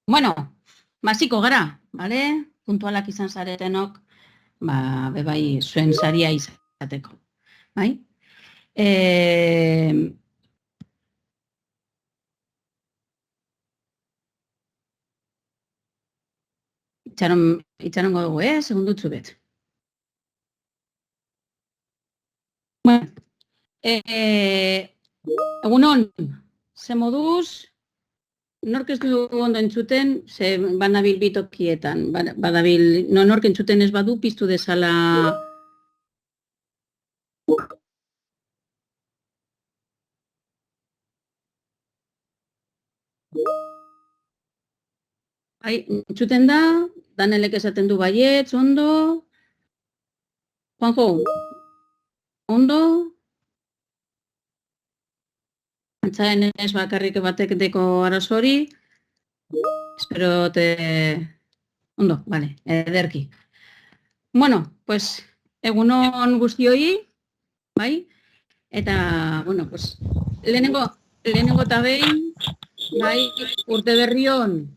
Bueno, basiko gara, bale? Puntualak izan zaretenok, bebai, zuen saria izateko, bai? Itxarongo dugu, segundutzu bet. Bueno, egunon, ze moduz, nork ez du ondo entzuten, ze banabil bitokietan, badabil, nork entzuten ez badu, piztu dezala... Entzuten da, Danelek esaten du baietz, ondo... Juanjo, ondo? Antzaen ez bakarrik batek deko arazori. Espero te... Ondo, vale, ederki. Bueno, pues, egunon guztioi, bai? Eta, bueno, pues, lehenengo eta behin, bai, urte berrion,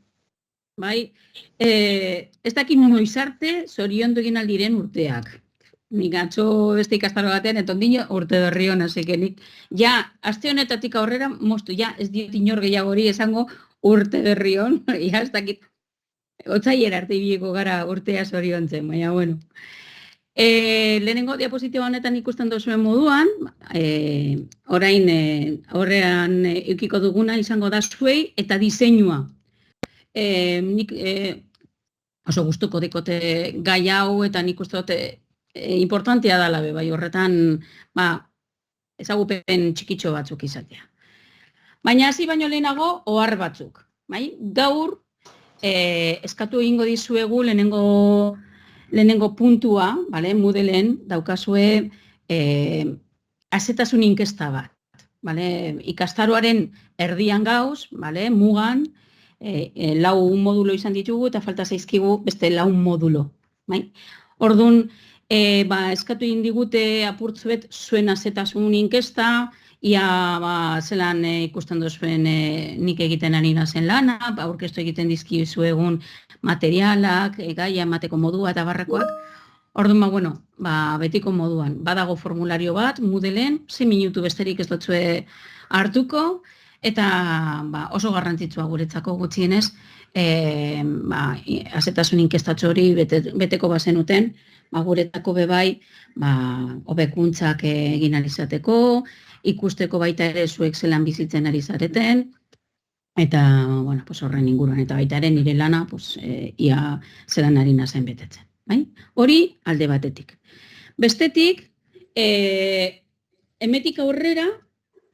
bai? Ez dakit noiz arte zoriondu egin aldiren urteak. Nik atzo beste ikastaro batean, eta ondino urte berrion, así que nik, ja, aste honetatik aurrera, moztu, ja, ez diot inor gehiago hori esango urte berrion, ja, ez dakit, otzaiera arte ibieko gara urtea zoriontzen, baina, bueno. Lehenengo diapositiba honetan ikusten duzuen moduan, orain horrean eukiko duguna izango da zuei eta diseinua. Nik oso gustuko dekote gai hau eta nik uste dute importantea dala be, bai horretan ezagupen txikitxo batzuk izatea. Baina hasi baino lehenago ohar batzuk. Bai? Gaur eskatu egingo dizuegu lehenengo puntua, vale? Moodleen daukazue azetasun inkesta bat. Vale? Ikastaroaren erdian gauz, vale? Mugan, 4 modulo izan ditugu eta falta zaizkigu beste 4 modulo. Bai? Orduan, eskatu egin digute apurtzuet zuen azetasun inkesta, ia zelan ikusten duzuen nik egiten ari nazen lana, aurkeztu egiten dizkizu egun materialak, gaia emateko modua eta barrakoak. Orduan, bueno, betiko moduan. Badago formulario bat, Moodleen, 6 minutu besterik ez dutzue hartuko, eta oso garrantzitsua guretzako gutxienez, azetasun inkestatxo hori beteko bazenuten, guretako bebai, hobekuntzak egin alizateko, ikusteko baita ere zuek zelan bizitzen ari zareten, eta, bueno, horren inguruan, eta baita ere nire lana, ia zelan ari nazen betetzen. Hori alde batetik. Bestetik, emetik aurrera,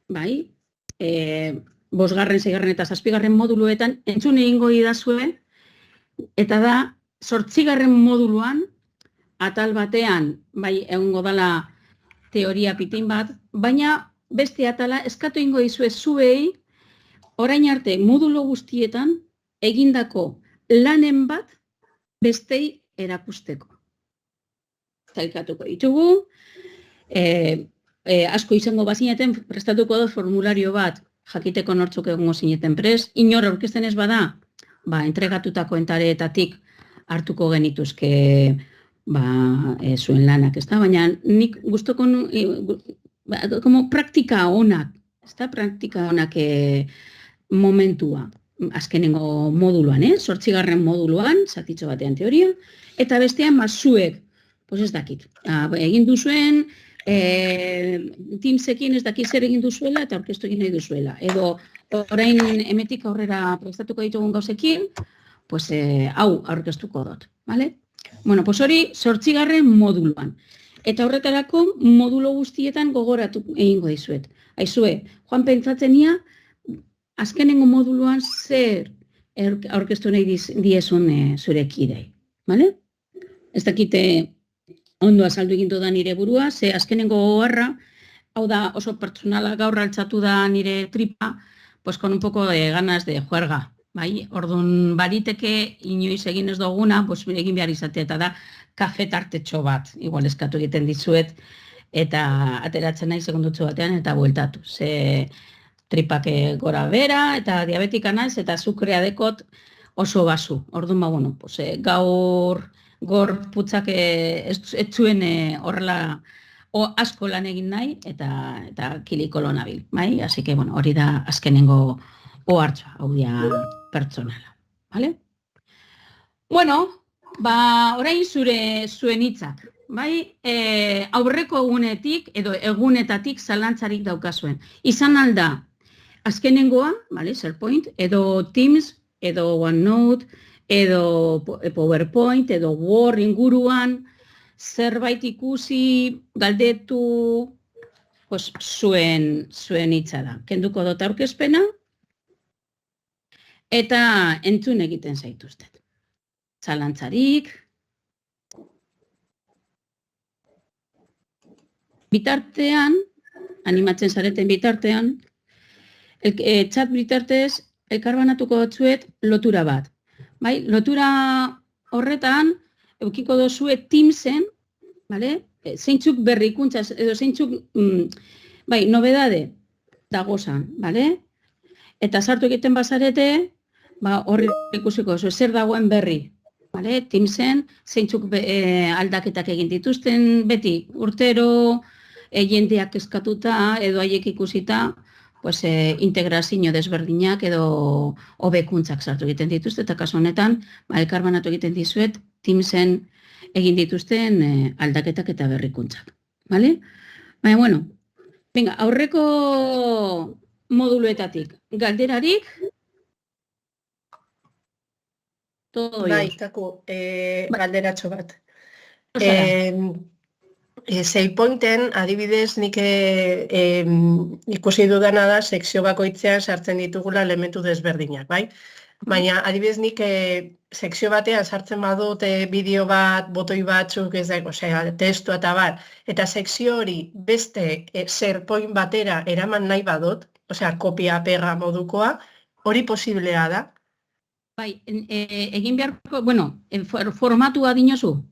5., 6. eta 7. moduluetan entzun egingo idazue, eta da 8. moduluan, atal batean, egongo dala teoria pitin bat, baina beste atala eskatu egingo dizue zuei, orain arte modulo guztietan egindako lanen bat bestei erakusteko. Zailkatuko ditugu, asko izango bazineten prestatuko dut formulario bat, jakiteko nortzuk egongo zineten prest, inor aurkezten ez bada, entregatutako entareetatik hartuko genituzke zuen lanak, ez da? Baina nik gustoko praktika honak, ez da? Praktika honak momentua, azkenengo moduluan, 8. moduluan, zatitxo batean teoria, eta bestean zuek, ez dakit, egin duzuen, Teamsekin ez dakit zer egin duzuela eta aurkeztu egin nahi duzuela. Edo orain emetik aurrera prestatuko ditugun gauzekin, hau aurkeztuko dut, bale? Bueno, hori 8. moduluan. Eta horretarako modulo guztietan gogoratu egingo dizuet. Aizue, joan pentsatzen ia, azkenengo moduluan zer aurkeztu nahi diezun zure kidei, bale? Ez dakite ondo azaldu egin da nire burua, ze azkenengo gogarra, hau da oso pertsonala gaur altzatu da nire tripa, con un poco de ganas de juerga. Orduan bariteke inoiz egin ez duguna, egin behar izatea, eta da kafe tartetxo bat, igual eskatu egiten dizuet, eta ateratzen nahi segundutxo batean, eta bueltatu. Ze tripak gora bera, eta diabetika naiz, eta azukrea dekot, oso basu. Orduan, bueno, pues, gaur gorputzak ez zuen horrela asko lan egin nahi eta kiliko lo nabil, bai? Así que, bueno, hori da azkenengo ohartzoa, hau dia pertsonala, vale? Bueno, orain zuen hitzak, bai? Aurreko egunetik edo egunetatik zalantzarik daukazuen. Izan alda, azkenengoa, vale, SharePoint, edo Teams, edo OneNote, edo PowerPoint, edo Word inguruan, zerbait ikusi, galdetu, pues, zuen hitza da. Kenduko dut aurkezpena, eta entzun egiten zaituztet. Zalantzarik. Bitartean, animatzen zareten bitartean, chat bitartez, elkarbanatuko dutzuet lotura bat. Bai, lotura horretan, eukiko dozue Teamsen, vale? Zeintzuk berrikuntza, edo zeintzuk, bai, nobedade dagozan, vale? Eta sartu egiten bazarete, horri ikusiko zu, zer dagoen berri, vale? Teamsen, zeintzuk aldaketak egin dituzten, beti urtero, jendeak eskatuta, edo haiek ikusita, pues, integrazio desberdinak edo hobekuntzak sartu egiten dituzte, eta kasu honetan, elkarbanatu egiten dizuet, Teamsen egin dituzten aldaketak eta berrikuntzak. Vale? Baina, bueno, venga, aurreko moduluetatik, galderarik, todo bai, kaku, galderatxo bat. SharePointen, adibidez, nik ikusi dudana da, sekzio bakoitzean sartzen ditugula elementu desberdinak, bai? Baina, adibidez, nik sekzio batean sartzen badut bideo bat, botoi batzuk, ez da, testua eta bat, eta sekzio hori beste SharePoint batera eraman nahi badut, kopia-pega modukoa, hori posiblea da? Bai, egin beharko, bueno, formatua dinozu?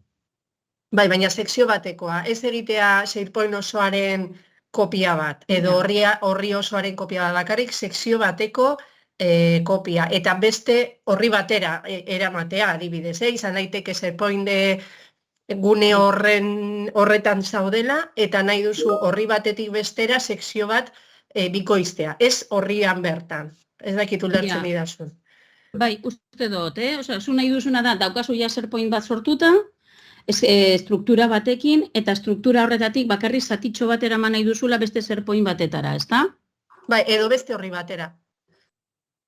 Bai, baina sekzio batekoa, ez egitea SharePoint osoaren kopia bat, edo horri osoaren kopia bat bakarrik, sekzio bateko kopia, eta beste horri batera eramatea, adibidez, izan daiteke SharePoint gune horretan zaudela, eta nahi duzu horri batetik bestera sekzio bat bikoiztea, ez horrian bertan, ez dakit ulertzen idazun. Bai, uste dut, zu nahi duzuna da, daukazu ja SharePoint bat sortuta, struktura batekin, eta struktura horretatik bakarri zatitxo bat eraman nahi duzula beste SharePoint batetara, ezta? Bai, edo beste horri batera.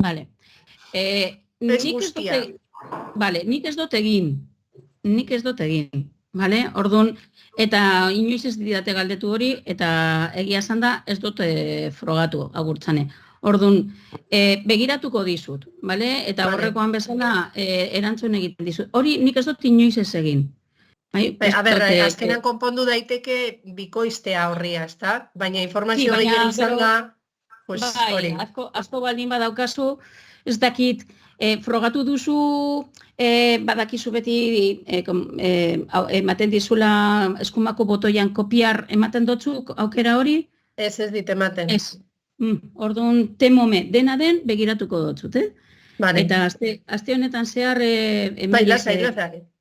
Vale. Nik ez dut egin. Vale? Orduan, eta inoiz ez didate galdetu hori, eta egia esan da ez dut frogatu agurtzane. Orduan, begiratuko dizut, vale? Eta horrekoan bezala erantzun egiten dizut. Hori nik ez dut inoiz ez egin. Azkenan konpondu daiteke bikoiztea horria, ezta? Baina informazio gehiago izan da, hori. Asko baldin badaukazu, ez dakit, frogatu duzu, badakizu beti ematen dizula eskumako botoian kopiar ematen dutzu aukera hori? Ez dit ematen. Ez. Orduan, temome, dena den begiratuko dutzut, Eta aste honetan zehar... Bai, lasai,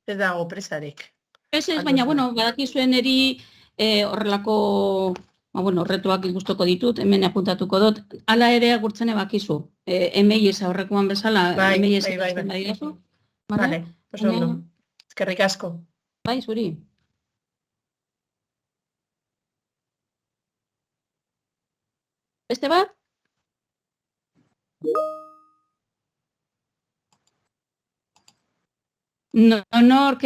ez dago presarik. Ez, baina, bueno, badakizuen eri horrelako, horretuak guztoko ditut, hemen apuntatuko dut, hala ere agurtzen bakizu, emeiez horrekoan bezala, emeiez egiten da dirazu. Vale, oso ondo, eskerrik asko. Bai, zuri. Beste bat? Nork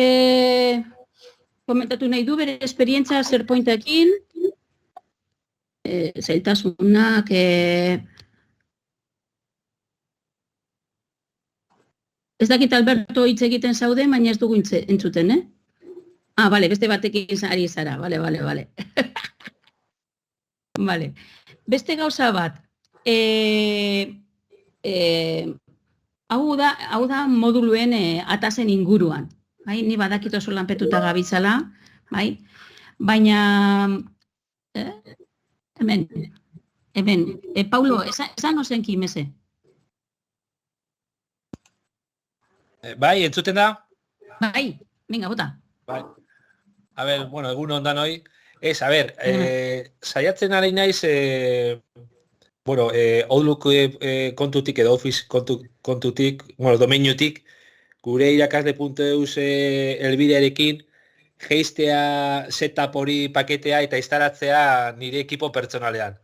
komentatu nahi du bere esperientzia SharePointekin, zailtasunak, ez dakit Alberto hitz egiten zaude, baina ez dugu entzuten, bale, beste batekin ari zara, bale. Bale. Beste gauza bat, hau da moduluen atasen inguruan, bai? Ni badakit oso lanpetuta gabitzala, bai? Baina, hemen, Paulo, esan ozenki, meze? Bai, entzuten da? Bai, venga, bota. Bai. A ver, bueno, egun ondan hoi. A ver, saiatzen ari naiz, bueno, Outlook kontutik edo Office kontutik, bueno, domeinutik, gure irakasle.eus helbidearekin, geistea setup hori paketea eta instalatzea nire ekipo pertsonalean.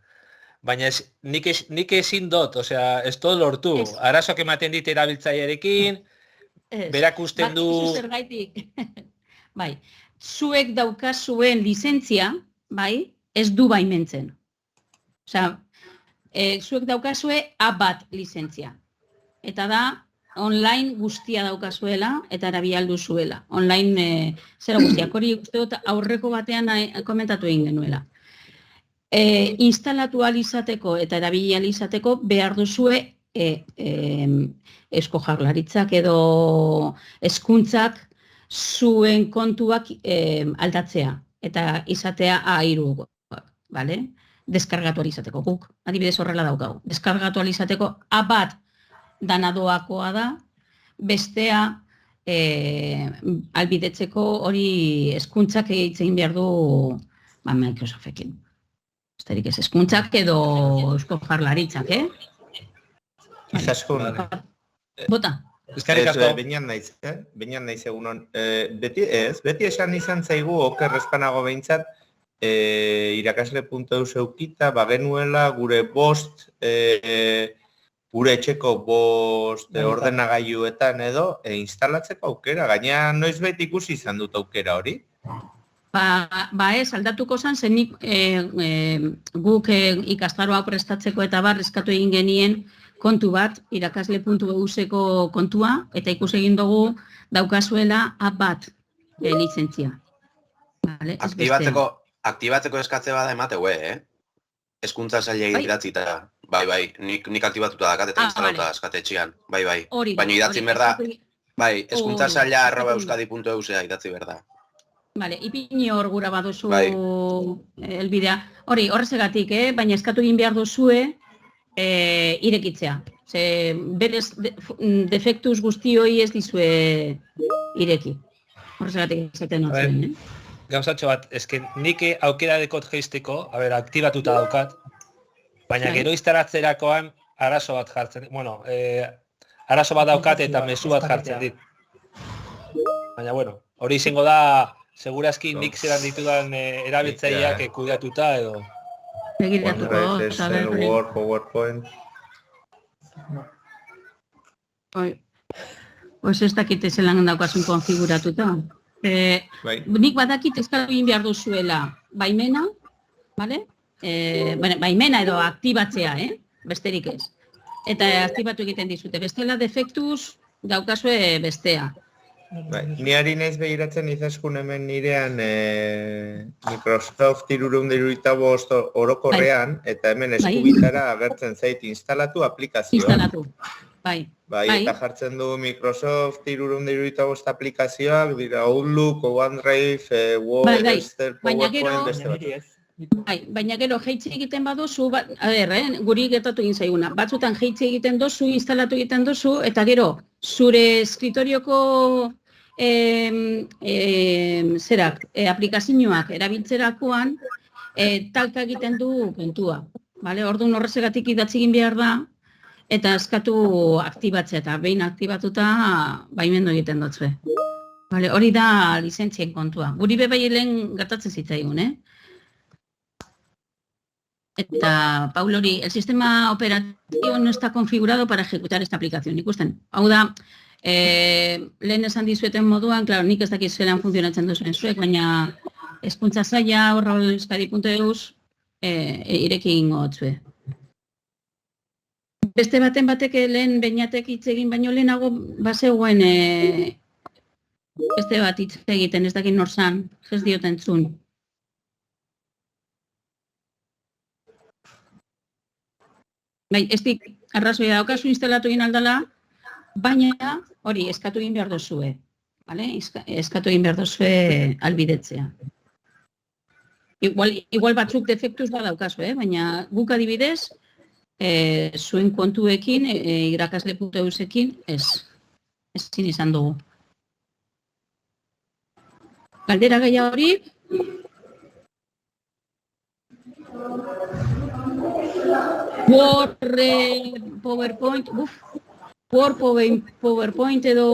Baina nik ezin dut, osea, ez dut lortu. Arazoak ematen dit erabiltzailearekin, berak usten du... Zergaitik. Bai, zuek daukazuen lizentzia, bai, ez du baimentzen. Osea, zuek daukazue A1 lizentzia. Eta da, online guztia daukazuela eta erabildu zuela. Online zera guztiak, hori uste dut aurreko batean komentatu egin genuela. Instalatu alizateko eta erabili alizateko behar duzue Eusko Jaurlaritzak edo hezkuntzak zuen kontuak aldatzea eta izatea A3, bale? Deskargatu alizateko guk, adibidez horrela daukagu. Deskargatu alizateko A1 danadoakoa da, bestea albidetzeko hori hezkuntzak egin behar du Microsoftekin. Esterik ez hezkuntzak edo Eusko Jaurlaritzak, Izaskun. Bota. Eskerrik asko. Beñan naiz egunon. Beti esan izan zaigu, oker espanago behintzat, irakasle.eus eukita, bagenuela gure bost, gure etxeko bost ordenagailuetan edo instalatzeko aukera. Gaina noizbait ikusi izan dut aukera hori? Ba ez, aldatuko zen, zenik guk ikastaroa prestatzeko eta eskatu egin genien kontu bat, irakasle.euseko kontua, eta ikusi egin dugu daukazuela A1 lizentzia. Aktibatzeko eskatze bada emateu, Hezkuntza sailei idatzita. Bai, nik aktibatuta dakat eta instalauta eskatetxean. Bai. Baina idatzi berda, bai, hezkuntza saila @euskadi.eusea idatzi berda. Vale, ipini hor gura baduzu helbidea. Hori, horrezegatik, baina eskatu egin behar duzue irekitzea. Berez defektuz guzti hori ez dizue ireki. Horrezegatik esaten notzen, Gauzatxo bat, nik aukera dekot geisteko, aktibatuta daukat, baina gero instalatzerakoan arazo bat jartzen, arazo bat daukat eta mezu bat jartzen dit. Baina, hori izango da, segurazki nik zelan ditudan erabiltzaileak kudeatuta edo. Begiratuko. Excel, Word, PowerPoint. Pues ez dakite zelan daukazun konfiguratuta. Nik badakit eskatu egin behar duzuela baimena, baimena edo aktibatzea, besterik ez. Eta aktibatu egiten dizute. Bestela defektuz daukazue bestea. Ni ari naiz begiratzen Izaskun hemen nirean Microsoft 365 orokorrean, eta hemen eskubitara agertzen zait instalatu aplikazioa. Instalatu, bai. Eta jartzen du Microsoft 365 aplikazioak, dira Outlook, OneDrive, Word, Excel, PowerPoint, beste bat. Baina gero jeitzi egiten baduzu, guri gertatu egin zaiguna, batzutan jeitzi egiten dozu, instalatu egiten dozu, eta gero zure escritorioko aplikazioak erabiltzerakoan talka egiten du kontua. Orduan horrezegatik idatzi egin behar da, eta eskatu aktibatzea, eta behin aktibatuta baimendu egiten dutzu. Hori da lizentzien kontua. Guri bebai lehen gertatzen zitzaigun, Eta, Paulori, el sistema operativo no está configurado para ejecutar esta aplicación. Ikusten, hau da, lehen esan dizueten moduan, claro, nik ez dakit zelan funtzionatzen duzuen zuek, baina hezkuntza saila euskadi.eus ireki egingo gotzue. Beste baten batek lehen beinatek hitz egin baino lehenago bazegoen beste bat hitz egiten, ez dakit norzan, ez dioten zun. Bai, ez dik arrazoia daukazu instalatu egin aldala, baina hori eskatu egin behar duzue. Eskatu egin behar duzue albidetzea. Igual batzuk defektuz badaukazu, baina guk adibidez, zuen kontuekin, irakasle.eusekin, ez. ezin izan dugu. Galdera gehiago hori? PowerPoint edo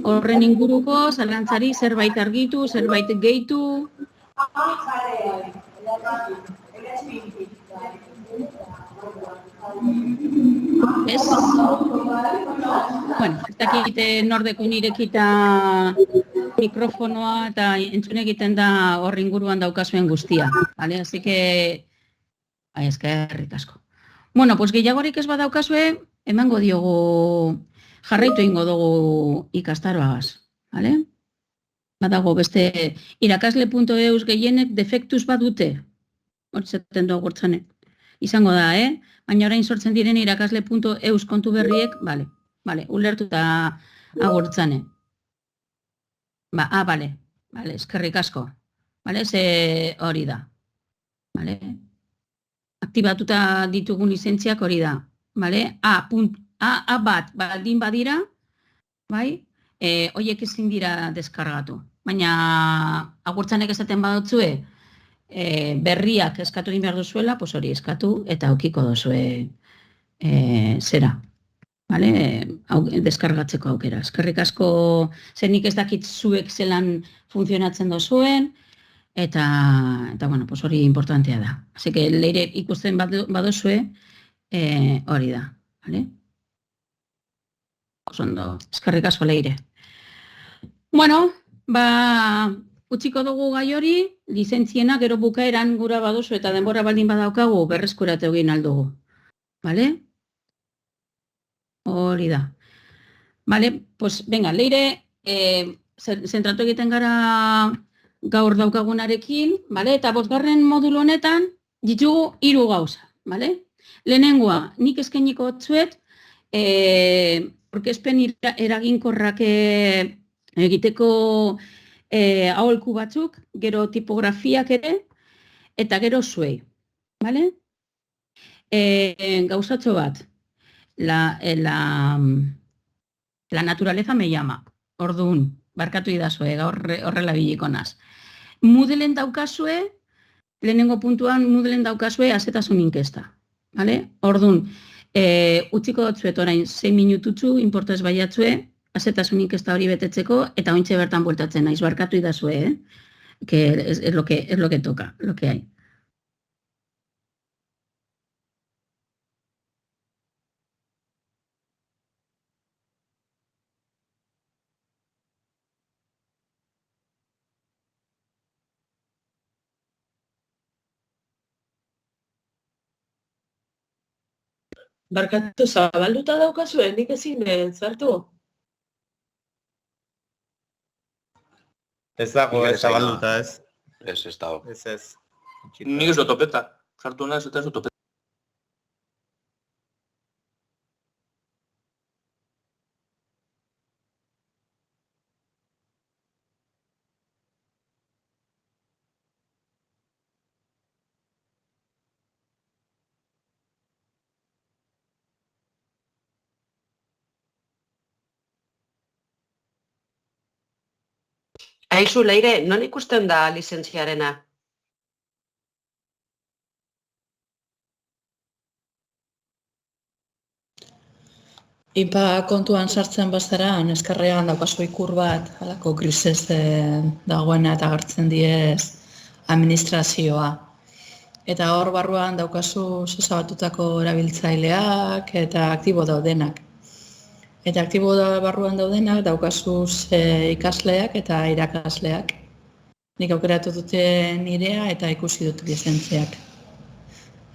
horren inguruko, zalantzari zerbait argitu, zerbait gehitu. Ez? Bueno, ez dakit nordeko nirekita mikrofonoa eta entzun egiten da horri inguruan daukazuen guztia. Vale? Así que, eskerrik asko. Bueno, pues gehiagorik ez badaukazue, emango diogu, jarraitu ingo dugu ikastaroagaz. Vale? Badago beste irakasle.eus gehienek defektuz badute. Hortzaten dugu gortzanek. Izango da, baina orain sortzen diren irakasle.eus kontu berriek, bale, ulertu eta agurtzane. Bale, eskerrik asko. Bale, ze hori da. Bale. Aktibatuta ditugun lizentziak hori da. Bale, A bat baldin badira, bai, horiek ezin dira deskargatu. Baina agurtzanek esaten badutzue, berriak eskatu egin behar duzuela, pues hori eskatu eta aukiko duzue zera. Vale? Deskargatzeko aukera. Eskerrik asko, zenik ez dakit zuek zelan funtzionatzen duzuen, eta bueno, pues hori importantea da. Así que leire ikusten baduzue, hori da. Vale? Osondo, eskerrik asko leire. Bueno, utziko dugu gai hori, lizentziena gero bukaeran gura baduzu eta denbora baldin badaukagu berreskuratu egin aldugu. Vale? Hori da. Vale, pues venga, leire, zentratu egiten gara gaur daukagunarekin, vale? Eta 5. modulo honetan ditugu 3 gauza, vale? Lehenengoa, nik eskainiko otzuet, aurkezpen eraginkorrak egiteko aholku batzuk, gero tipografiak ere, eta gero zuei, vale? Gauzatxo bat, la naturaleza me llama, orduan, barkatu idazue, horrela biliko naz. Moodleen daukazue, lehenengo puntuan Moodleen daukazue azetasun inkesta, vale? Orduan, utziko dutzuet orain 6 minututzu, importez baiatzue, azetasun inkesta hori betetzeko, eta ointxe bertan bueltatzen naiz, barkatu idazue, que es lo que toca, lo que hay. Barkatu, zabalduta daukazue, nik ezin zartu. Ez dago, ez zabalduta, ez. Ez dago. Ez. Nik ez topeta. Sartu naz eta ez topeta. Aizu, leire, non ikusten da lizentziarena? IPA kontuan sartzen bazara, eskarrean daukazu ikur bat, halako grisez dagoena eta agertzen diez administrazioa. Eta hor barruan daukazu zezabatutako erabiltzaileak eta aktibo daudenak. Eta aktibo barruan daudenak daukazuz ikasleak eta irakasleak. Nik aukeratu dute nirea eta ikusi dut lizentziak.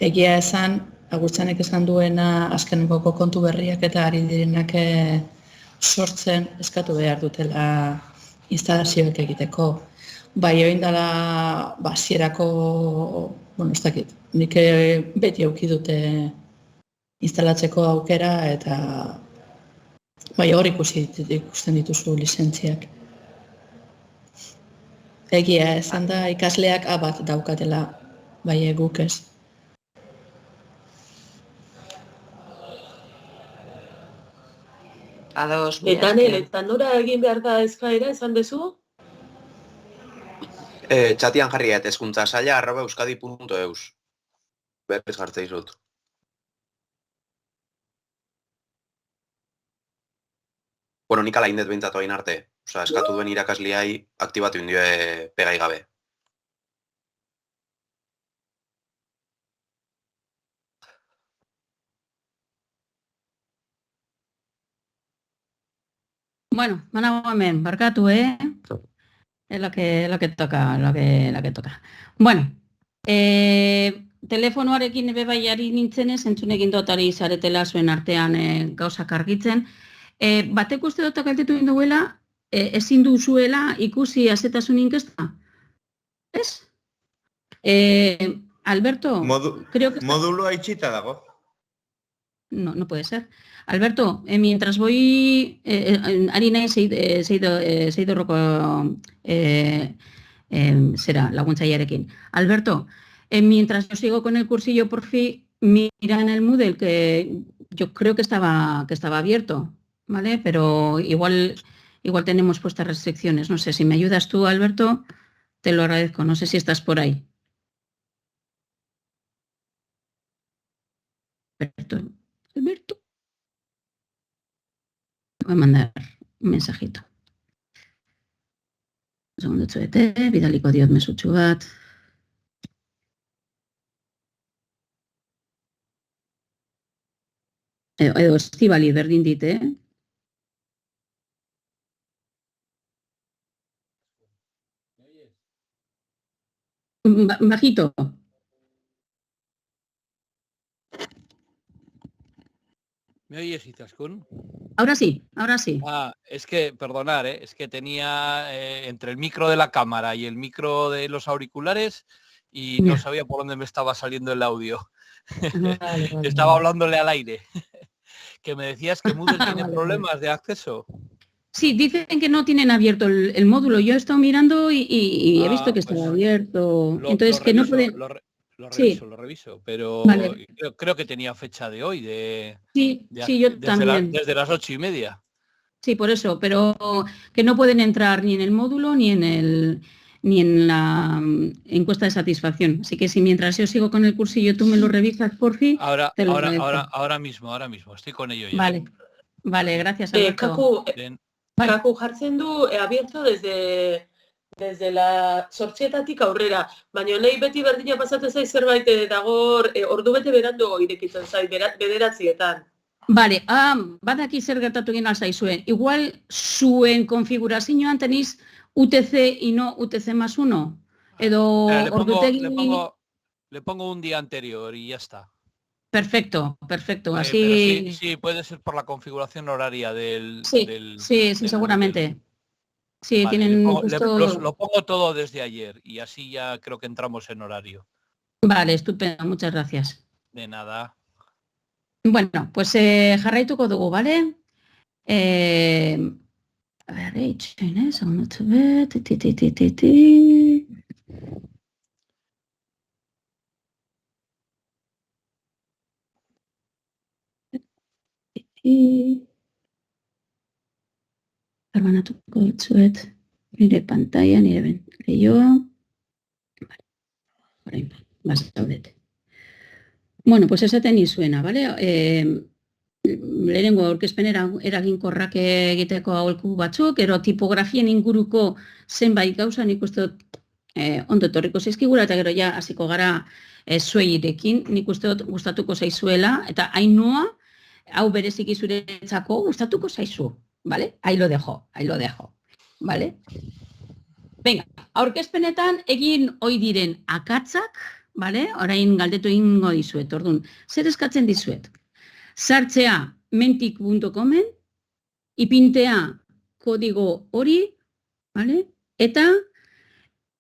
Egia esan, agurtzanek esan duena azkenengoko kontu berriak eta ari direnak sortzen eskatu behar dutela instalazioak egiteko. Bai, oin dela hasierako, ez dakit, nik beti auki dute instalatzeko aukera eta bai, hor ikusten dituzu lizentziak. Egia esan da ikasleak A bat daukatela, bai guk ez. Ados, Eta nel, eta nora egin behar da eskaera, esan dezu? Txatian jarriet, hezkuntzasaila@euskadi.eus. Berriz jartzea izut. Bueno, nik ala indet behintzatu hain arte. Osa, eskatu duen irakasliai aktibatu indioe pegai gabe. Bueno, manago hemen, barkatu, Es lo que toca, lo que toca. Bueno, telefonoarekin ebe baiari nintzenez, entzun egin dut ari zaretela zuen artean gauzak argitzen. Batek uste dut kaltetu induela, ezin duzuela ikusi azetasun inkesta? Ez? Alberto, creo que... Moduloa itxita dago. No puede ser. Alberto, mientras voy... Harina seidorroko será laguntzailearekin. Alberto, mientras yo sigo con el cursillo, por fin, mira en el Moodle, que yo creo que estaba abierto, ¿vale? Pero igual tenemos puestas restricciones. No sé, si me ayudas tú, Alberto, te lo agradezco. No sé si estás por ahí. Alberto. Voy a mandar un mensajito. Un segundo txuete, bidaliko diot mesutxu bat. Edo Estibali berdin dit, Bajito. ¿Me oyes, Izaskun? Ahora sí, ahora sí. Es que, perdonar, es que tenía entre el micro de la cámara y el micro de los auriculares y no sabía por dónde me estaba saliendo el audio. Vale. Estaba hablándole al aire. Que me decías que Moodle tiene problemas de acceso. Sí, dicen que no tienen abierto el módulo. Yo he estado mirando y he visto que estaba abierto. Entonces, que no pueden... Lo reviso, pero vale. creo que tenía fecha de hoy. Sí, yo también. Desde las 8:30. Sí, por eso, pero que no pueden entrar ni en el módulo ni en la encuesta de satisfacción. Así que si mientras yo sigo con el cursillo tú me lo revisas, por fin. Ahora mismo, estoy con ello ya. Vale, gracias, Alberto. Kaku jartzen du abierto desde la sortzietatik aurrera, baina nahi beti berdina pasatu zaiz zerbait dago ordu bete berandu irekitzen zait, bederatzietan. Vale, badaki zer gertatu egin alzaizuen. Igual zuen konfigurazioan tenéis UTC y no UTC más 1. Edo le pongo un día anterior y ya está. Perfecto. Así... Sí, puede ser por la configuración horaria del... Sí, seguramente. Sí, vale, tienen lo pongo todo desde ayer y así ya creo que entramos en horario. Vale, estupendo, muchas gracias. De nada. Bueno, pues jarraituko dugu, ¿vale? A ver, itxoinez, hau notzu bet, Arbanatuko ditzuet nire pantalla, nire leioa. Vale, bazaudete. Bueno, pues esaten izuena, ¿vale? Lehenengo aurkezpen eraginkorrak egiteko aholku batzuk, ero tipografien inguruko zenbait gauza nik uste dut ondo etorriko zaizkigula, eta gero ja hasiko gara zueirekin, nik uste dut gustatuko zaizuela, eta Ainhoa, hau bereziki zuretzako gustatuko zaizu, ¿vale? Ahí lo dejo, ¿vale? Venga, aurkezpenetan egin ohi diren akatzak, ¿vale? Orain galdetu egingo dizuet, orduan, zer eskatzen dizuet? Sartzea mentik.comen, ipintea kodigo hori, ¿vale? Eta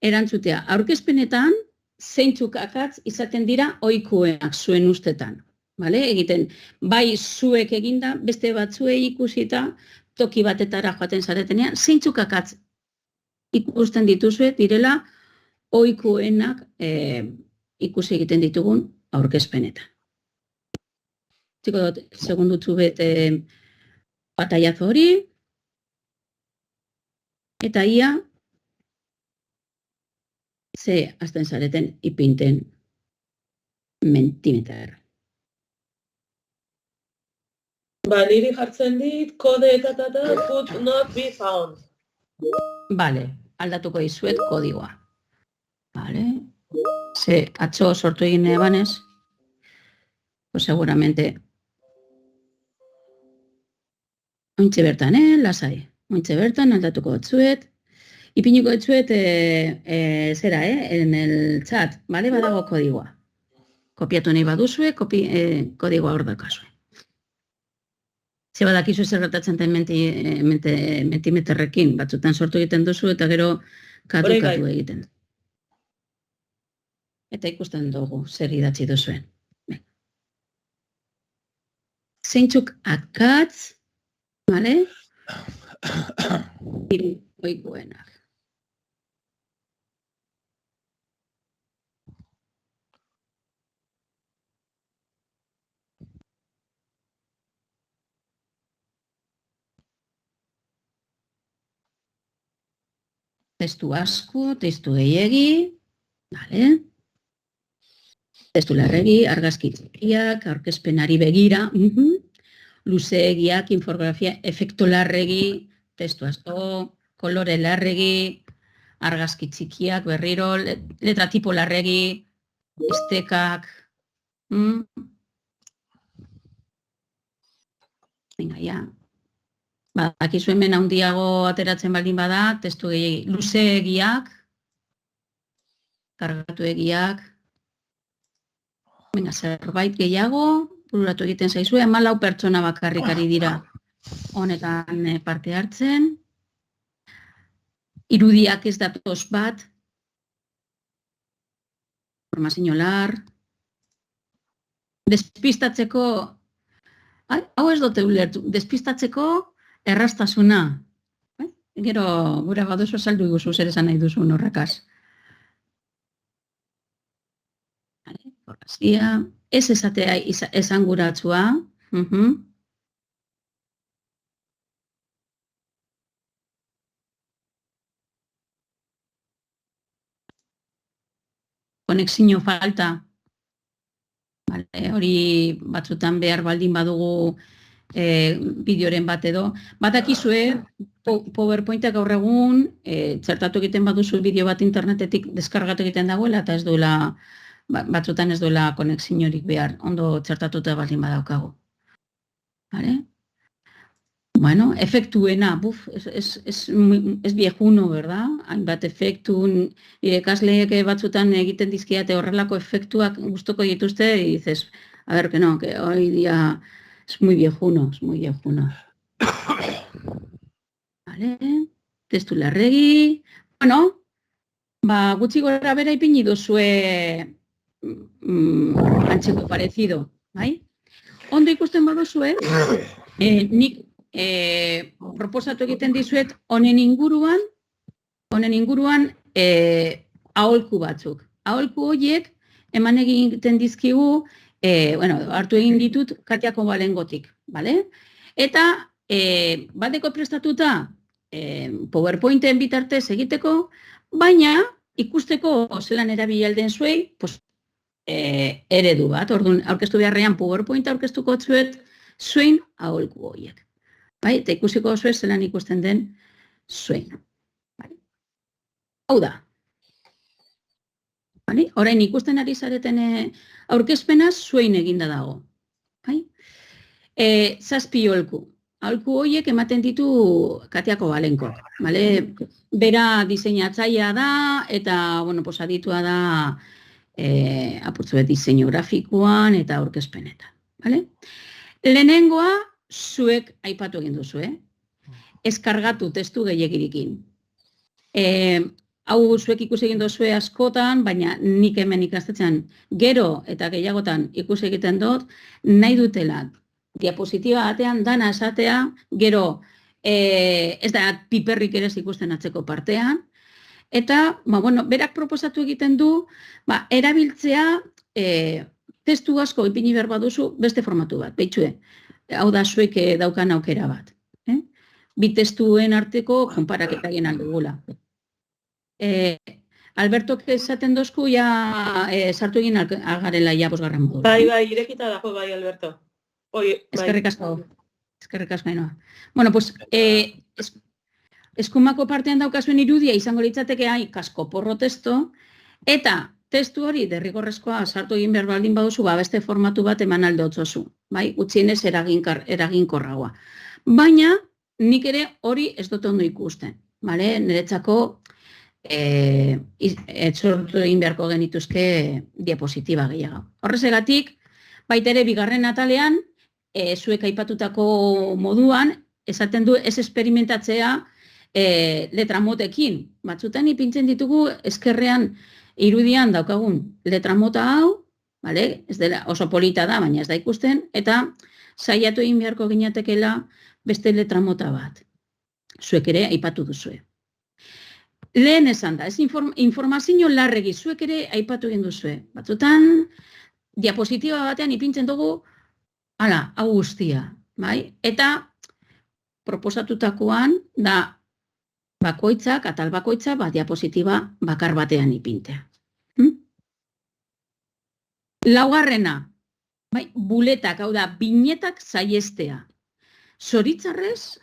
erantzutea, aurkezpenetan zeintzuk akatz izaten dira ohikoak zuen ustetan, ¿vale? Egiten, bai zuek eginda, beste batzuei ikusita, toki batetara joaten zaretenean, zeintzuk akatz ikusten dituzue direla ohikoenak ikusi egiten ditugun aurkezpenetan. Txiko dut, segundutzu bet Pataiazo hori, eta ia, ze azten zareten ipinten mentimeter. Ba, niri jartzen dit, kode eta could not be found. Vale, aldatuko dizuet kodigoa. Vale, ze atzo sortu egin ebanez, pues seguramente ointxe bertan, lasai. Ointxe bertan aldatuko dutzuet. Ipiniko dutzuet zera, en el chat, vale, badago kodigoa. Kopiatu nahi baduzue, kodigoa hor daukazue. Ze badakizu zer gertatzen den mentimeterrekin, batzutan sortu egiten duzu eta gero katu egiten. Eta ikusten dugu zer idatzi duzuen. Zeintzuk akatz, vale? Oikoenak. Testu asko, testu gehiegi, vale? Testu larregi, argazki txikiak, aurkezpenari begira, luzeegiak, infografia, efekto larregi, testu asko, kolore larregi, argazki txikiak, berriro, letra tipo larregi, estekak. Venga, ja. Akizu hemen handiago ateratzen baldin bada, testu gehiagi, luzeegiak, kargatu egiak. Venga, zerbait gehiago, bururatu egiten zaizue, 14 pertsona bakarrik ari dira honetan parte hartzen. Irudiak ez datoz bat. Formazio lar. Despistatzeko, hau ez dute ulertu, despistatzeko erraztasuna. Gero, gure baduzu saldu iguzu zer esan nahi duzu horrekaz. Formazia, ez esatea esanguratsua. Konexio falta. Hori batzutan behar baldin badugu bideoren bat edo. Batakizue, PowerPointak gaur egun, txertatu egiten baduzu bideo bat internetetik deskargatu egiten dagoela, eta ez duela, batzutan ez duela konexiorik behar, ondo txertatuta baldin badaukagu. Bueno, efektuena, es viejuno, ¿verdad? Hainbat efektu, ikasleek batzutan egiten dizkiate horrelako efektuak gustuko dituzte, y dices, a ver, que no, que hoy día es muy viejuno, es muy viejuno. Vale, testu larregi. Bueno, gutxi gora bera ipini duzue antzeko parecido, bai? Ondo ikusten baduzue, nik proposatu egiten dizuet honen inguruan aholku batzuk. Aholku horiek eman egiten dizkigu, hartu egin ditut Katiako Balengotik, bale? Eta badeko prestatuta PowerPointen bitartez egiteko, baina ikusteko zelan erabilalden zuei, eredu bat, orduan aurkeztu beharrean PowerPoint aurkeztuko zuet zuen aholku horiek. Eta ikusiko zuet zelan ikusten den zuen. Hau da. Orain ikusten ari zareten aurkezpena zuen eginda dago. Zazpi aholku. Aholku horiek ematen ditu Katiako Balenko. Bera diseinatzailea da eta aditua da apurtzuet diseinu grafikoan eta aurkezpenetan. Lehenengoa zuek aipatu egin duzu, eskargatu testu gehiagirikin. Hau zuek ikusi egin duzue askotan, baina nik hemen ikastetzen gero eta gehiagotan ikusi egiten dut, nahi dutela diapositiba batean dana esatea, gero ez da piperrik ere ikusten atzeko partean, eta berak proposatu egiten du erabiltzea testu asko ipini behar baduzu beste formatu bat, behitxue. Hau da zuek daukan aukera bat. bi testuen arteko konparaketa egin aldugula. Albertok esaten dozku ja sartu egin agarela ja bosgarren modu. Bai, irekita dago bai, Alberto. Eskerrik asko. Eskerrik asko, Ainoa. Bueno, pues, eskumako partean daukazuen irudia izango litzateke kasko porro testo, eta testu hori derrigorrezkoa sartu egin behar baldin baduzu, beste formatu bat eman alde otzozu, bai, utzienez eraginkorragoa. Baina, nik ere hori ez dut ondo ikusten, bale, niretzako sortu egin beharko genituzke diapositiba gehiago. Horrezegatik, baita ere bigarren atalean, zuek aipatutako moduan, esaten du ez esperimentatzea letra motekin. Batzutan ipintzen ditugu eskerrean irudian daukagun letra mota hau, ez dela oso polita da, baina ez da ikusten, eta saiatu egin beharko ginatekela beste letra mota bat. Zuek ere aipatu duzue. Lehen esan da, ez informazio larregi, zuek ere aipatu egin duzue. Batzutan, diapositiba batean ipintzen dugu, hau guztia, bai? Eta proposatutakoan da bakoitzak, atal bakoitza, diapositiba bakar batean ipintea. Laugarrena, bai, buletak, hau da, binetak saihestea. Zoritzarrez,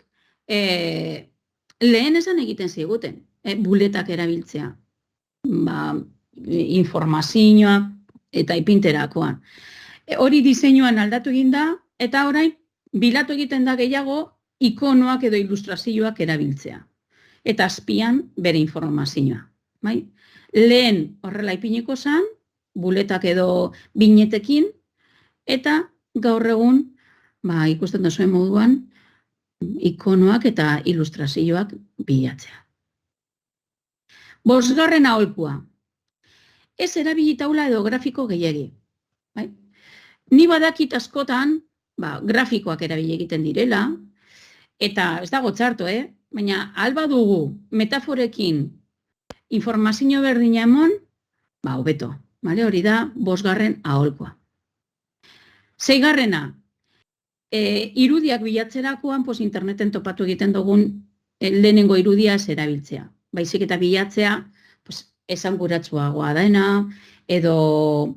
lehen esan egiten ziguten, buletak erabiltzea. Informazioa eta ipinterakoan. Hori diseinuan aldatu egin da, eta orain bilatu egiten da gehiago ikonoak edo ilustrazioak erabiltzea. Eta azpian bere informazioa. Lehen horrela ipiniko zen, buletak edo binetekin, eta gaur egun, ikusten duzuen moduan, ikonoak eta ilustrazioak bilatzea. Bosgarren aholkua. Ez erabilitaula edo grafiko gehiegi. Ni badakit askotan, grafikoak erabili egiten direla, eta ez dago txarto, baina alba dugu metaforekin informazio berdina emon, hobeto. Hori da, bosgarren aholkua. Seigarrena, irudiak bilatzerakoan, interneten topatu egiten dugun lehenengo irudia ez erabiltzea. Baizik eta bilatzea, esanguratsuagoa dena, edo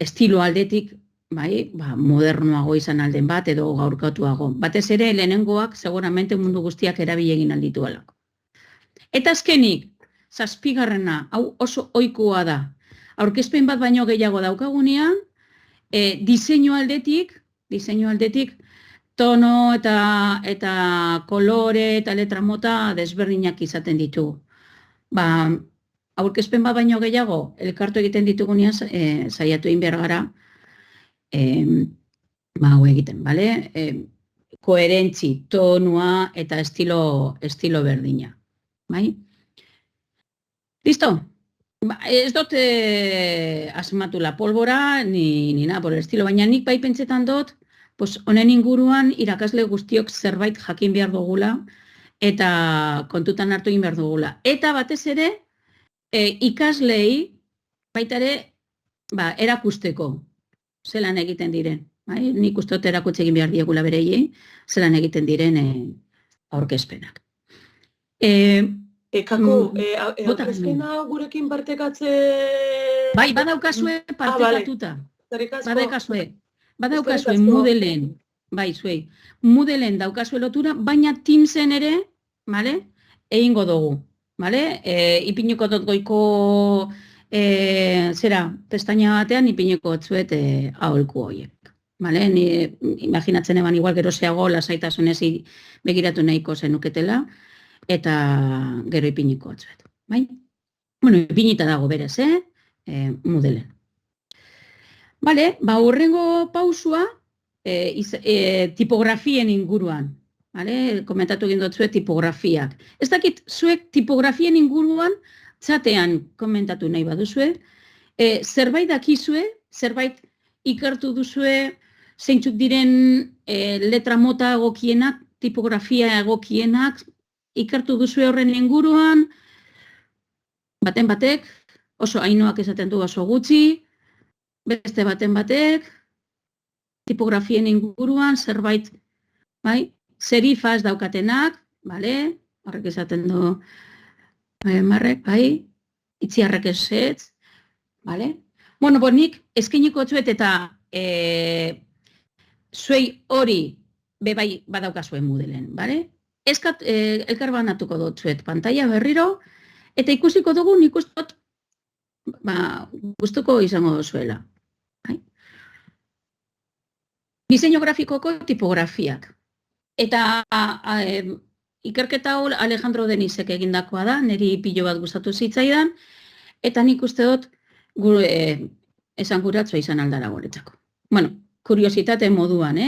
estilo aldetik, modernoago izan alden bat, edo gaurkatuago. Batez ere, lehenengoak, seguramente mundu guztiak erabili egin aldituelako. Eta azkenik, zazpigarrena, hau oso ohikoa da. Aurkezpen bat baino gehiago daukagunean, diseinu aldetik, tono eta kolore eta letra mota desberdinak izaten ditugu. Aurkezpen bat baino gehiago, elkartu egiten ditugunean, saiatu egin behar gara, hau egiten, bale? Koherentzi, tonua eta estilo berdina. Listo? Ez dut asmatu la polbora, ni nada por el estilo, baina nik bai pentsetan dut, honen inguruan irakasle guztiok zerbait jakin behar dugula eta kontutan hartu egin behar dugula. Eta batez ere, ikaslei baita ere erakusteko zelan egiten diren. Nik uste dut erakutsi egin behar diegula berei, zelan egiten diren aurkezpenak. Kako, aurkezpena gurekin partekatze... Bai, badaukazue partekatuta. Badaukazue Moodleen, bai, zuei. Moodleen daukazue lotura, baina Teamsen ere, egingo dugu. Ipiniko dut goiko pestaina batean, ipiniko dutzuet aholku horiek. Imaginatzen eban igual geroseago lasaitasunez begiratu nahiko zenuketela, eta gero ipiniko dutzuet. Ipinita dago berez, Moodleen. Hurrengo pausua tipografien inguruan. Komentatu egin dut zuek tipografiak. Ez dakit zuek tipografien inguruan txatean komentatu nahi baduzue. Zerbait dakizue, zerbait ikertu duzue, zeintzuk diren letra mota egokienak, tipografia egokienak, ikertu duzue horren inguruan, baten batek, oso Ainoak esaten du oso gutxi, beste baten batek, tipografien inguruan, zerbait, serifa ez daukatenak, bale? Horrek esaten du, marrek, bai, itziarrek esetz, bale? Bueno, nik eskeniko txuet eta zuei hori bebai badaukazuen Moodleen, bale? Elkar banatuko dut zuet pantalla berriro, eta ikusiko dugu nik ustot gustuko izango duzuela. Diseinu grafikoko tipografiak. Eta ikerketa hau Alejandro Denisek egindakoa da, niri pilo bat gustatu zitzaidan, eta nik uste dut esan guratzua izan aldara goretzako. Bueno, kuriositate moduan,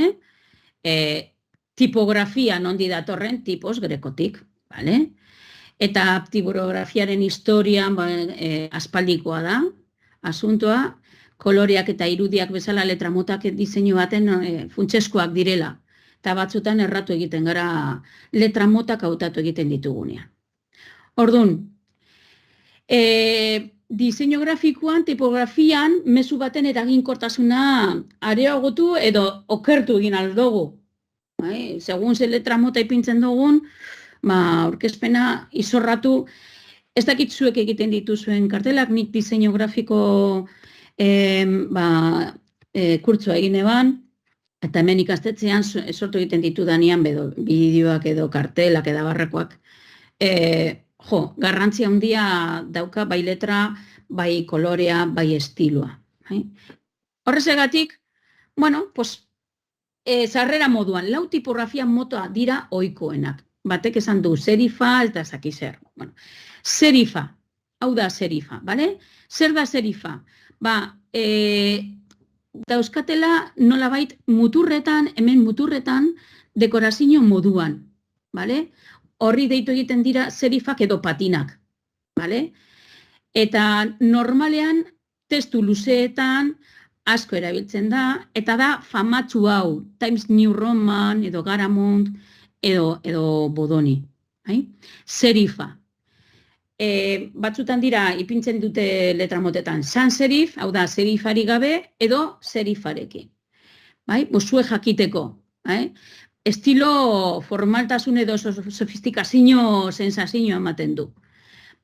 tipografia nondi datorren tipos grekotik, bale? Eta tipografiaren historian aspaldikoa da, asuntoa, koloreak eta irudiak bezala letramotak diseinu baten funtseskoak direla. Eta batzutan erratu egiten gara letramotak hautatu egiten ditugunean. Orduan, diseinu grafikoan, tipografian, mezu baten eraginkortasuna areagotu edo okertu egin aldugu. Segun ze letramota ipintzen dugun, aurkezpena izorratu, ez dakit zuek egiten dituzuen kartelak, nik diseinu grafiko kurtsoa egin eban, eta hemen ikastetzean sortu egiten ditudanean bideoak edo kartelak edo barrekoak. Garrantzia handia dauka bai letra, bai kolorea, bai estiloa. Horrezegatik, bueno, pues, sarrera moduan, lau tipografia motoa dira ohikoenak. Batek esan du serifa, eta zaki zer. Bueno, serifa, hau da serifa, bale? Zer da serifa? Dauzkatela nolabait muturretan, hemen muturretan, dekorazio moduan, bale? Horri deitu egiten dira serifak edo patinak, bale? Eta normalean testu luzeetan asko erabiltzen da, eta da famatsu hau, Times New Roman edo Garamond edo Bodoni, serifa. Batzutan dira ipintzen dute letramotetan sans serif, hau da serifari gabe edo serifarekin. Zue jakiteko. Estilo formaltasun edo sofistikazio sensazio ematen du.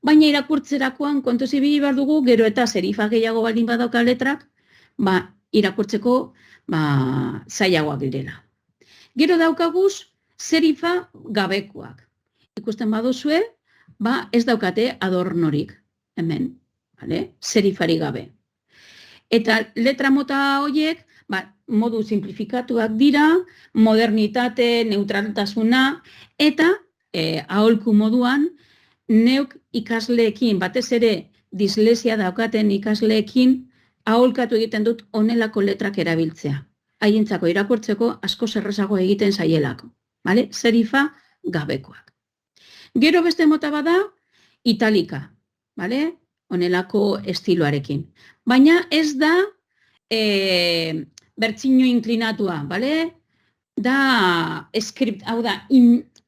Baina irakurtzerakoan kontuz ibili behar dugu, gero eta serifa gehiago baldin badauka letrak, irakurtzeko zailagoak direla. Gero daukaguz serifa gabekoak. Ikusten baduzue, ez daukate adornorik, hemen, serifari gabe. Eta letra mota horiek, modu simplifikatuak dira, modernitate, neutraltasuna, eta aholku moduan, neuk ikasleekin, batez ere dislesia daukaten ikasleekin, aholkatu egiten dut honelako letrak erabiltzea. Haientzako irakurtzeko asko zerrezago egiten zaielako. Serifa gabekoak. Gero beste mota bada, italika, honelako estiloarekin. Baina ez da bertsio inklinatua, da script, hau da,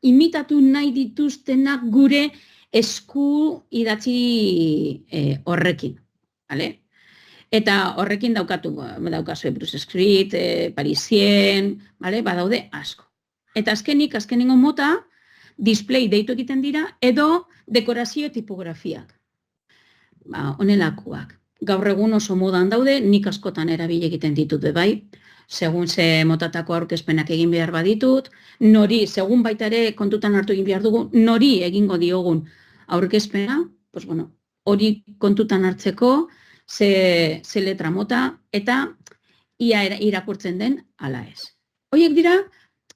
imitatu nahi dituztenak gure esku idatzi horrekin. Eta horrekin daukazue Bruce Street, Parisien, badaude asko. Eta azkenengo mota, display deitu egiten dira, edo dekorazio tipografiak. Honelakoak. Gaur egun oso modan daude, nik askotan erabili egiten ditut bai, segun ze motatako aurkezpenak egin behar baditut, nori, segun baita ere kontutan hartu egin behar dugu, nori egingo diogun aurkezpena, hori kontutan hartzeko, ze letra mota, eta ia irakurtzen den ala ez. Horiek dira,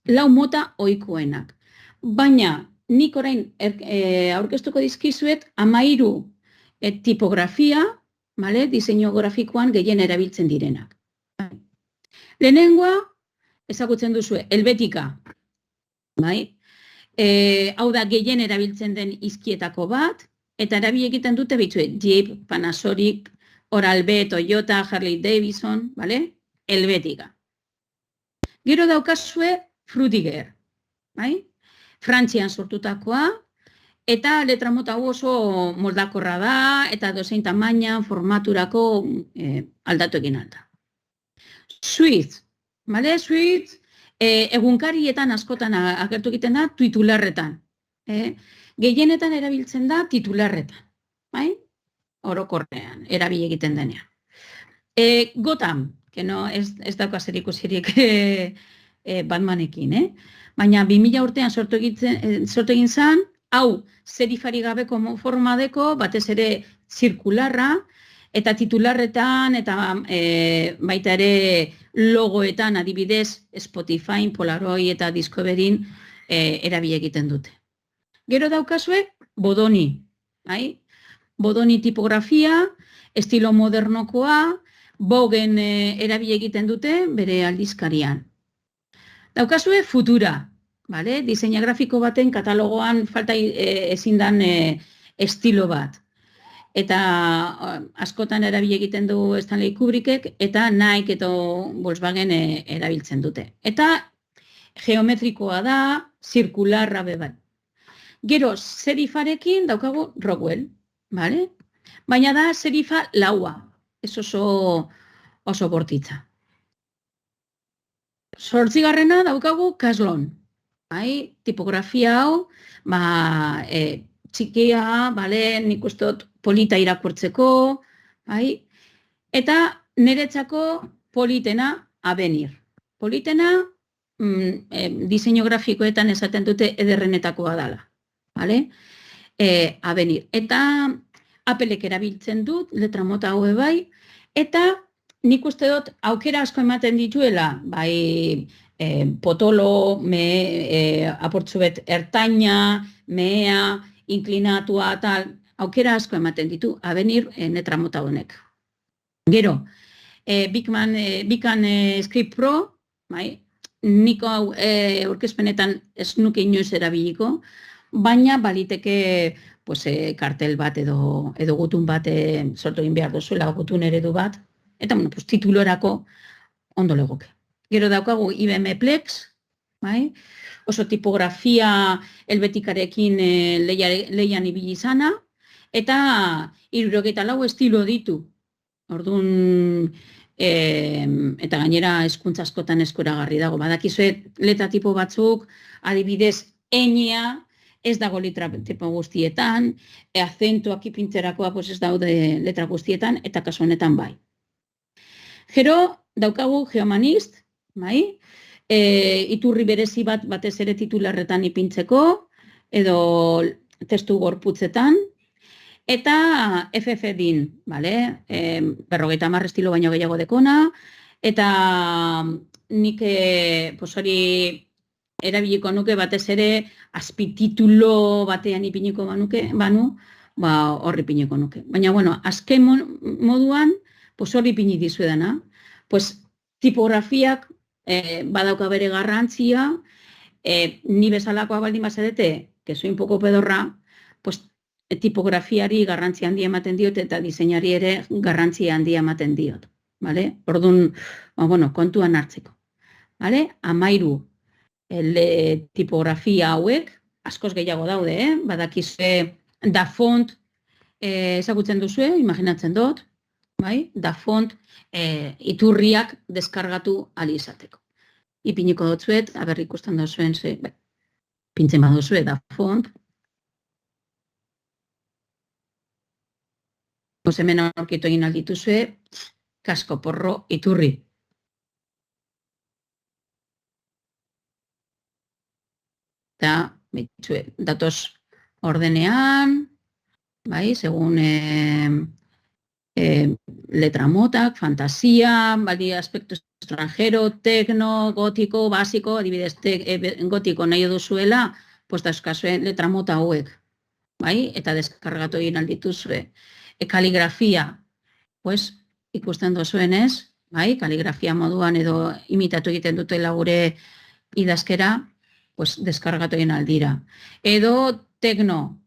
lau mota ohikoenak. Baina, nik orain aurkeztuko dizkizuet 13 tipografia, diseinu grafikoan gehien erabiltzen direnak. Lehenengoa, ezagutzen duzue, helvetika. Hau da, gehien erabiltzen den izkietako bat, eta erabili egiten dute bitzue, Jeep, Panasonic, Oral-B, Toyota, Harley Davidson, helvetika. Gero daukazue Frutiger, Frantzian sortutakoa, eta letra mota oso moldakorra da, eta dozein tamainan, formaturako aldatu egin alda. Swift, Swift, Egunkarietan askotan agertu egiten da titularretan. Gehienetan erabiltzen da titularretan. Bai? Orokorrean, erabili egiten denean. Gotham, que no, ez dauka zerikusirik Batmanekin, baina 2000 urtean sortu egin zen, hau serifari gabeko formadeko, batez ere zirkularra, eta titularretan, eta baita ere logoetan, adibidez, Spotify, Polaroid eta Discoveryn erabili egiten dute. Gero daukazue, Bodoni, Bodoni tipografia, estilo modernokoa, Vogen erabili egiten dute bere aldizkarian. Daukazue Futura, diseina grafiko baten katalogoan falta ezin dan estilo bat. Eta askotan erabili egiten du Stanley Kubrickek eta Nike eta Volkswagen erabiltzen dute. Eta geometrikoa da, zirkularra bebat. Gero, serifarekin daukagu Rockwell, baina da serifa laua, ez oso bortitza. 8. daukagu Caslon, tipografia hau, txikia, nik uste dut polita irakurtzeko, eta niretzako politena Avenir. Politena diseinu grafikoetan esaten dute ederrenetakoa dela. Avenir. Eta Applek erabiltzen dut, letra mota hau bai, eta nik uste dut aukera asko ematen dituela, bai potolo, aportzubet ertaina, mea, inklinatua, tal, aukera asko ematen ditu, Avenir letra mota honek. Gero, Bican Script Pro, niko hau aurkezpenetan ez nuke inoiz erabiliko, baina baliteke kartel bat edo gutun bat sortu egin behar duzuela, gutun eredu bat, eta titulorako ondo legoke. Gero daukagu IBM Plex, oso tipografia helvetikarekin leian ibili izana, eta 74 estilo ditu. Orduan, eta gainera hizkuntza askotan eskuragarri dago. Badakizue letra tipo batzuk, adibidez, Enia, ez dago letra tipo guztietan, azentuak ipintzerakoa ez daude letra guztietan, eta kasu honetan bai. Gero, daukagu Geomanist, iturri berezi batez ere titularretan ipintzeko, edo testu gorputzetan, eta FFDin, 50 estilo baino gehiago dekona, eta nik hori erabiliko nuke batez ere azpititulo batean ipiniko banu, horri ipiniko nuke. Baina, azken moduan, hori ipini dizuedana, tipografiak badauka bere garrantzia, ni bezalakoa baldin bazedete, que soy un poco pedorra, tipografiari garrantzia handia ematen diot eta diseinari ere garrantzia handia ematen diot. Orduan, kontuan hartzeko. 13 tipografia hauek, askoz gehiago daude, badakizue da font ezagutzen duzue, imaginatzen dut, da font iturriak deskargatu ahal izateko. Ipiniko dutzuet, aber ikusten duzuen, pintzen baduzue da font. Hemen aurkitu egin aldituzue, kasko porro iturri. Eta, datoz ordenean, segun letra motak, fantasia, aspektu extranjero, tekno, gotiko, basiko, adibidez, gotiko nahi duzuela, dauzkazuen letra mota hauek, eta deskargatu egin aldituzue. Kaligrafia, ikusten duzuenez, kaligrafia moduan edo imitatu egiten dutela gure idazkera, deskargatu egin aldira. Edo tekno,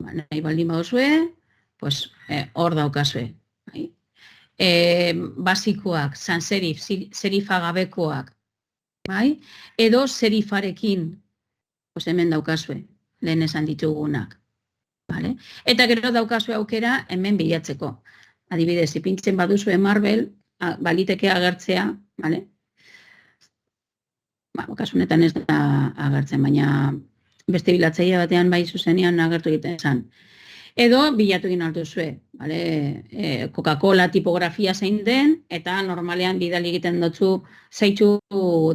nahi baldin baduzue, hor daukazue. Basikoak, sans serif, serifa gabekoak, edo serifarekin, hemen daukazue, lehen esan ditugunak. Eta gero daukazue aukera hemen bilatzeko. Adibidez, ipintzen baduzue Marvel, baliteke agertzea, kasunetan ez da agertzen, baina beste bilatzaile batean bai zuzenean agertu egiten zen. Edo bilatu egin alduzue, Coca-Cola tipografia zein den, eta normalean bidali egiten dutzu zeitzu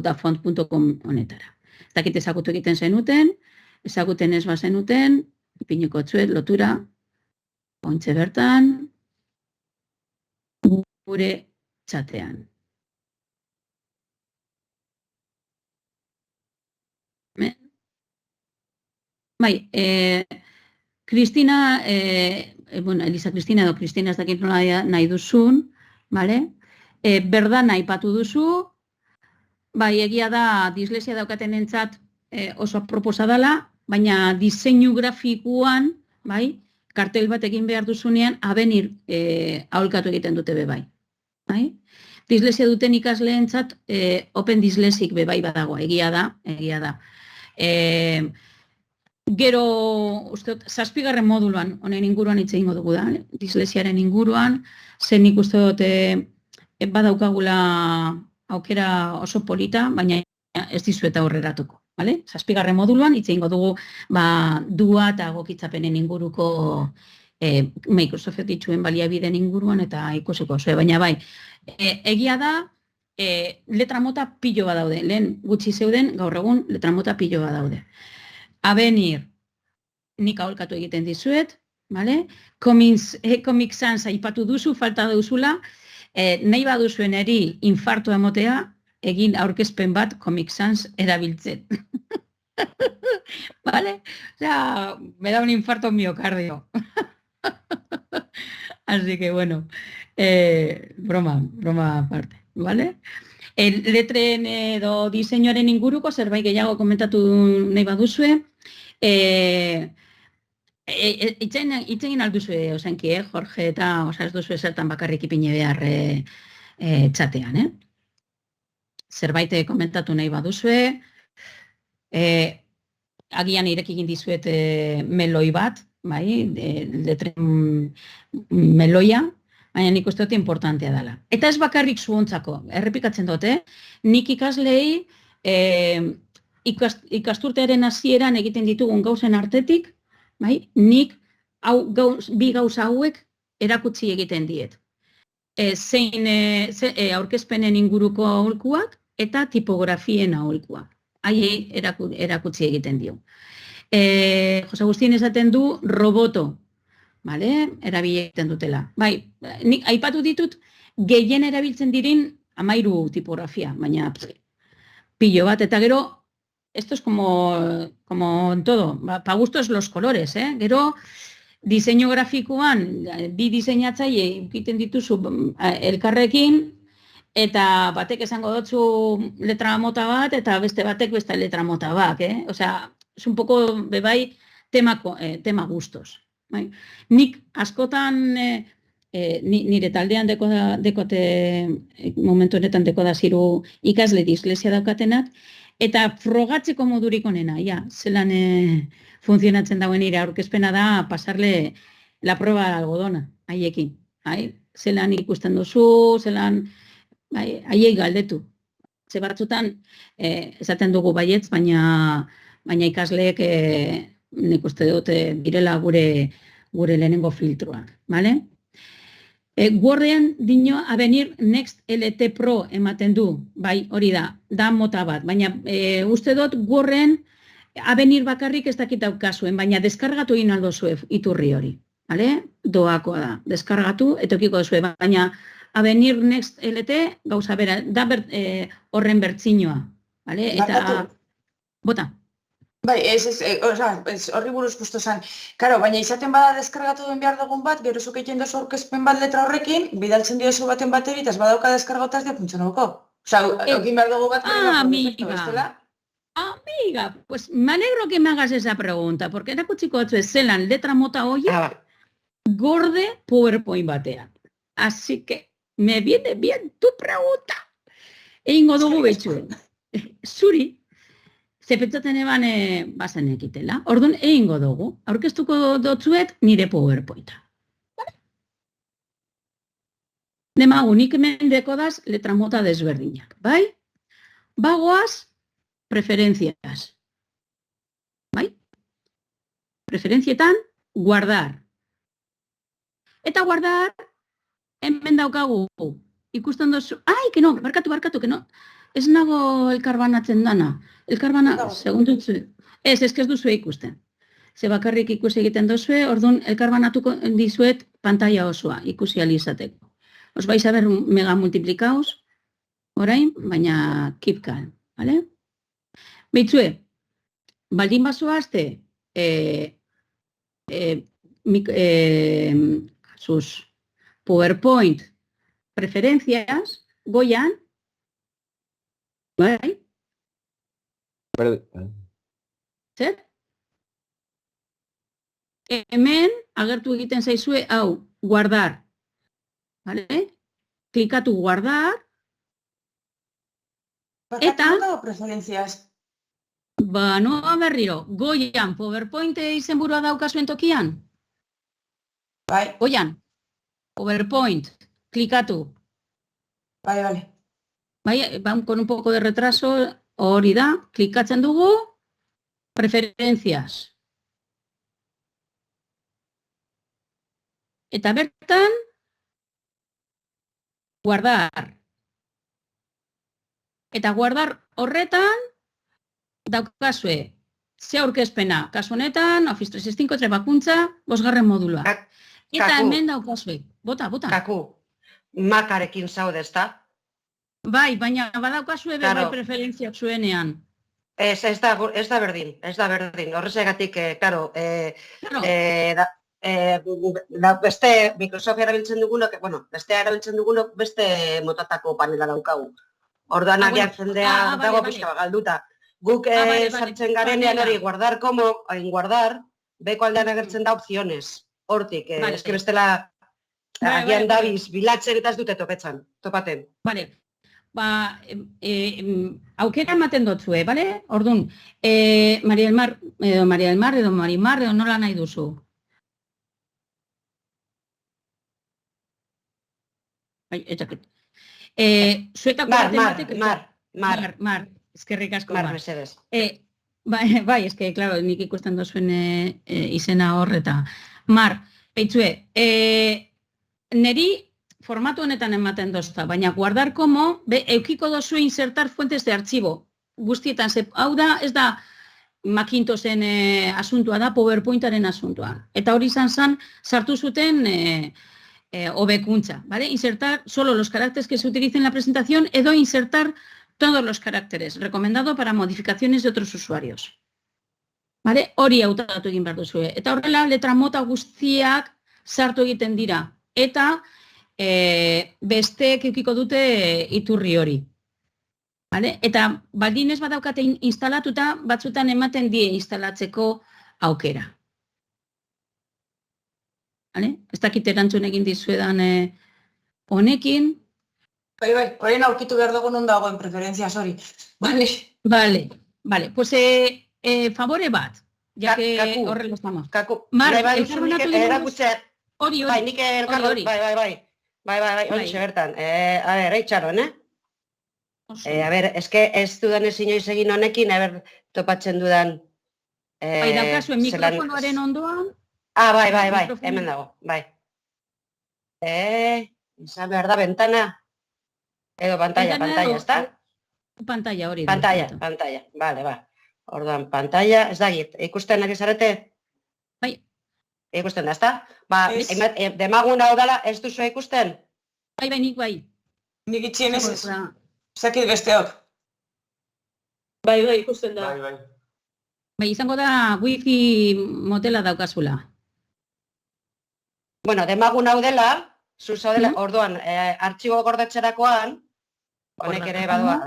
dafont.com honetara. Ez dakit ezagutu egiten zenuten, ezaguten ez bazenuten, ipiniko txuet lotura, ontxe bertan, gure txatean. Bai, Kristina, Elisa Kristina edo Kristina ez dakit nola nahi duzun, berdan aipatu duzu, bai, egia da dislexia daukaten entzat oso proposa dela, baina diseinu grafikoan, bai, kartel bat egin behar duzunean, abenir aholkatu egiten dute bebai. Dislexia duten ikasleentzat open dislexik bebai badago, egia da. Gero, uste dut, 7. moduluan, honen inguruan hitz egingo dugu da, dislexiaren inguruan, zen nik uste dut badaukagula aukera oso polita, baina ez dizuet aurreratuko. 7. moduluan hitz egingo dugu dua eta gokitzapenen inguruko Microsoft dituen baliabideen inguruan eta ikusiko zuen, baina bai, egia da, letra mota pilo bat daude, lehen gutxi zeuden, gaur egun letra mota pilo bat daude. Abenir, nik aholkatu egiten dizuet, Comic Sans aipatu duzu, falta duzula, nahi baduzuen eri infarto emotea, egin aurkezpen bat Comic Sans erabiltzen. Me da un infarto miocardio. Así que, bueno, broma aparte, ¿vale? Letren edo diseinuaren inguruko zerbait gehiago komentatu nahi baduzue. Itzegin alduzue, ozenki, Jorge, eta ez duzue zertan bakarrik ipine behar txatean. Zerbait komentatu nahi baduzue. Agian irekigin dizuet meloi bat, letren meloia, baina nik uste dut importantea dela. Eta ez bakarrik zuontzako, errepikatzen dute, nik ikaslei ikasturtearen hasieran egiten ditugun gauzen artetik, nik bi gauza hauek erakutsi egiten diet. Zein aurkezpenen inguruko aholkuak eta tipografien aholkuak. Haiei erakutsi egiten dio. Jose Agustin esaten du roboto, erabili egiten dutela. Bai, nik aipatu ditut gehien erabiltzen diren 13 tipografia, baina pilo bat, eta gero, esto es como en todo, pa gustos los colores, gero, diseinu grafikoan, bi diseinatzaile egiten dituzu elkarrekin, eta batek esango dutzu letra mota bat, eta beste batek beste letra mota bat, osea, es un poco, bebai, tema gustos. Nik askotan, nire taldean dekote, momentu honetan dekoda ziru ikasle dislexia daukatenak, eta frogatzeko modurik onena, zelan funtzionatzen dauen nire aurkezpena da pasarle la prueba de algodona, haiekin. Zelan ikusten duzu, zelan haiei galdetu. Ze batzutan, esaten dugu baietz, baina ikasleek nik uste dute direla gure lehenengo filtroak. Wordean dino Avenir Next LT Pro ematen du, bai, hori da mota bat, baina uste dut Worden Avenir bakarrik ez dakit daukazuen, baina deskargatu egin aldo zuen iturri hori. Doakoa da, deskargatu, etokiko duzue, baina Avenir Next LT gauza bera, da horren bertzinoa. Eta, bota. Bai, horri buruz justo zen. Karo, baina izaten bada deskargatu duen behar dugun bat, gero zuk egiten dozu aurkezpen bat letra horrekin, bidaltzen diozu baten bateri, eta ez badauka deskargotaz de funtzionauko. Osa, egin behar dugu bat, Amiga, pues me alegro que me hagas esa pregunta, porque erakutsiko batzu zelan letra mota hoia gorde PowerPoint batean. Así que me viene bien tu pregunta. Egingo dugu betxuen. Zuri, ze pentsatzen eban bazen ekitela. Orduan, egingo dugu. Aurkeztuko dotzuet nire PowerPointa. Demagu, nik hemen dekodaz letra mota desberdinak, bai? Bagoaz, preferencias. Bai? Preferentzietan, guardar. Eta guardar, hemen daukagu, ikusten dozu, que no, barkatu, que no, ez nago elkarbanatzen dana. Segun dutzu, ez duzu ikusten. Ze bakarrik ikusi egiten duzue, orduan elkarbanatuko dizuet pantalla osoa, ikusi alizateko. Os vais a ver mega multiplikaos, orain, baina keep calm, vale? Beitzue, baldin bazoazte, sus PowerPoint preferencias, goian, bai? Zer? Hemen, agertu egiten zaizue, hau, guardar. Vale? Klikatu guardar. Eta... preferencias. Ba, no berriro. Goian, PowerPoint izenburua daukazuen tokian? Bai. Goian, PowerPoint, klikatu. Vale. Bai, con un poco de retraso, hori da, klikatzen dugu, preferencias. Eta bertan, guardar. Eta guardar horretan, daukazue, ze aurkezpena, kasu honetan, Office 365 trebakuntza, 5. modulua. Eta hemen daukazue, bota. Kaku, Macarekin zaude, ezta? Bai, baina badaukazue bai preferentziak zuenean. Ez da berdin, horrezagatik, claro, beste Microsoft erabiltzen dugunok, beste motatako panela daukagu. Orduan agian jendea dago pixka galduta. Guk sartzen garenean hori guardar como, guardar, beko aldean agertzen da opciones. Hortik, eske bestela agian dabiz bilatzen eta ez dute topaten. Vale. Ba, aukera ematen dotzue, bale? Orduan, Marimar edo nola nahi duzu? Zuetako Mar, eskerrik asko. Mar, mesedez. Bai, eske, klaro, nik ikusten dozuen izena horreta. Mar, beitzue, neri formatu honetan ematen dozta, baina guardar como, eukiko dozu insertar fuentes de archivo. Guztietan, hau da, ez da Macintoshen asuntua da, PowerPointaren asuntua. Eta hori izan sartu zuten hobekuntza, ¿vale? Insertar solo los caracteres que se utilicen en la presentación edo insertar todos los caracteres, recomendado para modificaciones de otros usuarios. ¿Vale? Hori hautatu egin behar duzue. Eta horrela, letra mota guztiak sartu egiten dira. Eta besteek eukiko dute iturri hori. ¿Vale? Eta baldin ez badaukate instalatuta, batzutan ematen die instalatzeko aukera. ¿Vale? Ez dakit erantzun egin dizuedan honekin. Bai, horien aurkitu behar dugu non dagoen preferentziaz hori. Vale. Pues favore bat, ya que horrela estamos. Kaku, Mar, hori. Bai, nik elkarron, bai, hori bertan. A ver, eitxaron, a ver, eske ez dudan inoiz egin honekin, topatzen dudan... Bai, daukazuen mikrofonoaren ondoan... Bai, hemen dago, bai. Izan behar da, ventana. Edo pantalla, ezta? Pantalla hori. Pantalla, bale. Orduan, pantalla, ez da git, ikusten ari zarete? Bai. Ikusten da, ezta? Ba, demagun hau dala, ez duzu ikusten? Bai, nik bai. Nik itxien ez ez. Zakit besteok. Bai, ikusten da. Bai, izango da wifi motela daukazula. Bueno, demagun hau dela, zuzau dela, orduan, artxibo gordetzerakoan, honek ere badua,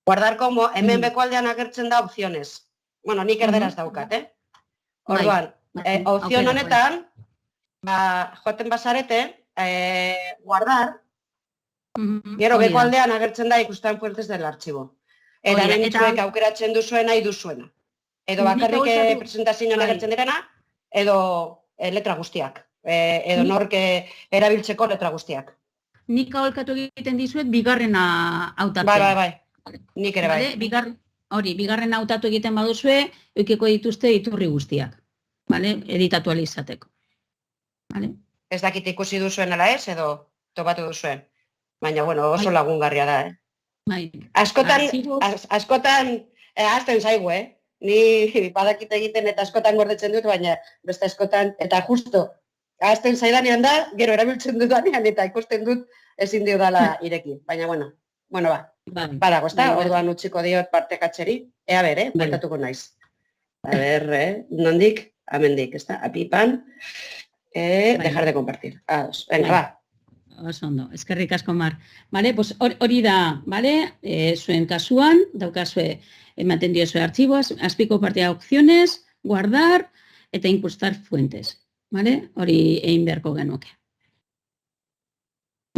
guardar como, hemen bekualdean agertzen da opciones. Bueno, nik erderaz daukat, Orduan, opción honetan, joaten bazarete, guardar, gero bekualdean agertzen da ikusten fuentes del artxibo. Eta hemen itzuek aukeratzen duzuena, nahi duzuena. Edo bakarrik presentazioan agertzen direna, edo letra guztiak. Edo nork erabiltzeko letra guztiak. Nik aholkatu egiten dizuet bigarrena hautatzen. Bai. Nik ere bai. hori, bigarren hautatu egiten baduzue, eukiko dituzte iturri guztiak, vale? Editatu alizateko. Vale? Ez dakit ikusi duzuen ala ez, edo topatu duzuen. Baina, bueno, oso lagungarria da, Bai. Askotan, ahazten zaigu, Ni badakit egiten eta askotan gordetzen dut, baina beste askotan, eta justo, ahazten zaidanean da, gero erabiltzen dudanean, eta ikusten dut ezin diodala ireki. Baina, bueno, badago, ezta? Orduan utziko diot partekatxeri. Ea ber, bueltatuko naiz. A ber, nondik, amendik, ezta? Apipan, dejar de compartir. Ados, venga, ba. Oso ondo, eskerrik asko, Mar. Vale, pues hori da, vale? Zuen kasuan, daukazue, ematen diozue artxiboaz, azpiko partea opciones, guardar, eta incrustar fuentes. Vale? Hori egin beharko genuke.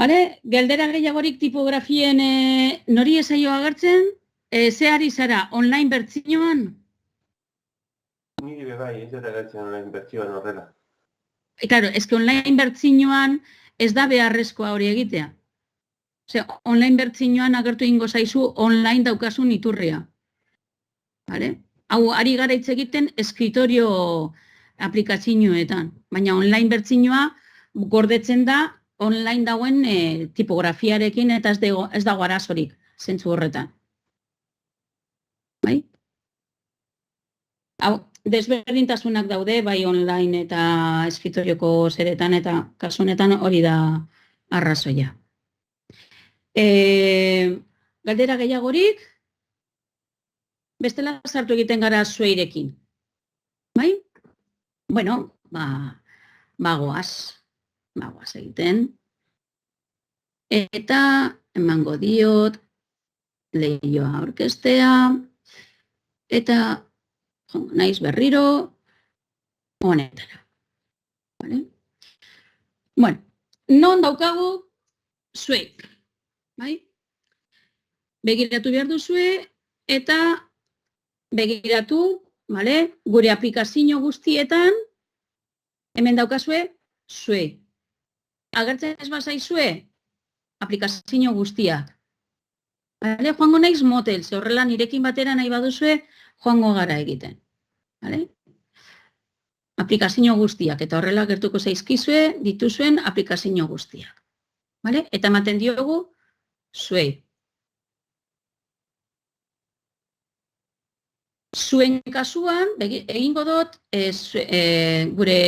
Vale? Galdera gehiagorik tipografien nori esaio agertzen? Ze ari zara, online bertzioan? Niri bai, ez dara agertzen online bertzioan horrela. Claro, es que online bertzioan ez da beharrezkoa hori egitea. Online bertzioan agertu ingo zaizu online daukasun iturria. Vale? Hau, ari gara hitz egiten eskritorio aplikazioetan, baina online bertzioa gordetzen da online dauen tipografiarekin eta ez dago arazorik zentzu horretan. Bai? Hau, desberdintasunak daude, bai online eta escritorioko zeretan eta kasu honetan hori da arrazoia. Galdera gehiagorik, bestela sartu egiten gara zueirekin. Bai? Bueno, bagoaz egiten. Eta emango diot leioa orkestea eta naiz berriro honetara. Vale? Bueno, non daukagu zuei. Bai? Begiratu behar duzue eta begiratu, vale? Gure aplikazio guztietan hemen daukazue zuei. Agertzen ez bazaizue aplikazio guztiak. Vale? Joango naiz motel, ze horrela nirekin batera nahi baduzue joango gara egiten. Vale? Aplikazio guztiak, eta horrela gertuko zaizkizue dituzuen aplikazio guztiak. Vale? Eta ematen diogu zuei. Zuen kasuan, egingo dut, gure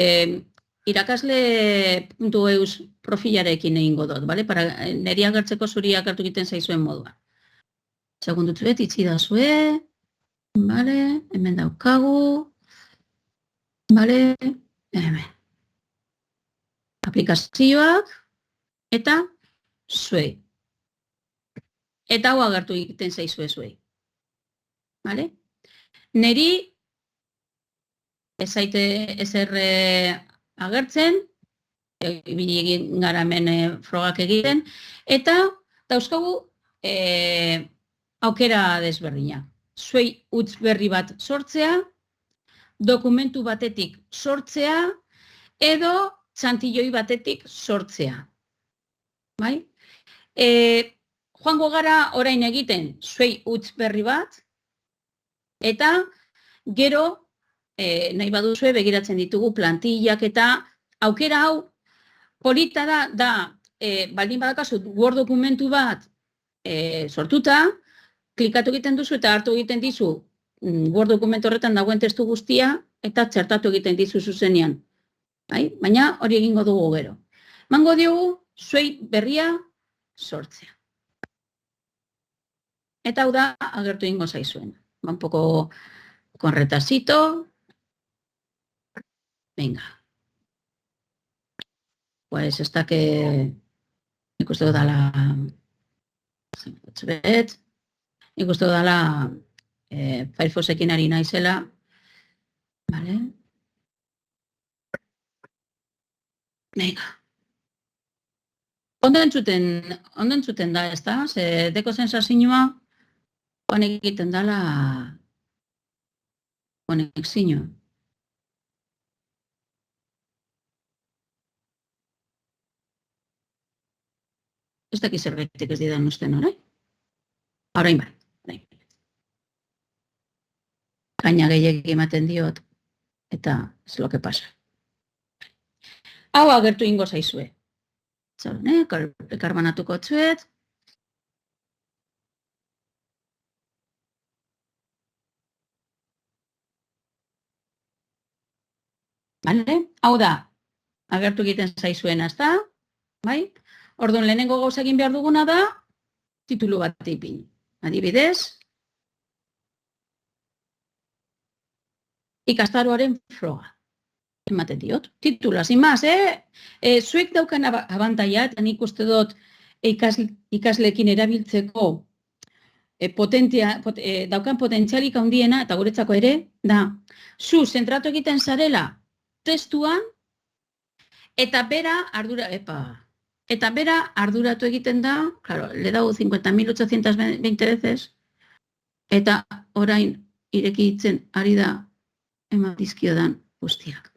irakasle.eus profilarekin egingo dut, vale? Neri agertzeko zuri agertu egiten zaizuen moduan. Segundutzuet, itxi da zue, vale, hemen daukagu, vale, hemen. Aplikazioak eta zuei. Eta hau agertu egiten zaizue zuei. Vale? Neri ez zaite ezer agertzen, egin gara hemen frogak egiten, eta dauzkagu aukera desberdina. Zuei utz berri bat sortzea, dokumentu batetik sortzea, edo txantilloi batetik sortzea. Bai? Joango gara orain egiten zuei utz berri bat, eta gero, nahi baduzue begiratzen ditugu plantillak eta aukera hau polita da baldin badakazu Word dokumentu bat sortuta, klikatu egiten duzu eta hartu egiten dizu Word dokumentu horretan dagoen testu guztia eta txertatu egiten dizu zuzenean. Baina hori egingo dugu gero. Emango diogu zuei berria sortzea. Eta hau da agertu egingo zaizuen. Un poco con retasito. Venga. Pues esta que ikusten dala ikusten dala Firefoxekin ari naizela. Vale. Venga. Ondo entzuten da, ez da? Ze deko sensazioa honek egiten dala konexio. Ez dakiz zergatik ez didan usten, orain? Orain bai. kaina gehiagik ematen diot, eta ez lo que pasa. Hau agertu ingo zaizue. Zauren, karbanatuko txuet. Vale? Hau da, agertu egiten zaizuena, ez da? Bai? Orduan, lehenengo gauza egin behar duguna da, titulu bat ipini. Adibidez, ikastaroaren froga. Ematen diot. Titula, sin más, zuek daukan abantaia, eta nik uste dut ikasleekin erabiltzeko daukan potentzialik handiena, eta guretzako ere, da, zu zentratu egiten zarela testuan, eta bera arduratu egiten da, claro, le dago 50.820 veces, eta orain irekitzen ari da eman dizkiodan guztiak.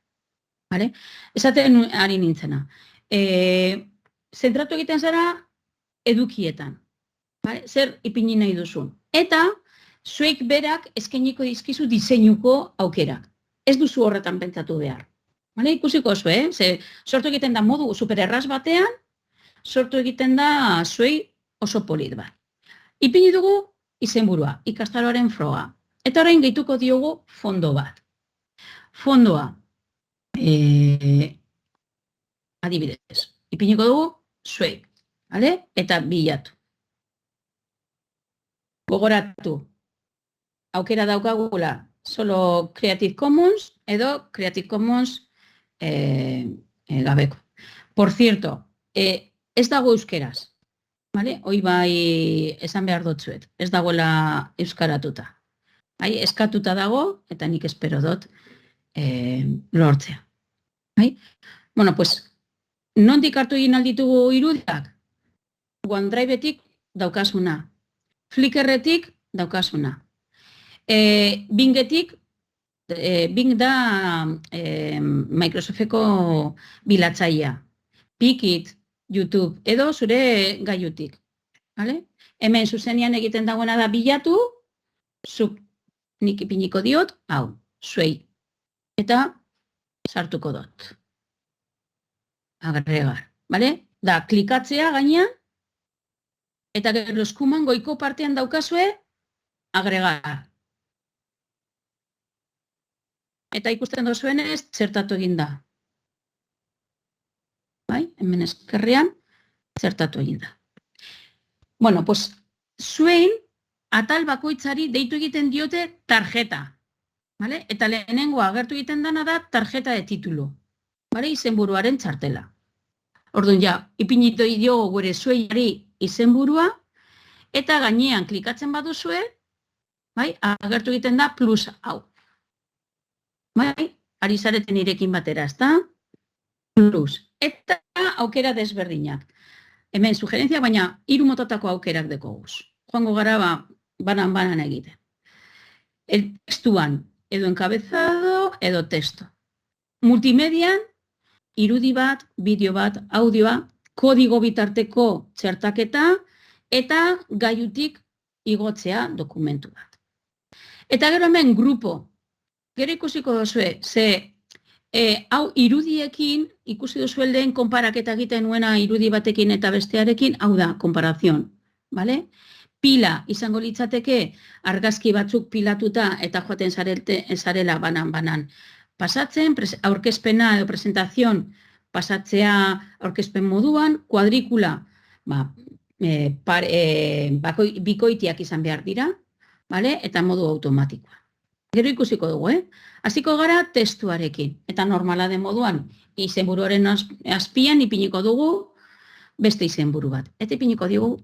Vale? Esaten ari nintzena. Zentratu egiten zara edukietan. Vale? Zer ipini nahi duzun. Eta zuek berak eskainiko dizkizu diseinuko aukerak. Ez duzu horretan pentsatu behar. Vale? Ikusiko zu, Ze sortu egiten da modu supererraz batean, sortu egiten da zuei oso polit bat. Ipini dugu izenburua, ikastaroaren froga. Eta orain gehituko diogu fondo bat. Fondoa. Adibidez, ipiniko dugu zuei, vale? Eta bilatu. Gogoratu, aukera daukagula solo Creative Commons edo Creative Commons gabeko. Por cierto, ez dago euskeraz, vale? Hoi bai esan behar dutzuet, ez dagoela euskaratuta. Bai, eskatuta dago, eta nik espero dut lortzea. Bai? Bueno, pues, nondik hartu egin alditugu irudiak? OneDrive-etik daukasuna. Flickrretik daukasuna. Bingetik, Bing da Microsofteko bilatzaia. Pikit, YouTube, edo zure gaiutik. Vale? Hemen zuzenian egiten dagoena da bilatu, zuk nik ipiniko diot, hau, zuei. Eta sartuko dut. Agregar, bale? Da, klikatzea gainean, eta gero eskuman goiko partean daukazue, agregar. Eta ikusten dozuenez, zertatu egin da. Bai, hemen eskerrean, zertatu egin da. Bueno, pues, zuen atal bakoitzari deitu egiten diote tarjeta. Vale? Eta lehenengo agertu egiten dana da tarjeta de titulu. Vale? Izenburuaren txartela. Orduan ja, ipinito diogo gure zueiari izenburua, eta gainean klikatzen baduzue, bai? Agertu egiten da plus hau. Bai? Ari zareten irekin batera, ezta? Plus. Eta aukera desberdinak. Hemen sugerentzia, baina 3 mototako aukerak dekoguz. Joango gara banan egiten. El testuan, edo enkabezado, edo testo. Multimedian, irudi bat, bideo bat, audioa, kodigo bitarteko txertaketa, eta gaiutik igotzea dokumentu bat. Eta gero hemen grupo. Gero ikusiko duzue, hau irudiekin, ikusi duzue lehen konparaketa egiten nuena irudi batekin eta bestearekin, hau da, konparazion. Vale? Pila izango litzateke argazki batzuk pilatuta eta joaten zarela banan. Pasatzen, aurkezpena edo presentazion pasatzea aurkezpen moduan, kuadrikula bikoitiak izan behar dira, vale? Eta modu automatikoa. Gero ikusiko dugu, Hasiko gara testuarekin, eta normala den moduan, izenburuaren azpian ipiniko dugu beste izenburu bat. Eta ipiniko dugu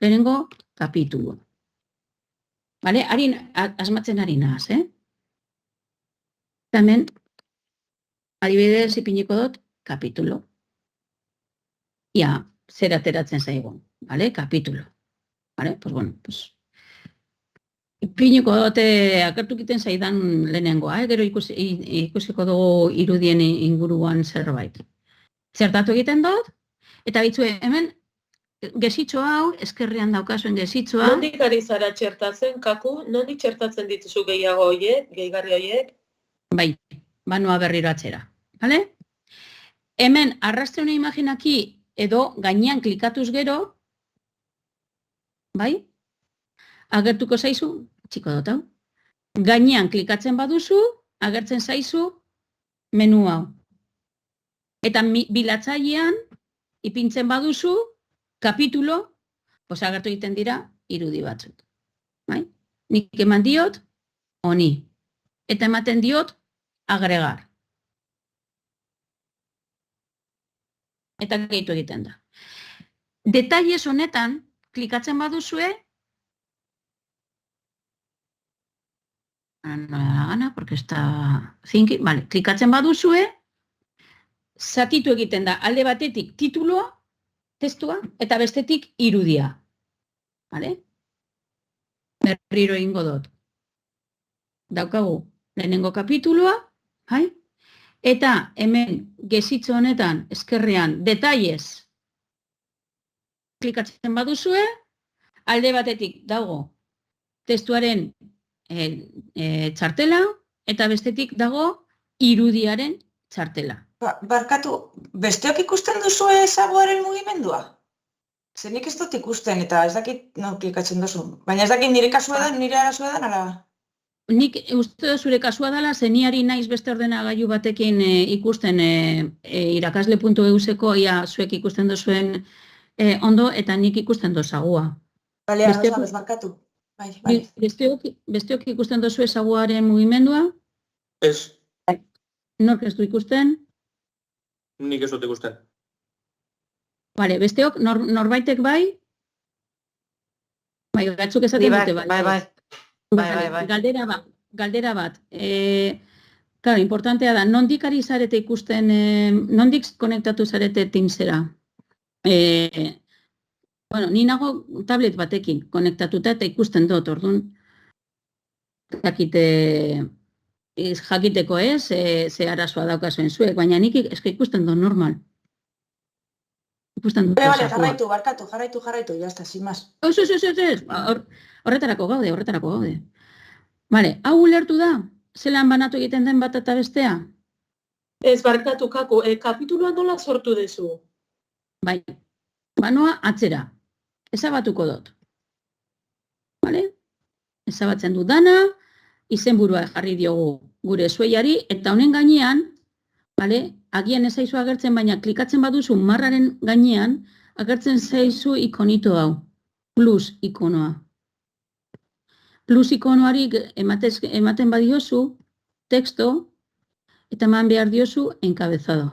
lehenengo kapitulu. Vale? Asmatzen ari nahaz, Hemen, adibidez ipiniko dut kapitulo. Ia, zer ateratzen zaigun, vale? Kapitulo. Vale? Pues bueno, pues ipiniko dute akertu egiten zaidan lehenengoa, gero ikusiko dugu irudien inguruan zerbait. Zertatu egiten dut, eta bitzue hemen gesitxo hau, eskerrean daukazuen gesitxoa. Nondik ari zara txertatzen, Kaku? Nondik txertatzen dituzu gehiago hoiek, gehigarri hoiek? Bai, banoa berriro atzera. Vale? Hemen, arrastre una imaginaki edo gainean klikatuz gero, bai? Agertuko zaizu, txiko dut hau. Gainean klikatzen baduzu, agertzen zaizu menu hau. Eta bilatzailean, ipintzen baduzu, kapitulo, agertu egiten dira irudi batzuk. Bai? Nik eman diot, honi. Eta ematen diot, agregar. Eta gehitu egiten da. Detalles honetan, klikatzen baduzue, no me da la gana, porque está thinking, vale, klikatzen baduzue, zatitu egiten da, alde batetik tituloa, testua, eta bestetik irudia. Vale? Berriro egingo dut. Daukagu, lehenengo kapituloa, bai? Eta hemen gesitxo honetan, eskerrean, detalles, klikatzen baduzue, alde batetik dago testuaren txartela, eta bestetik dago irudiaren txartela. Barkatu, besteok ikusten duzue zagoaren mugimendua? Zenik ez dut ikusten, eta ez dakit klikatzen duzu. Baina ez dakit nire kasua da, nire arazua da, nara? Nik uste zure kasua dela, zeniari naiz beste ordenagailu batekin ikusten irakasle.euseko, ia zuek ikusten duzuen ondo, eta nik ikusten dozagua. Bale, arrazabez, barkatu. Besteok ikusten duzu ezaguaren mugimendua? Ez. Nork ez du ikusten? Nik ez dut ikusten. Bale, besteok, norbaitek bai? Bai, batzuk esaten dute bai. Galdera bat. Claro, importantea da, nondik ari zarete ikusten, nondik konektatu zarete Teamsera? Bueno, ni nago tablet batekin konektatuta eta ikusten dut, orduan. Jakiteko ez, ze arazoa daukazuen zuek, baina nik ikusten dut normal. Ikusten dut. Bale, jarraitu, jazta, sin más. Ez. Horretarako gaude. Bale, hau ulertu da? Zelan banatu egiten den bat eta bestea? Ez, barkatu, Kaku, kapituloa nola sortu dezu? Bai, banoa atzera. Ezabatuko dut. Bale? Ezabatzen du dana, izenburua jarri diogu gure zueiari, eta honen gainean, bale, agian ez zaizu agertzen, baina klikatzen baduzu marraren gainean, agertzen zaizu ikonito hau, plus ikonoa. Plus ikonoari ematen badiozu, texto, eta eman behar diozu enkabezado.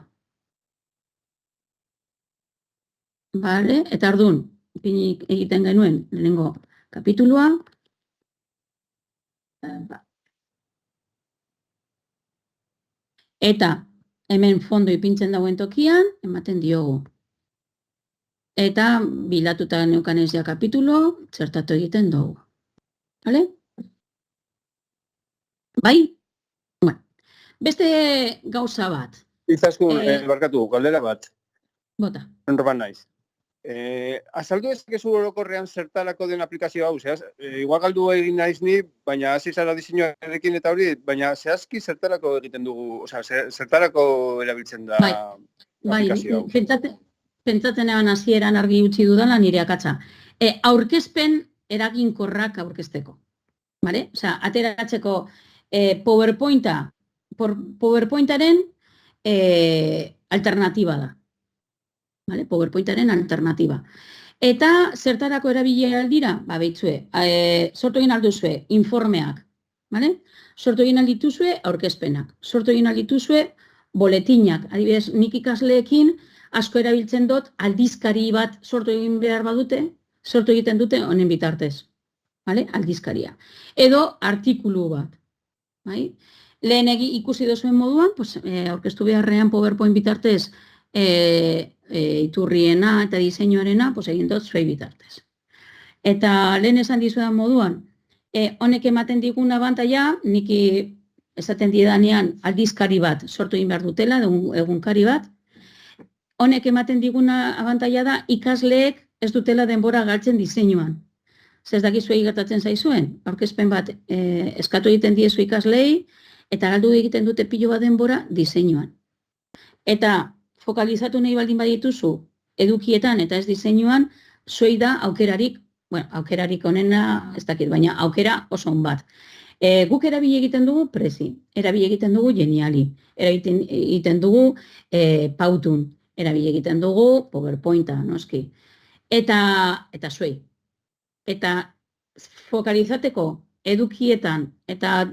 Bale, eta orduan, egiten genuen lehenengo kapitulua, eta hemen fondo ipintzen dagoen tokian, ematen diogu. Eta bilatuta neukanez ja kapitulo, txertatu egiten dugu. Bale? Bai? Bueno. Beste gauza bat. Izaskun, barkatu, galdera bat. Bota. Enroban naiz. Azaldu ezakezu orokorrean zertarako den aplikazio hau, igual galdu egin naiz ni, baina hasi zara diseinuarekin eta hori, baina zehazki zertarako egiten dugu, zertarako erabiltzen da aplikazio hau. Pentsatzen eban hasieran argi utzi dudala nire akatsa. Aurkezpen eraginkorrak aurkezteko. Vale? Osea, ateratzeko PowerPointaren alternatiba da. Vale? PowerPointaren alternatiba. Eta zertarako erabili aldira? Ba, behitzue, sortu egin alduzue informeak. Vale? Sortu egin aldituzue aurkezpenak. Sortu egin aldituzue boletinak. Adibidez, nik ikasleekin asko erabiltzen dut aldizkari bat sortu egin behar badute, sortu egiten dute honen bitartez. Vale? Aldizkaria. Edo artikulu bat. Bai? Lehen ikusi duzuen moduan, aurkeztu beharrean PowerPoint bitartez iturriena eta diseinuarena egin dut zuei bitartez. Eta lehen esan dizudan moduan, honek ematen digun abantaila, niki esaten didanean aldizkari bat sortu egin behar dutela, egunkari bat, honek ematen diguna abantaila da ikasleek ez dutela denbora galtzen diseinuan. Ez dakizuei gertatzen zaizuen, aurkezpen bat eskatu egiten diezu ikaslei, eta galdu egiten dute pilo bat denbora diseinuan. Eta fokalizatu nahi baldin badituzu edukietan eta ez diseinuan, zuei da aukerarik onena, ez dakit, baina aukera oso on bat. Guk erabili egiten dugu Prezi, erabili egiten dugu Geniali, erabili egiten dugu Pautun, erabili egiten dugu PowerPointa, noski. Eta zuei. Eta fokalizateko edukietan eta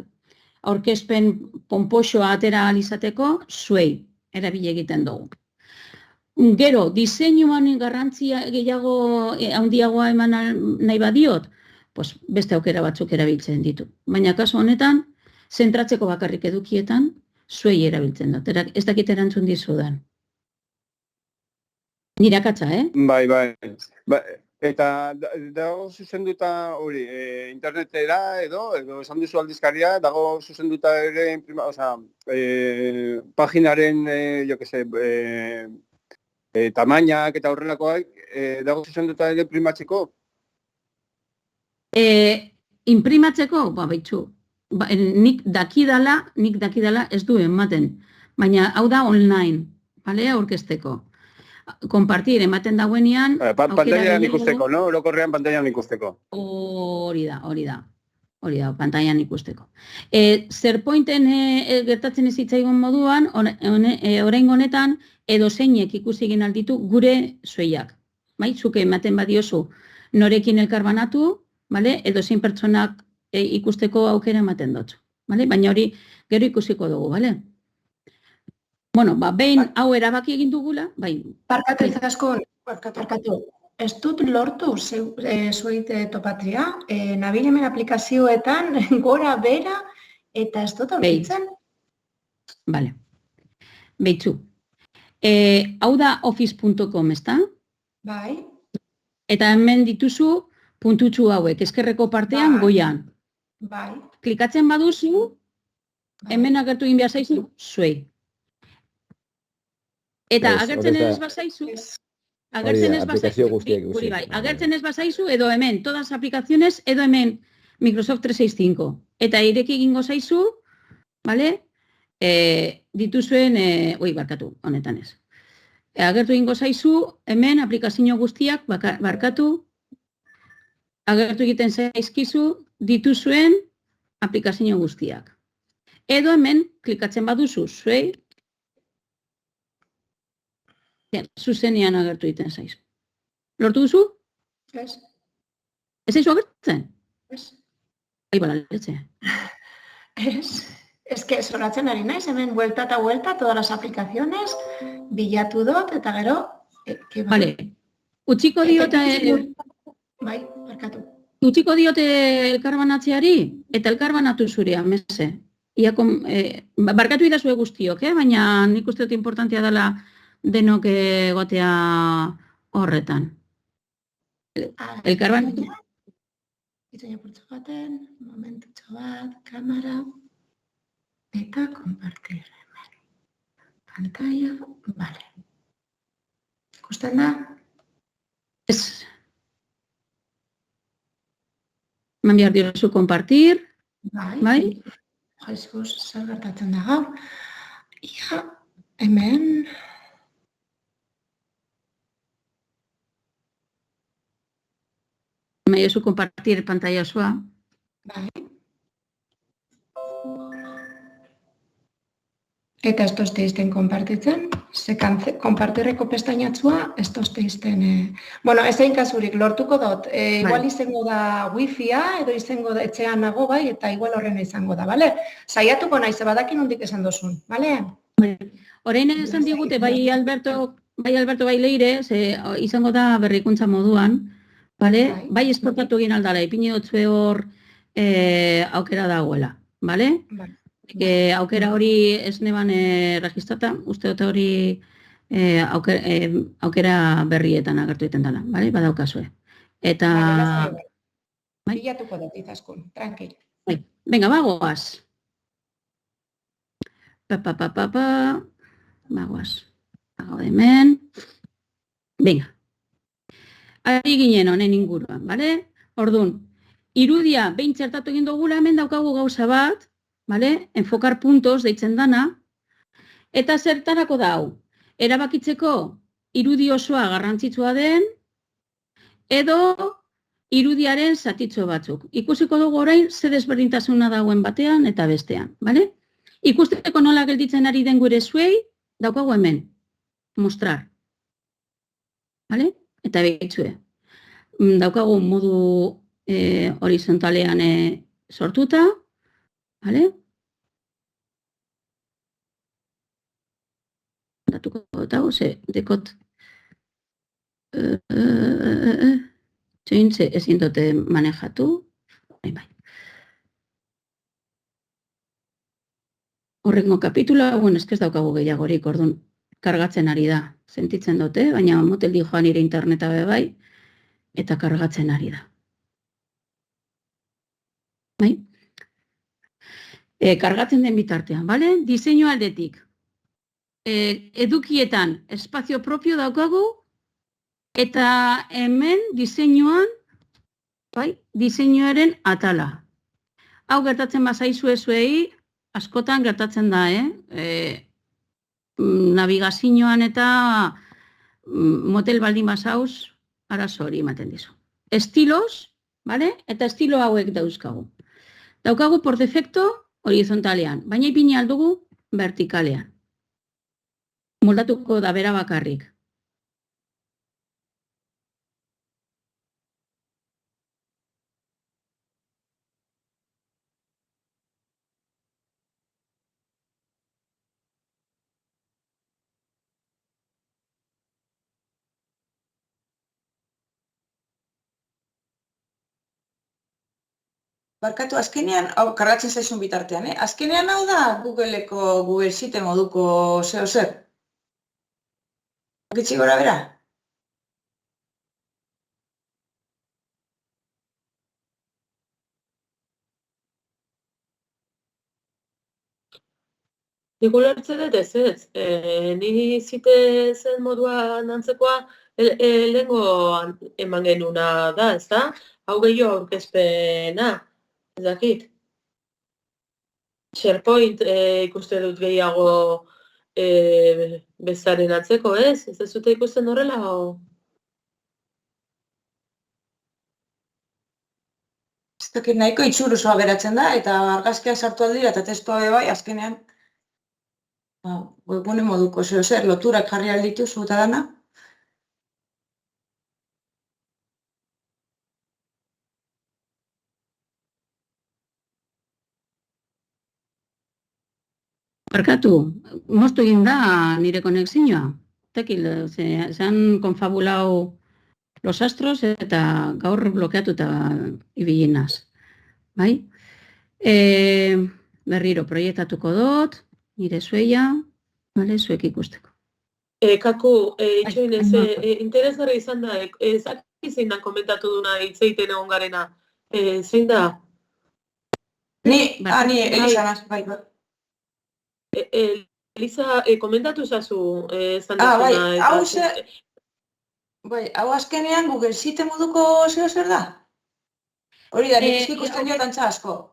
aurkezpen ponpoxoa atera alizateko, zuei erabili egiten dugu. Gero, diseinuan garrantzia gehiago handiagoa eman nahi badiot, pues beste aukera batzuk erabiltzen ditu. Baina kasu honetan, zentratzeko bakarrik edukietan, zuei erabiltzen dut. Ez dakit erantzun dizudan. Nire akatsa, Bai. Eta dago zuzenduta hori, internetera edo esan duzu aldizkaria, dago zuzenduta ere, paginaren, tamainak eta horrelakoak, dago zuzenduta ere primatzeko? Inprimatzeko, baitzu, nik dakidala ez du ematen, baina hau da online, aurkezteko. Kompartir ematen dagoenean... Pantailan ikusteko, no? Orokorrean pantailan ikusteko. Hori da, pantailan ikusteko. Zerpointen gertatzen ez zitzaigun moduan, oraingo honetan, edo zeinek ikusi egin alditu gure zueiak. Zuke ematen badiozu norekin elkarbanatu, edo zein pertsonak ikusteko aukera ematen dut. Baina hori gero ikusiko dugu, bale? Bueno, behin hau erabaki egin dugula, bai. Barkatu izaskun, barkatu. Ez dut lortu zueite topatria, nabil hemen aplikazioetan gora bera eta ez dut aurkitzen. Bale. Beitzu. Hau da office.com, ezta? Bai. Eta hemen dituzu puntutxu hauek, eskerreko partean goian. Bai. Klikatzen baduzu, hemen agertu egin behar zaizu, zuei. Eta agertzen ez bazaizu, agertzen ez bazaizu, edo hemen, todas aplikaziones, edo hemen Microsoft 365. Eta ireki egingo zaizu, dituzuen, honetan ez. Agertu egingo zaizu, hemen aplikazio guztiak, barkatu, agertu egiten zaizkizu, dituzuen aplikazio guztiak. Edo hemen, klikatzen baduzu, zuei, zuzenean agertu egiten zaizu. Lortu duzu? Ez. Ez zaizu agertzen? Ez. Ez que zoratzen ari naiz, hemen vuelta eta vuelta, todas las aplicaciones, bilatu dut, eta gero... Vale. Utziko diote... Bai, barkatu. Utziko diote elkarbanatzeari, eta elkarbanatu zurea, meze. Barkatu idazue guztiok, baina nik uste dut importantia dela denok egotea horretan. Elkarbanatu. Itzaina purtsu baten, momentutxo bat, kamera, eta kompartir. Pantalla, vale. Ikusten da? Ez. Eman behar diozu kompartir. Bai. Jesus, zer gertatzen da gau. Ia, hemen... Me diozu compartir pantalla osoa. Bai. Eta ez tozte izten konpartitzen. Konpartirreko pestainatzua ez tozte izten... Bueno, ez egin kasurik, lortuko dut. Igual izango da wifi-a, edo izango da etxean nago bai, eta igual horrena izango da, bale? Saiatuko nahi, ze badakin hondik esan dozun, bale? Horein esan digute, bai Alberto bai Leire, izango da berrikuntza moduan, bale? Bai esportatu egin aldala, ipini dotzue hor aukera dagoela, bale? Aukera hori ez neban registrata, uste dut hori aukera berrietan agertu egiten dela, bale? Badaukazue. Eta... Bilatuko dut izaskun, tranquil. Venga, bagoaz. Bagoaz. Bago hemen. Venga. Ari ginen honen inguruan, bale? Orduan, irudia behin txertatu egin dugula, hemen daukagu gauza bat, bale? Enfokar puntos deitzen dana, eta zertarako da hau. Erabakitzeko irudi osoa garrantzitsua den, edo irudiaren zatitxo batzuk. Ikusiko dugu orain ze desberdintasuna dagoen batean eta bestean, bale? Ikusteko nola gelditzen ari den gure zuei, daukagu hemen, mostrar. Bale? Eta behitzue. Daukagu modu horizontalean sortuta, bale? Datuko dago, ze dekot txointze ezin dute manejatu. Bai. Horrengo kapitula, bueno, ez daukagu gehiagorik, orduan, kargatzen ari da, sentitzen dute, baina moteldi joan nire interneta bai, eta kargatzen ari da. Bai? Kargatzen den bitartean, bale? Diseinu aldetik. Edukietan espazio propio daukagu, eta hemen diseinuan, bai, diseinuaren atala. Hau gertatzen bazaizue zuei, askotan gertatzen da, navigazioan eta motel baldin bazauz, arazo hori ematen dizu. Estilos, bale? Eta estilo hauek dauzkagu. Daukagu por defecto horizontalean, baina ipini aldugu vertikalean. Moldatuko da bera bakarrik. Barkatu, azkenean, hau, kargatzen zaizun bitartean, azkenean hau da Google-eko Google Sheet moduko zeo zer? Gitzi gora bera? Nik ulertzen dut ez. Ni zite zen moduan antzekoa lehengo eman genuna da, ez da? Hau gehiago aurkezpena. Ez dakit. SharePoint ikusten dut gehiago bezaren antzeko, ez? Ez dezute ikusten horrela? Ez dakit nahiko itxuruzoa beratzen da, eta argazkiak sartu aldira, eta testua bai, azkenean webgune moduko zeo zer, loturak jarri alditu zuta dana. Barkatu, moztu egin da nire konexioa. Tekil, se han konfabulau los astros eta gaur blokeatuta ibilinaz. Bai? Berriro proiektatuko dut, nire zueia, bale, zuek ikusteko. Kaku, itxoin ez, interesgarri izan da, ezak zein da komentatu duna hitzeiten egon garena. Zein da? Ni, Elisa naz, bai. Elisa, komentatu zazu zan dazuna. Hau azkenean Google Sheet moduko zeo zer da? Hori da, nik ikusten dut antza asko.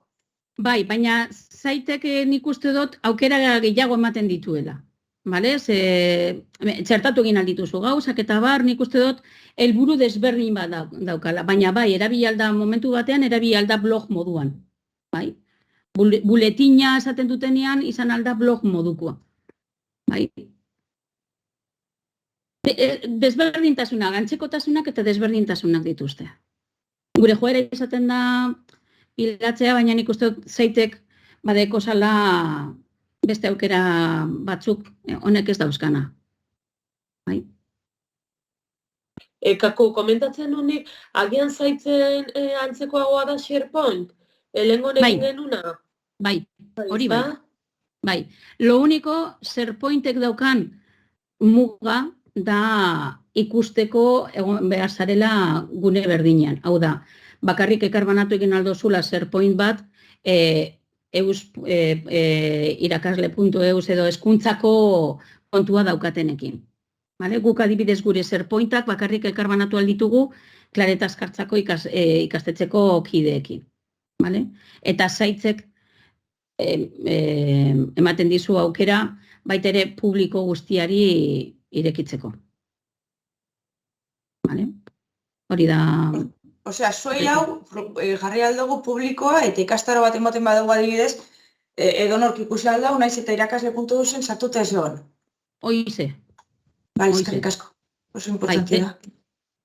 Bai, baina zaitek nik uste dut aukera gehiago ematen dituela. Bale? Txertatu egin aldituzu gauzak eta bar, nik uste dut helburu desberdin bat daukala. Baina bai, erabilalda momentu batean, erabilalda blog moduan. Bai? Buletina esaten dutenean izan alda blog modukoa. Bai? Desberdintasunak, antzekotasunak eta desberdintasunak dituzte. Gure joera izaten da pilatzea, baina nik uste zaitek badeko zala beste aukera batzuk honek ez dauzkana. Bai? Kaku, komentatzen honik, agian zaitzen antzekoagoa da SharePoint? Elengo negin genuna? Bai, hori bai. Bai, lo único, SharePointek daukan muga da ikusteko behar zarela gune berdinean. Hau da, bakarrik ekarbanatu egin aldozula SharePoint bat irakasle.eus edo hezkuntzako kontua daukatenekin. Guk adibidez gure SharePointak bakarrik elkarbanatu alditugu Klareta Azkartzako ikastetxeko kideekin. Eta Saitzek ematen dizu aukera baita ere publiko guztiari irekitzeko. Hori da... Osea, zuei hau jarri aldugu publikoa eta ikastaro bat ematen badugu adibidez, edonork ikusi aldau, naiz eta irakasle puntu duzen sartuta ez egon. Hoize. Bai, eskerrik asko. Oso importantia da.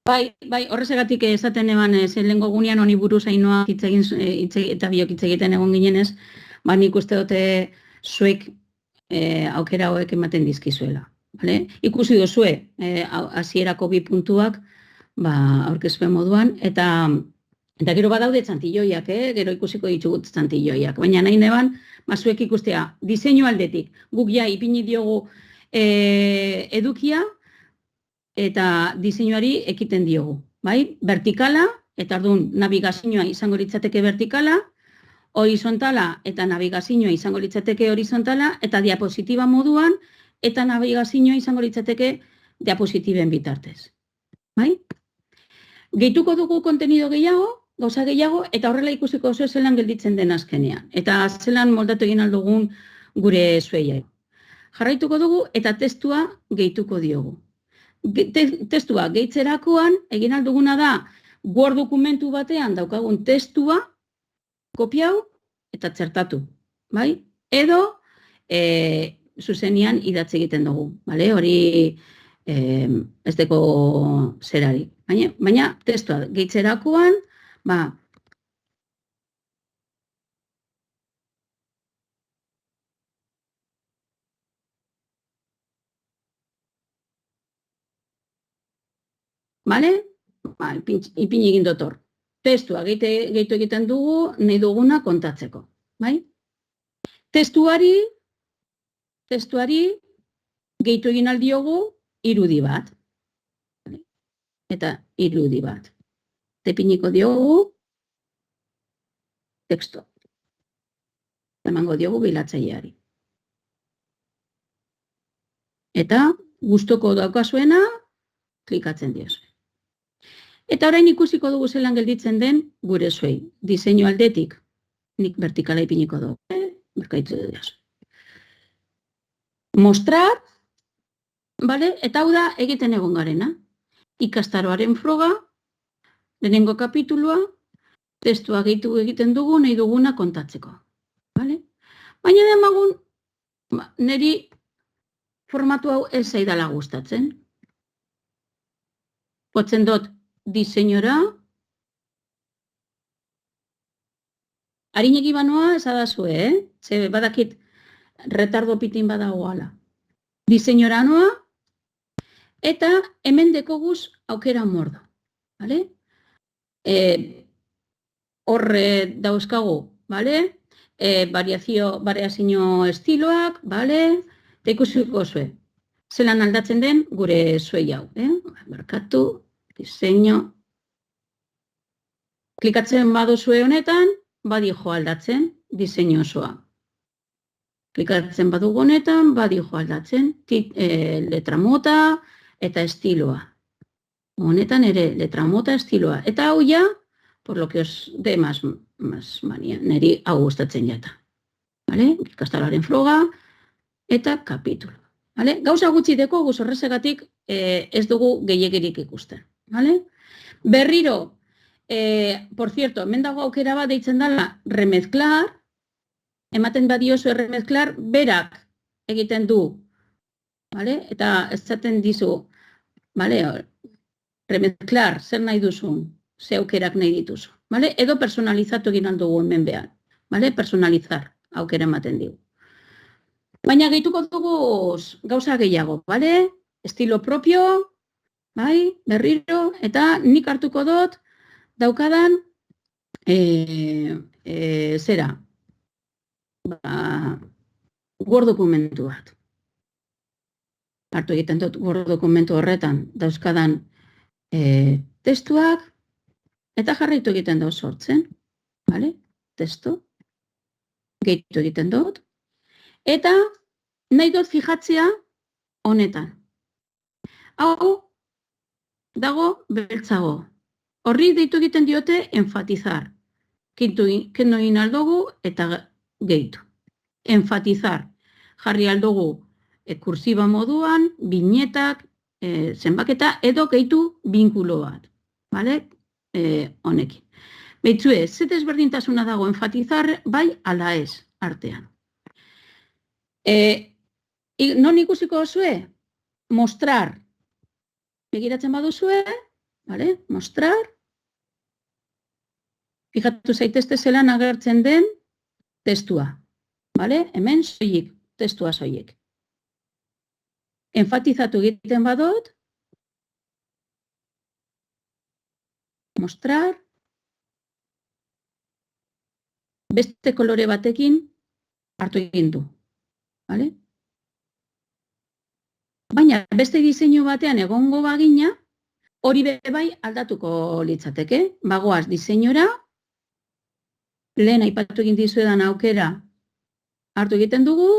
Bai, horrezegatik esaten eban lehengo gunean honi buruz Ainoa eta biok hitz egiten egon ginenez, nik uste dute zuek aukera hauek ematen dizkizuela. Ikusi duzue hasierako 2 puntuak aurkezpen moduan, eta gero badaude txantilloiak, gero ikusiko ditugut txantilloiak, baina nahi neban, zuek ikustea, diseinu aldetik, guk ja ipini diogu edukia, eta diseinuari ekiten diogu. Vertikala, eta orduan navigazioa izango litzateke vertikala, horizontala eta navigazioa izango litzateke horizontala, eta diapositiba moduan, eta navigazioa izango litzateke diapositiben bitartez. Gehituko dugu kontenido gehiago, gauza gehiago, eta horrela ikusiko oso zelan gelditzen den azkenean. Eta zelan moldatu egin aldugun gure zueiak. Jarraituko dugu eta testua gehituko diogu. Testua gehitzerakoan egin alduguna da Word dokumentu batean daukagun testua kopiau eta txertatu. Edo zuzenian idatzi egiten dugu. Hori ez deko zerari. Baina testua gehitzerakoan, ipini egin dut hor. Testua gehitu egiten dugu, nahi duguna kontatzeko. Testuari gehitu egin aldiogu irudi bat. Eta irudi bat. Ipiniko diogu teksto. Emango diogu bilatzaileari. Eta gustoko daukazuena klikatzen diozu. Eta orain ikusiko dugu zelan gelditzen den gure zuei. Diseinu aldetik, nik vertikala ipiniko dugu. Berkaitzu diozu. Mostrar, eta hau da egiten egon garena. Ikastaroaren froga, lehenengo kapitulua, testua gehitu egiten dugu, nahi duguna kontatzeko. Baina demagun, niri formatu hau ez zaidala gustatzen. Potzen dut diseinora, harinegi banoa esadazue, ze badakit retardo pitin badagoala. Diseinora noa, eta hemen dekoguz aukera mordo. Horre dauzkagu, variazio estiloak, eta ikusiko zue. Zelan aldatzen den gure zuei hau. Markatu, diseño. Klikatzen baduzue honetan, badijo aldatzen diseinu osoa. Klikatzen badugu honetan, badijo aldatzen letra mota eta estiloa. Honetan ere letra mota estiloa. Eta hau ja, por lo que os dé más manía, niri hau gustatzen jata. Ikastaroaren froga eta kapitulo. Gauza gutxi deko guz horrezegatik ez dugu gehiegirik ikusten. Berriro, por cierto, hemen dago aukera bat deitzen dela remezclar, ematen badiozu remezclar, berak egiten du, eta ez zaten dizu, remezclar, zer nahi duzun, ze aukerak nahi dituzu, edo personalizatu egin aldugu hemen behar, personalizar aukera ematen digu. Baina gehituko dugu gauza gehiago, estilo propio, berriro, eta nik hartuko dut daukadan zera, Word dokumentu bat. Hartu egiten dut Word dokumentu horretan dauzkadan testuak, eta jarraitu egiten dut sortzen, testu, gehitu egiten dut, eta nahi dut fijatzea honetan. Hau dago beltzago. Horri deitu egiten diote enfatizar. Kendu egin aldugu eta gehitu. Enfatizar. Jarri aldugu kursiba moduan, binetak, zenbaketa, edo gehitu binkulo bat. Bale? Honekin. Beitzue, ze desberdintasuna dago enfatizar bai ala ez artean. Non ikusiko zue? Mostrar. Begiratzen baduzue, vale? Mostrar. Fijatu zaitezte zelan agertzen den testua. Vale? Hemen soilik, testua soilik. Enfatizatu egiten badut. Mostrar. Beste kolore batekin hartu egin du. Vale? Baina beste diseinu batean egongo bagina, hori bai aldatuko litzateke. Bagoaz diseinura, lehen aipatu egin dizuedan aukera hartu egiten dugu,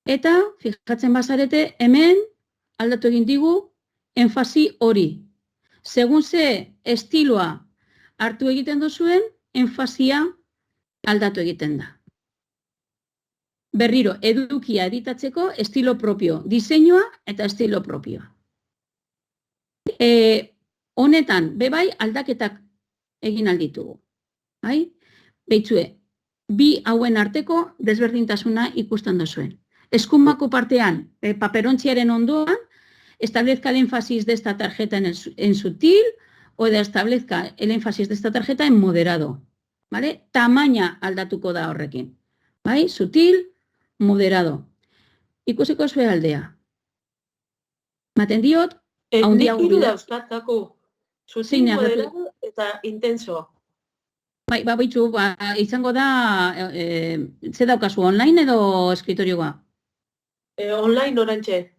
eta fijatzen bazarete hemen aldatu egin digu enfasi hori. Segun ze estiloa hartu egiten duzuen, enfasia aldatu egiten da. Berriro, edukia editatzeko estilo propio, diseinua eta estilo propioa. Honetan, bebai aldaketak egin alditugu. Beitzue, bi hauen arteko desberdintasuna ikusten duzuen. Eskumako partean, paperontziaren ondoan, establezca el énfasis de esta tarjeta en sutil o establezca el énfasis de esta tarjeta en moderado. ¿Vale? Tamaina aldatuko da horrekin. Bai? Sutil, moderado. Ikusiko zue aldea. Maten diot, handiago dira. Nik dauzkatako. Sutil, moderado eta intenso. Bai, baitzu, izango da, ze daukazu, online edo eskriterioa? Online orantxe.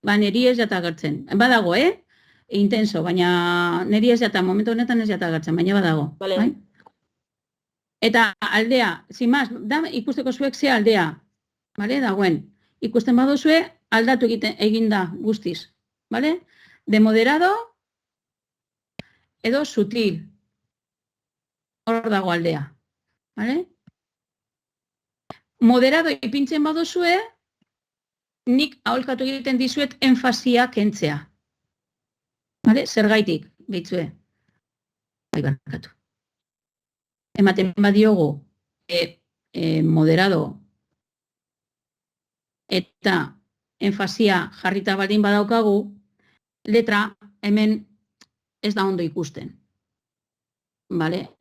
Neri ez jata agertzen. Badago, intenso, baina neri ez jata, momentu honetan ez jata agertzen, baina badago. Vale. Eta aldea, zimaz, ikusteko zuek ze aldea, dagoen. Ikusten baduzue, aldatu egin da guztiz. De moderado edo sutil. Hor dago aldea. Moderado ipintzen baduzue, nik aholkatu egiten dizuet enfasia kentzea. Zergaitik, behitzue. Bai, barkatu. Ematen badiogu moderado eta enfasia jarrita baldin badaukagu, letra hemen ez da ondo ikusten.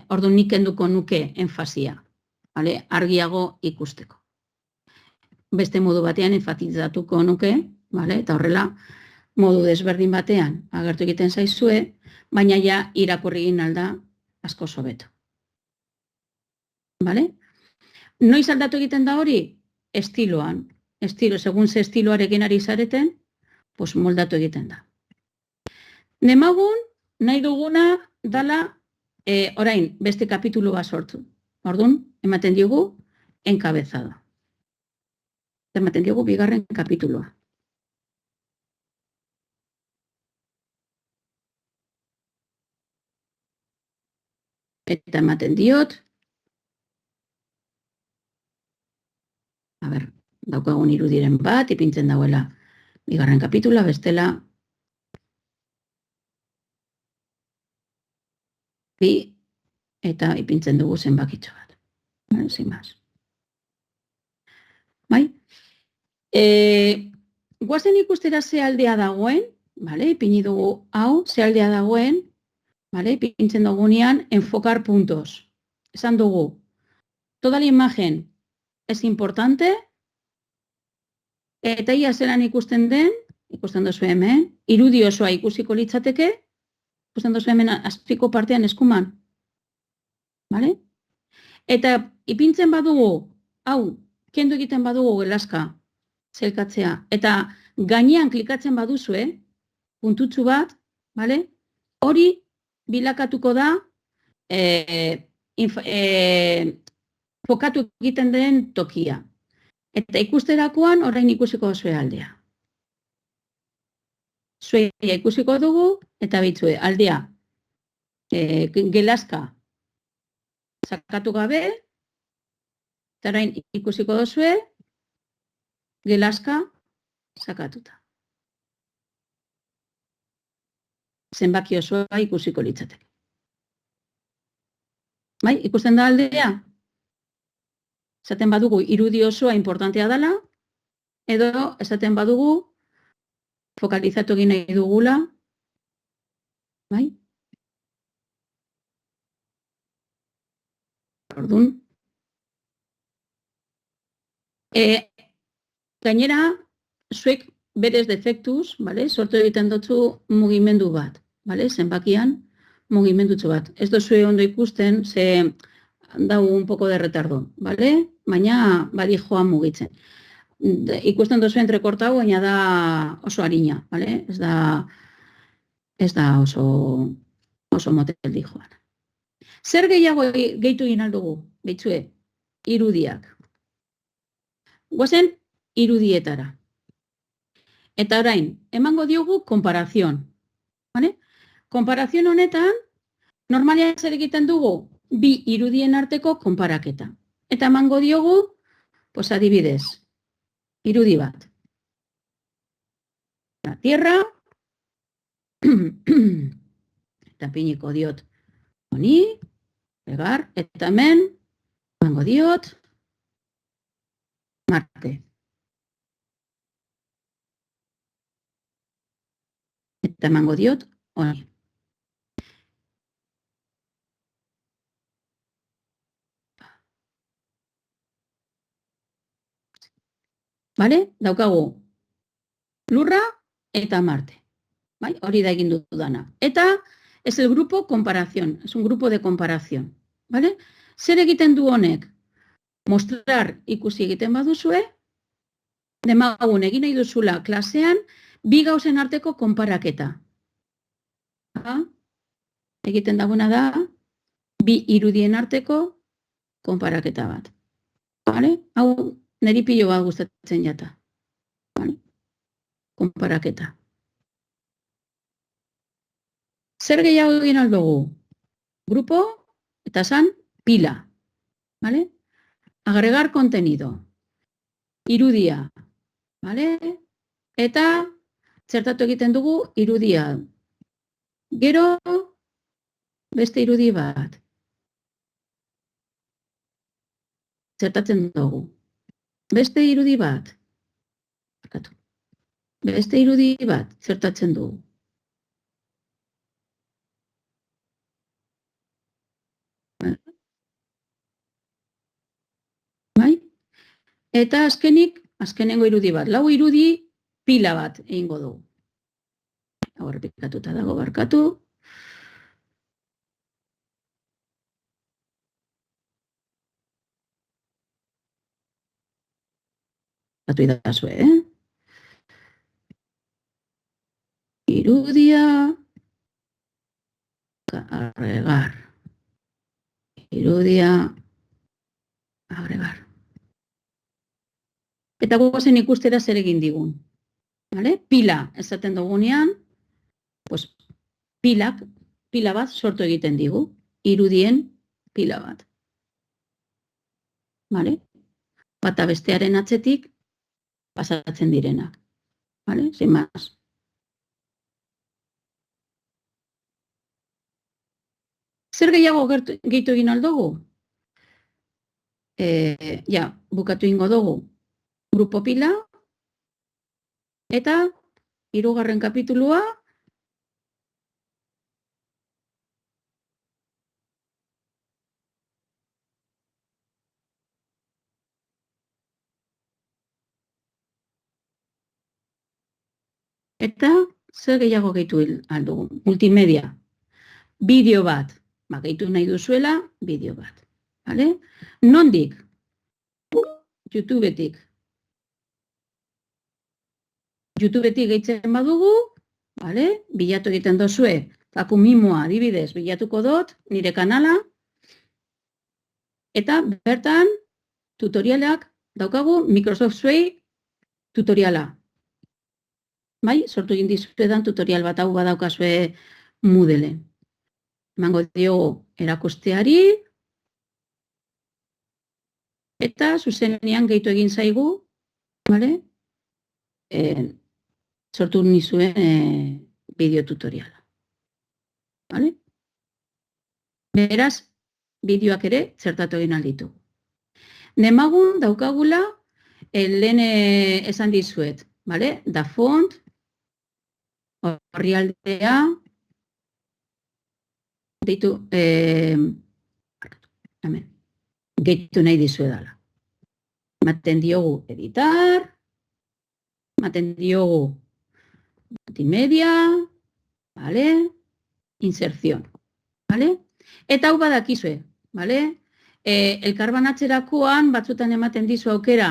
Orduan nik kenduko nuke enfasia. Argiago ikusteko. Beste modu batean enfatizatuko nuke, eta horrela modu desberdin batean agertu egiten zaizue, baina ja irakurri egin alda asko hobeto. Noiz aldatu egiten da hori? Estiloan. Segun ze estiloarekin ari zareten, moldatu egiten da. Demagun, nahi duguna dala orain beste kapitulu bat sortu. Orduan, ematen diogu enkabezada. Ematen diogu bigarren kapitulua. Eta ematen diot, daukagun irudiren bat, ipintzen dauela bigarren kapitula, bestela bi eta ipintzen dugu zenbakitxo bat. Sin más. Guazen ikustera ze aldea dagoen, ipini dugu hau, ze aldea dagoen, ipintzen dugunean enfocar puntos. Esan dugu, toda la imagen es importante, eta ia zelan ikusten den, ikusten duzu hemen, irudi osoa ikusiko litzateke, ikusten duzu hemen azpiko partean eskuman. Eta ipintzen badugu, hau, kendu egiten badugu gelaska, zelkatzea, eta gainean klikatzen baduzue, puntutxu bat, hori bilakatuko da fokatu egiten den tokia. Eta ikusterakoan orain ikusiko zuen aldea. zueia ikusiko dugu, eta bitzue, aldea, gelazka sakatu gabe, eta orain ikusiko duzue, gelazka sakatuta. Zenbaki osoa ikusiko litzateke. Bai, ikusten da aldea? Esaten badugu irudi osoa importantea dela, edo esaten badugu fokalizatu egin nahi dugula, bai? Orduan. Gainera, zuek berez defektuz, sortu egiten dutzu mugimendu bat, zenbakian mugimendutxo bat. Ez duzue ondo ikusten, ze dau un poco de retardo, baina badi joan mugitzen. Ikusten duzu entrekortau, baina da oso harina, ez da oso moteldi joan. Zer gehiago gehitu egin aldugu, behitzue, irudiak. Guazen irudietara. Eta orain, emango diogu konparazion. Konparazion honetan, normalian zer egiten dugu, bi irudien arteko konparaketa. Eta emango diogu, adibidez, irudi bat. La tierra, eta piniko diot honi, pegar, eta hemen, emango diot, Marte. Eta emango diot honi. Daukagu Lurra eta Marte. Hori da egin dudana. Eta es el grupo comparación, es un grupo de comparación. Zer egiten du honek? Mostrar ikusi egiten baduzue, demagun egin nahi duzula klasean, bi gauzen arteko konparaketa. Egiten daguna da, bi irudien arteko konparaketa bat. Hau, neri pilo bat gustatzen jata. Konparaketa. Zer gehiago egin aldugu? Grupo, eta zan, pila. Agregar contenido. Irudia. Eta zertatu egiten dugu irudia. Gero, beste irudi bat. Zertatzen dugu. Beste irudi bat. Beste irudi bat zertatzen dugu. Eta azkenengo irudi bat. Lau irudi pila bat egingo dugu. Hau errepikatuta dago barkatu. Batu idazue, Irudia, agregar. Irudia, agregar. Eta guazen ikustera zer egin digun. Pila esaten dugunean, pila bat sortu egiten digu. Irudien pila bat. Bata bestearen atzetik pasatzen direnak. Sin más. Zer gehiago gehitu egin aldugu? Bukatu ingo dugu. Grupo pila, eta 3. kapitulua, eta zer gehiago gehitu aldugu. Multimedia, bideo bat, gehitu nahi duzuela, bideo bat. Nondik? YouTubetik. YouTubetik gehitzen badugu, bilatu egiten dozue, Takumimoa adibidez, bilatuko dut, nire kanala, eta bertan tutorialak daukagu Microsoft Suite tutoriala. bai, sortu egin dizuedan tutorial bat hau badaukazue Moodle-en. Emango diogu erakusteari, eta zuzenean gehitu egin zaigu, bale? Sortu nizuen bideo tutoriala. Bale? Beraz, bideoak ere zertatu egin alditu. Demagun daukagula, lehen esan dizuet, bale? Da font, orrialdea, deitu, gehitu nahi dizuedala. Maten diogu editar, maten diogu multimedia, vale? Inserción, vale? Eta hau badakizue, vale? Elkarbanatzerakoan batzutan ematen dizu aukera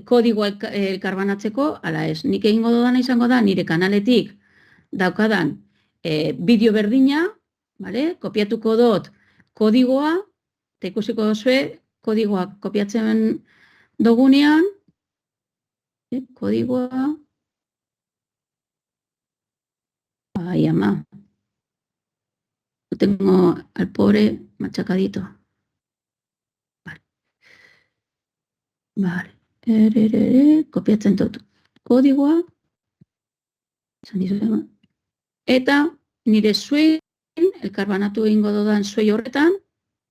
kodigoa elkarbanatzeko, ala ez, nik egingo dudana izango da nire kanaletik daukadan bideo berdina, vale? Kopiatuko dut kodigoa, eta ikusiko duzue kodigoa kopiatzen dugunean, kodigoa, ay, ama, lo tengo al pobre machacadito. Vale, kopiatzen dut kodigoa, eta nire zuein, elkarbanatu egingo dudan zuei horretan,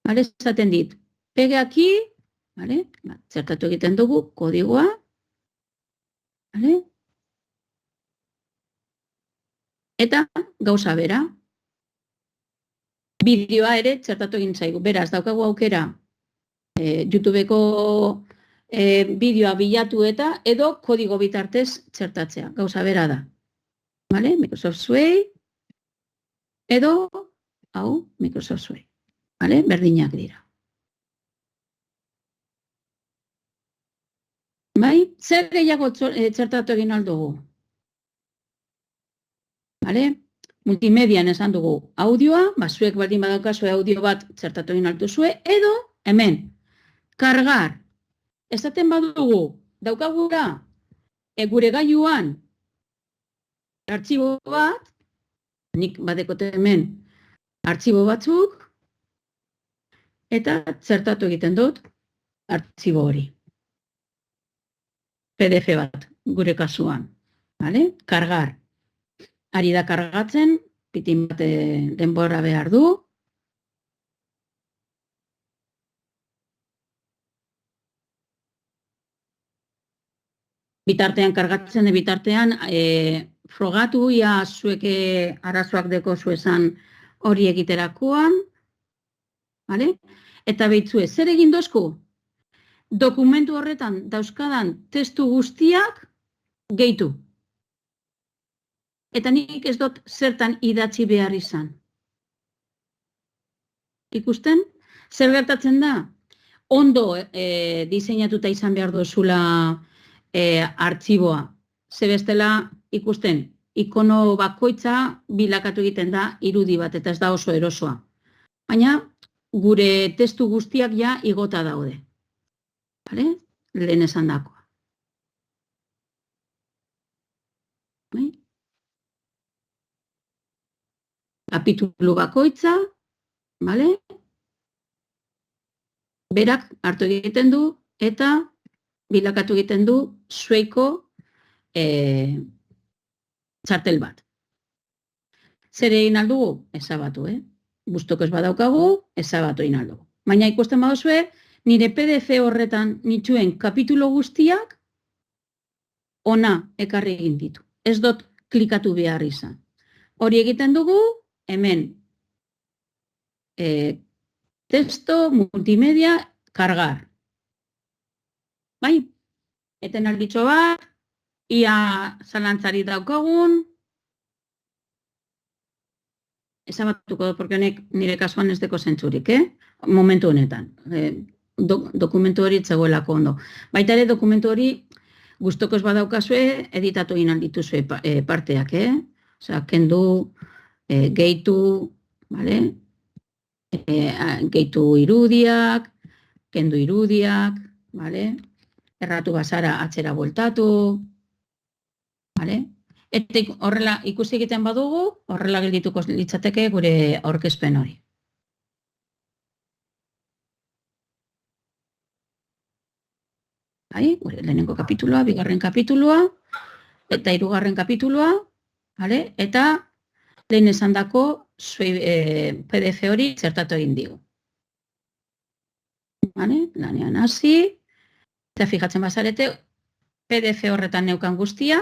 vale, esaten dit, pege aquí, vale, zertatu egiten dugu kodigoa, vale, eta gauza bera, bideoa ere txertatu egin zaigu. Beraz, daukagu aukera YouTubeko bideoa bilatu eta edo kodigo bitartez txertatzea. Gauza bera da. Vale? Microsoft Suite edo hau Microsoft Suite. Vale? Berdinak dira. Bai? Zer gehiago txertatu egin aldugu? Vale? Multimedian esan dugu audioa, zuek baldin badaukazue audio bat txertatu egin altuzue, edo hemen, kargar. Esaten badugu, daukagura, gure gailuan artxibo bat, nik badekote hemen artxibo batzuk, eta txertatu egiten dut artxibo hori. PDF bat, gure kasuan. Vale? Kargar. Ari da kargatzen, pitin bat denbora behar du. Bitartean kargatzen, bitartean frogatu, ia zueke arazoak deko zuezan hori egiterakoan. Vale? Eta behitzue, zer egin dozku? Dokumentu horretan dauzkadan testu guztiak gehitu. Eta nik ez dut zertan idatzi behar izan. Ikusten? Zer gertatzen da? Ondo diseinatuta izan behar duzula artxiboa. Ze bestela ikusten, ikono bakoitza bilakatu egiten da irudi bat, eta ez da oso erosoa. Baina gure testu guztiak ja igota daude. Vale? Lehen esan dakoa. Bai? Kapitulu bakoitza, vale? Berak hartu egiten du eta bilakatu egiten du zueiko txartel bat. Zer egin aldugu? Ezabatu, Gustoko ez badaukagu, ezabatu egin aldugu. Baina ikusten baduzue, nire PDF horretan nituen kapitulo guztiak ona ekarri egin ditu. Ez dut klikatu behar izan. Hori egiten dugu, hemen testo, multimedia, kargar. Bai? Eten alditxo bat, ia zalantzari daukagun. Ezabatuko dut, porque honek nire kasuan ez deko zentzurik, momentu honetan. Dokumentu hori etzegoelako ondo. Baita ere dokumentu hori gustoko ez badaukazue, editatu egin aldituzue parteak, Osea, kendu, gehitu, vale? Gehitu irudiak, kendu irudiak, vale? Erratu bazara atzera bueltatu, vale? Eta horrela ikusi egiten badugu, horrela geldituko litzateke gure aurkezpen hori. Gure lehenengo kapituloa, bigarren kapituloa, eta hirugarren kapituloa, eta lehen esandako PDF hori zertatu egin digu. Lanean hasi, eta fijatzen bazarete, PDF horretan neukan guztia,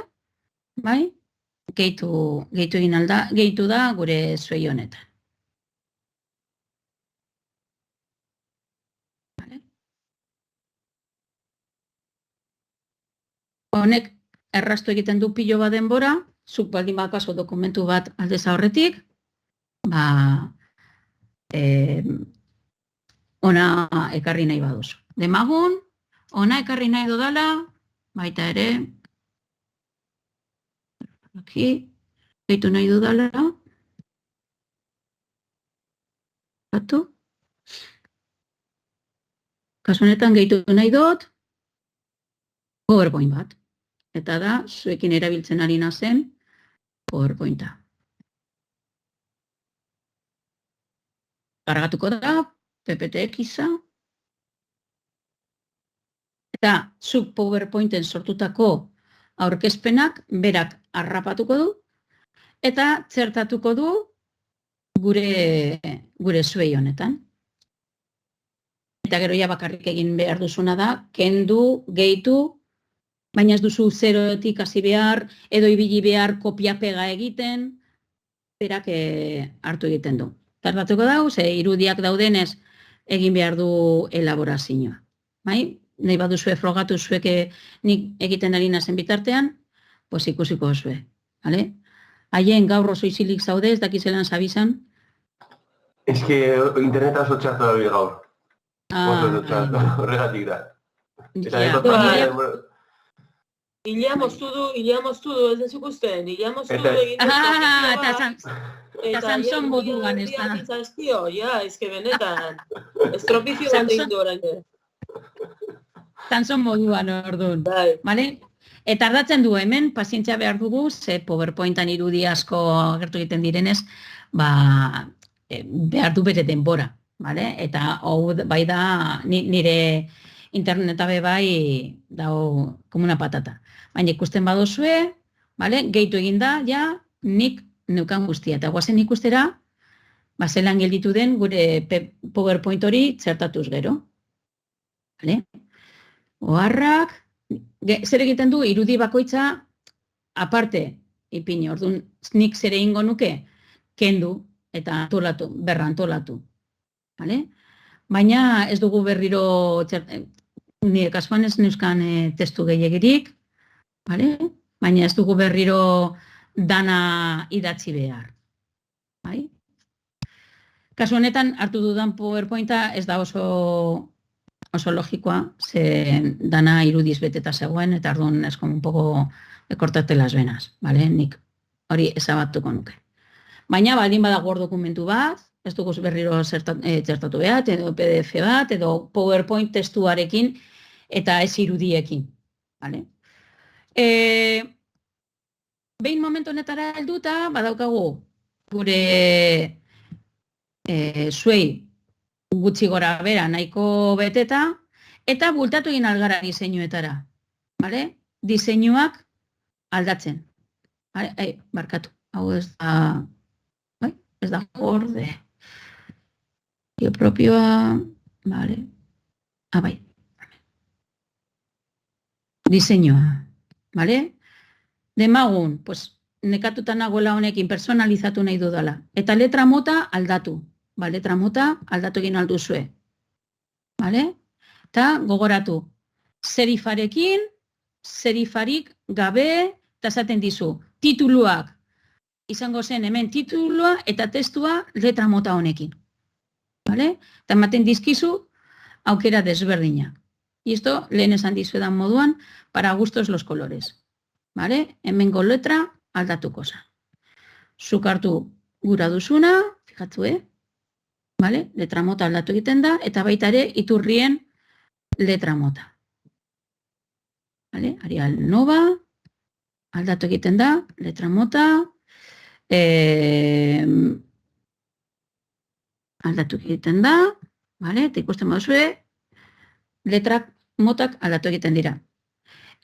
gehitu da gure zuei honetan. Honek erraztu egiten du pilo bat denbora, zuk baldin bakazu dokumentu bat aldez aurretik, ona ekarri nahi baduzu. Demagun, ona ekarri nahi dudala, baita ere, gehitu nahi dudala, kasu honetan gehitu nahi dut, PowerPoint bat. Eta da, zuekin erabiltzen ari nazen PowerPointa. Kargatuko da, PPTX-a. Eta zuk PowerPointen sortutako aurkezpenak berak harrapatuko du eta txertatuko du gure zuei honetan. Eta gero ja bakarrik egin behar duzuna da, kendu, gehitu, baina ez duzu zerotik hasi behar, edo ibili behar kopia-pega egiten, berak hartu egiten du. Tardatuko dau, ze irudiak daudenez egin behar du elaborazioa. Nahi baduzue frogatu zuek nik egiten ari nazen bitartean, pues ikusiko zue. Haien gaur oso isilik zaude, ez dakizelan zabizan. Ez que interneta oso txartu da gaur. Oso txartu, horregatik da. Ilea moztu du, ez ez ikusten, ilea moztu du egin dut. Eta Samson moduan ez da. Ez que benetan, estropizio bat egin du orain. Samson moduan orduan. Eta ardatzen du hemen, pazientzia behar dugu, ze PowerPointan irudi asko agertu egiten direnez, behar du bere denbora. Eta hau bai da nire interneta bai dago komuna patata. Baina ikusten baduzue, gehitu egin da, ja, nik neukan guztia. Eta guazen ikustera, zelan gelditu den gure PowerPoint hori txertatuz gero. Oharrak, zer egiten du, irudi bakoitza aparte ipini. Orduan, nik zer egingo nuke, kendu eta berra antolatu. Baina ez dugu berriro, nire kasuan ez neuzkan testu gehiagirik, baina ez dugu berriro dana idatzi behar. Kasu honetan, hartu dudan PowerPointa ez da oso logikoa, ze dana irudiz beteta zegoen, eta orduan ez un poco kortate las venas, nik hori ezabatuko nuke. Baina baldin badago hor dokumentu bat, ez dugu berriro txertatu behar, edo PDF bat, edo PowerPoint testuarekin, eta ez irudiekin. Behin momentu honetara helduta, badaukagu gure zuei gutxi gora bera nahiko beteta, eta bultatu egin algara diseinuetara. Diseinuak aldatzen. Barkatu, hau ez da gorde. Propioa, bai. Diseinua, demagun, nekatuta nagoela honekin personalizatu nahi dudala. Eta letra mota aldatu. Letra mota aldatu egin alduzue. Eta gogoratu, serifarekin, serifarik gabe, eta esaten dizu, tituluak, izango zen hemen titulua eta testua letra mota honekin. Eta ematen dizkizu aukera desberdina. Y esto lehen esan dizuedan moduan, para gustos los colores. Hemengo letra aldatuko zen. Zuk hartu gura duzuna, fijatu, letra mota aldatu egiten da, eta baita ere iturrien letra mota. Arial Nova, aldatu egiten da, letra mota, aldatu egiten da, vale? Eta ikusten baduzue, letrak motak aldatu egiten dira.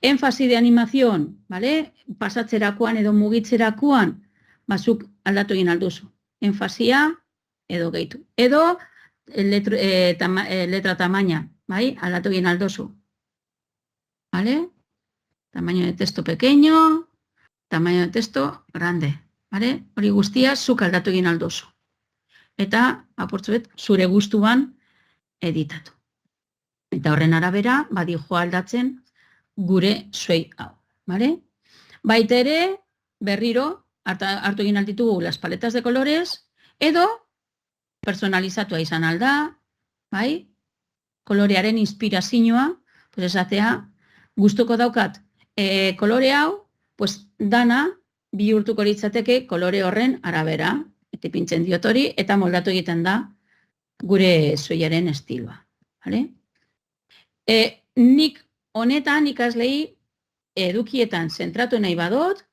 Enfasi de animación, vale? Pasatzerakoan edo mugitzerakoan, bazuk aldatu egin alduzu. Enfasia edo gehitu. Edo letra tamaina, bai? Aldatu egin alduzu. Vale? Tamaño de texto pequeño, tamaño de texto grande, vale? Hori guztia zuk aldatu egin alduzu. Eta, apurtzuet, zure gustuan editatu. Eta horren arabera, badijo aldatzen gure zuei hau, bale? Baita ere, berriro, hartu egin altitugu las paletas de colores, edo, personalizatua izan alda, bai? Kolorearen inspirazioa, pues esatea, gustuko daukat, kolore hau, pues dana bihurtuko litzateke kolore horren arabera. Eta pintzen diot hori, eta moldatu egiten da gure zuiaren estiloa. Nik honetan ikaslei edukietan zentratu nahi badot,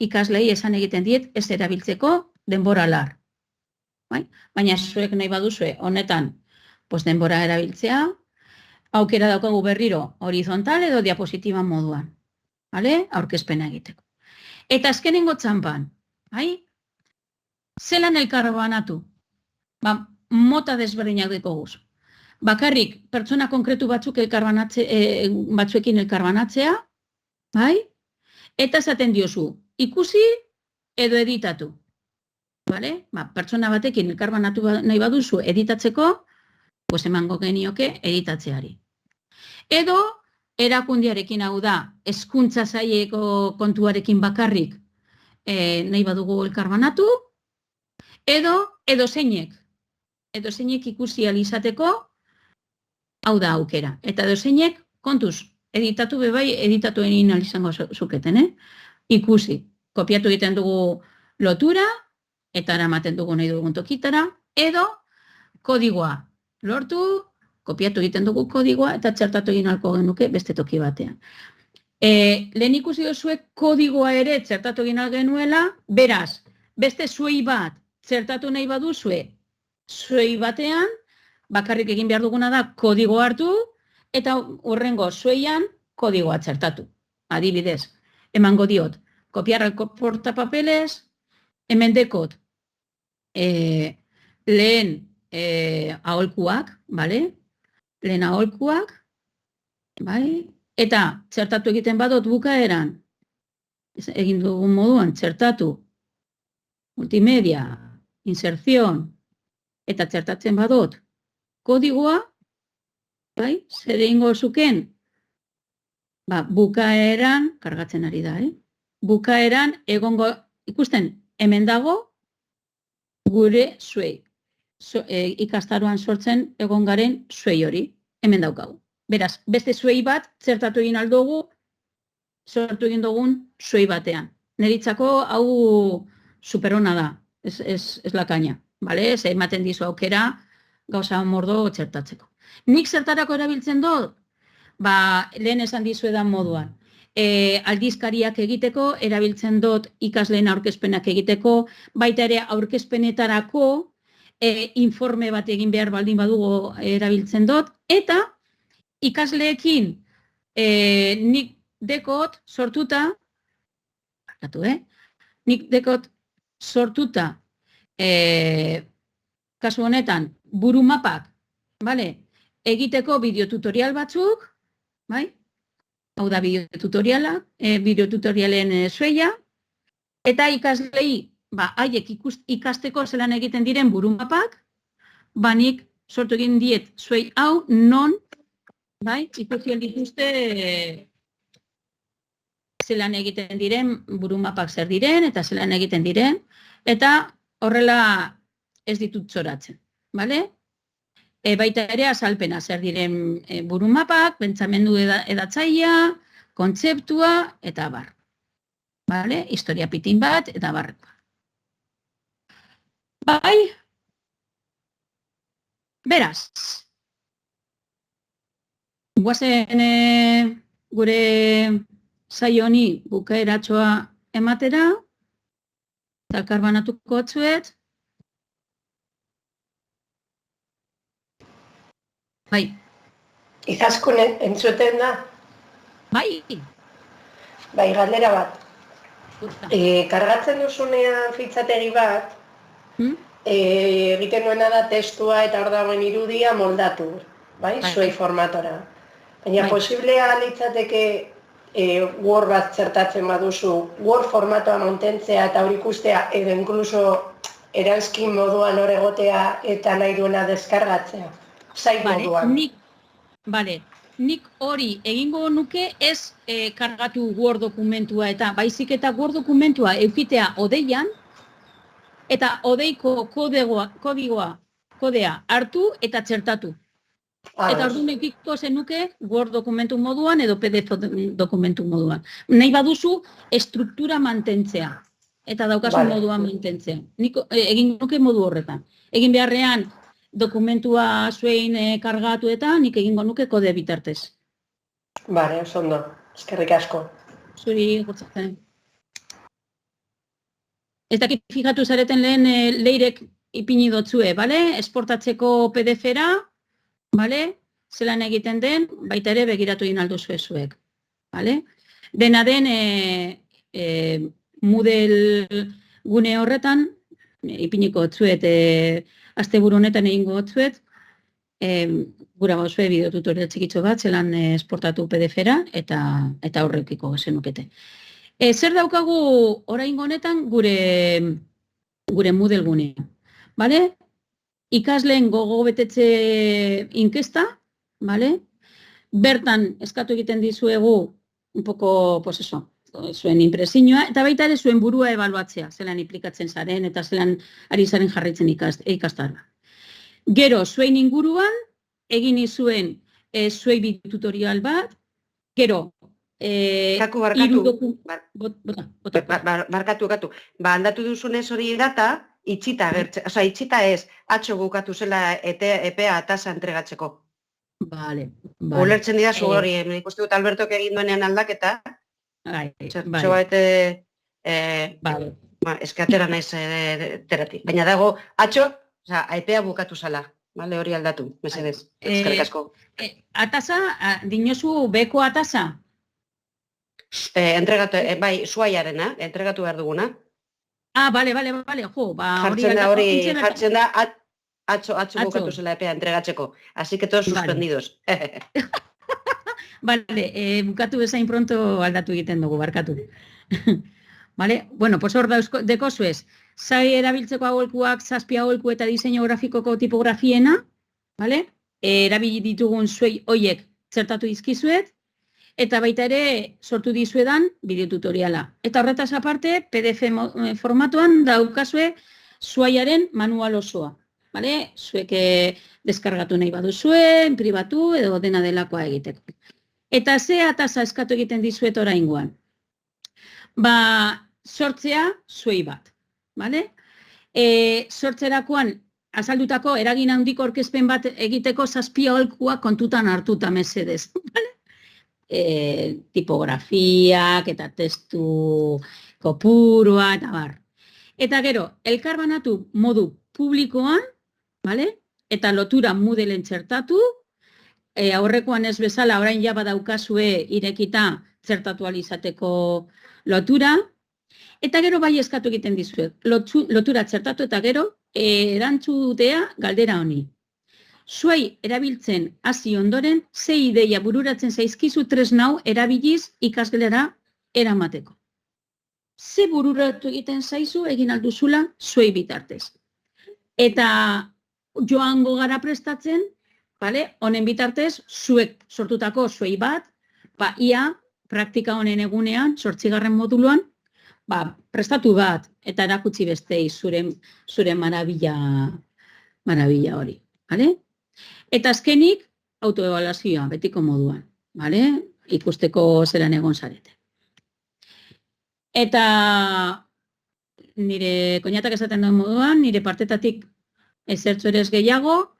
ikaslei esan egiten diet ez erabiltzeko denbora lar. Baina zuek nahi baduzue honetan denbora erabiltzea, aukera daukagu berriro horizontal edo diapositiba moduan. Aurkezpena egiteko. Eta azkenengo txampan, zelan elkarbanatu? Mota desberdinak dekoguz. Bakarrik pertsona konkretu batzuekin elkarbanatzea, eta esaten diozu, ikusi edo editatu. Pertsona batekin elkarbanatu nahi baduzu editatzeko, emango genioke editatzeari. Edo, erakundiarekin hau da, hezkuntza saileko kontuarekin bakarrik nahi badugu elkarbanatu, edo zeinek ikusi alizateko, hau da aukera. Eta edo zeinek, kontuz, editatu bebai, editatu egin alizango zuketen, ikusi. Kopiatu egiten dugu lotura, eta eramaten dugu nahi dugun tokitara, edo kodigoa lortu, kopiatu egiten dugu kodigoa, eta txertatu egin alko genuke beste toki batean. Lehen ikusi dozuek kodigoa ere txertatu egin algenuela, beraz, beste zuei bat txertatu nahi baduzue, zuei batean, bakarrik egin behar duguna da kodigoa hartu, eta hurrengo zueian kodigoa txertatu. Adibidez, emango diot, kopiar el portapapeles, hemen dekot, lehen aholkuak, lehen aholkuak, eta txertatu egiten badot bukaeran, egin dugun moduan, txertatu, multimedia, inserción, eta txertatzen badot, kodigoa, zer egingo zuken, bukaeran, kargatzen ari da, bukaeran, egongo, ikusten, hemen dago, gure zuei. Ikastaroan sortzen egon garen zuei hori, hemen daukagu. Beraz, beste zuei bat, txertatu egin aldugu, sortu egin dugun zuei batean. Neritzako hau superona da, ez lakaina. Ze ematen dizu aukera, gauza mordo txertatzeko. Nik zertarako erabiltzen dut? Lehen esan dizuedan moduan. Aldizkariak egiteko, erabiltzen dut ikasleen aurkezpenak egiteko, baita ere aurkezpenetarako informe bat egin behar baldin badugu erabiltzen dut, eta ikasleekin nik dekot sortuta, kasu honetan, burumapak, egiteko bideotutorial batzuk, hau da bideotutorialen zueia, eta ikaslei, haiek ikasteko zelan egiten diren burumapak, nik sortu egin diet zuei hau, non, ikusi dituzte zelan egiten diren burumapak zer diren, eta zelan egiten diren, eta horrela ez ditut zoratzen, baita ere azalpena zer diren burumapak, pentsamendu edatzaia, kontzeptua, eta bar. Historia pitin bat, eta barrekoa. Beraz, guazen gure saio honi bukaeratxoa ematera, eta karbanatuko atzuet. Bai. Izaskune, entzuten da? Bai. Bai, galdera bat. Kargatzen duzunean fitzategi bat, egiten duena da testua eta hor dagoen irudia moldatu, bai, zuei formatora. Baina posiblea litzateke Word bat zertatzen baduzu, Word formatoa mantentzea eta hori ikustea, edo inkluso eranskin moduan hor egotea eta nahi duena deskargatzea. Zai moduan. Nik hori egingo nuke ez kargatu Word dokumentua eta baizik eta Word dokumentua eukitea odeian eta odeiko kodea hartu eta txertatu. Eta orduan eukiko zenuke Word dokumentu moduan edo PDF dokumentu moduan. Nahi baduzu estruktura mantentzea eta daukazu moduan mantentzea. Nik egin nuke modu horretan. Egin beharrean dokumentua zuein kargatu eta nik egingo nuke kode bitartez. Bale, oso ondo. Eskerrik asko. Zuri gutzatzen. Ez dakit fijatu zareten lehen leirek ipini dotzue, bale? Esportatzeko PDF-era, bale? Zelan egiten den, baita ere begiratu egin alduzu zuek. Bale? Dena den Moodle gune horretan, ipiniko otzuet, asteburu honetan egingo otzuet, gura gauzue bideotutorial txikitxo bat, zelan esportatu PDF-era eta horrekiko zenukete. Zer daukagu oraingo honetan gure Moodle gunea. Bale? Ikasleen gogo betetze inkesta, bale? Bertan eskatu egiten dizuegu un poco, pues eso, zuen impresioa, eta baita ere zuen burua ebaluatzea, zelan implikatzen zaren eta zelan ari zaren jarraitzen ikastarra. Gero, zuen inguruan, egin izuen zuei tutorial bat, gero, Barkatu. Aldatu duzunez hori data, itxita gertzen, oza, itxita ez, atxo bukatu zela EPA tasa entregatzeko. Bale. Ulertzen didazu hori, ikustu dut Albertok egin duenean aldaketa, txo baite, eskatera naiz teratik. Baina dago, atxo, EPA bukatu zela, hori aldatu, mesedez, eskerrik asko. Atasa, dinozu beko atasa? Entregatu, bai, zuaiarena, entregatu behar duguna. Bale, jo, jartzen da, atxo bukatu zela EPA entregatzeko, así que todos suspendidos. Bale, bukatu bezain pronto aldatu egiten dugu, barkatu. Bale, bueno, pues hor deko zuez, zai erabiltzeko aholkuak, 7 aholku eta diseinu grafikoko tipografiena, bale? Erabili ditugun zuei hoiek zertatu dizkizuet, eta baita ere sortu dizuedan bideotutoriala. Eta horretaz aparte, PDF formatuan daukazue zuaiaren manual osoa. Bale? Zuek deskargatu nahi baduzue, pribatu edo dena delakoa egiteko. Eta ze atasa eskatu egiten dizuet oraingoan. Sortzea zuei bat. Bale? Sortzerakoan azaldutako eragin handiko aurkezpen bat egiteko 7 aholkuak kontutan hartuta mesedez. Bale? Tipografiak eta testu kopurua eta bar. Eta gero, elkarbanatu modu publikoan, vale? Eta lotura Moodleen txertatu, aurrekoan ez bezala orain ja badaukazue irekita txertatu alizateko lotura, eta gero bai eskatu egiten dizuet, lotura txertatu eta gero erantzutea galdera honi. Zuei erabiltzen hasi ondoren, ze ideia bururatzen zaizkizu tresnau erabiliz ikasgelera eramateko. Ze bururatu egiten zaizu egin alduzula zuei bitartez. Eta joango gara prestatzen, honen bitartez, zuek sortutako zuei bat, ia praktika honen egunean, 8. moduluan, prestatu bat eta erakutsi bestei zure marabila hori. Eta azkenik, autoevaluazioa, betiko moduan, ikusteko zelan egon zarete. Eta nire koñatak esaten duen moduan, nire partetatik ezertzu ere ez gehiago,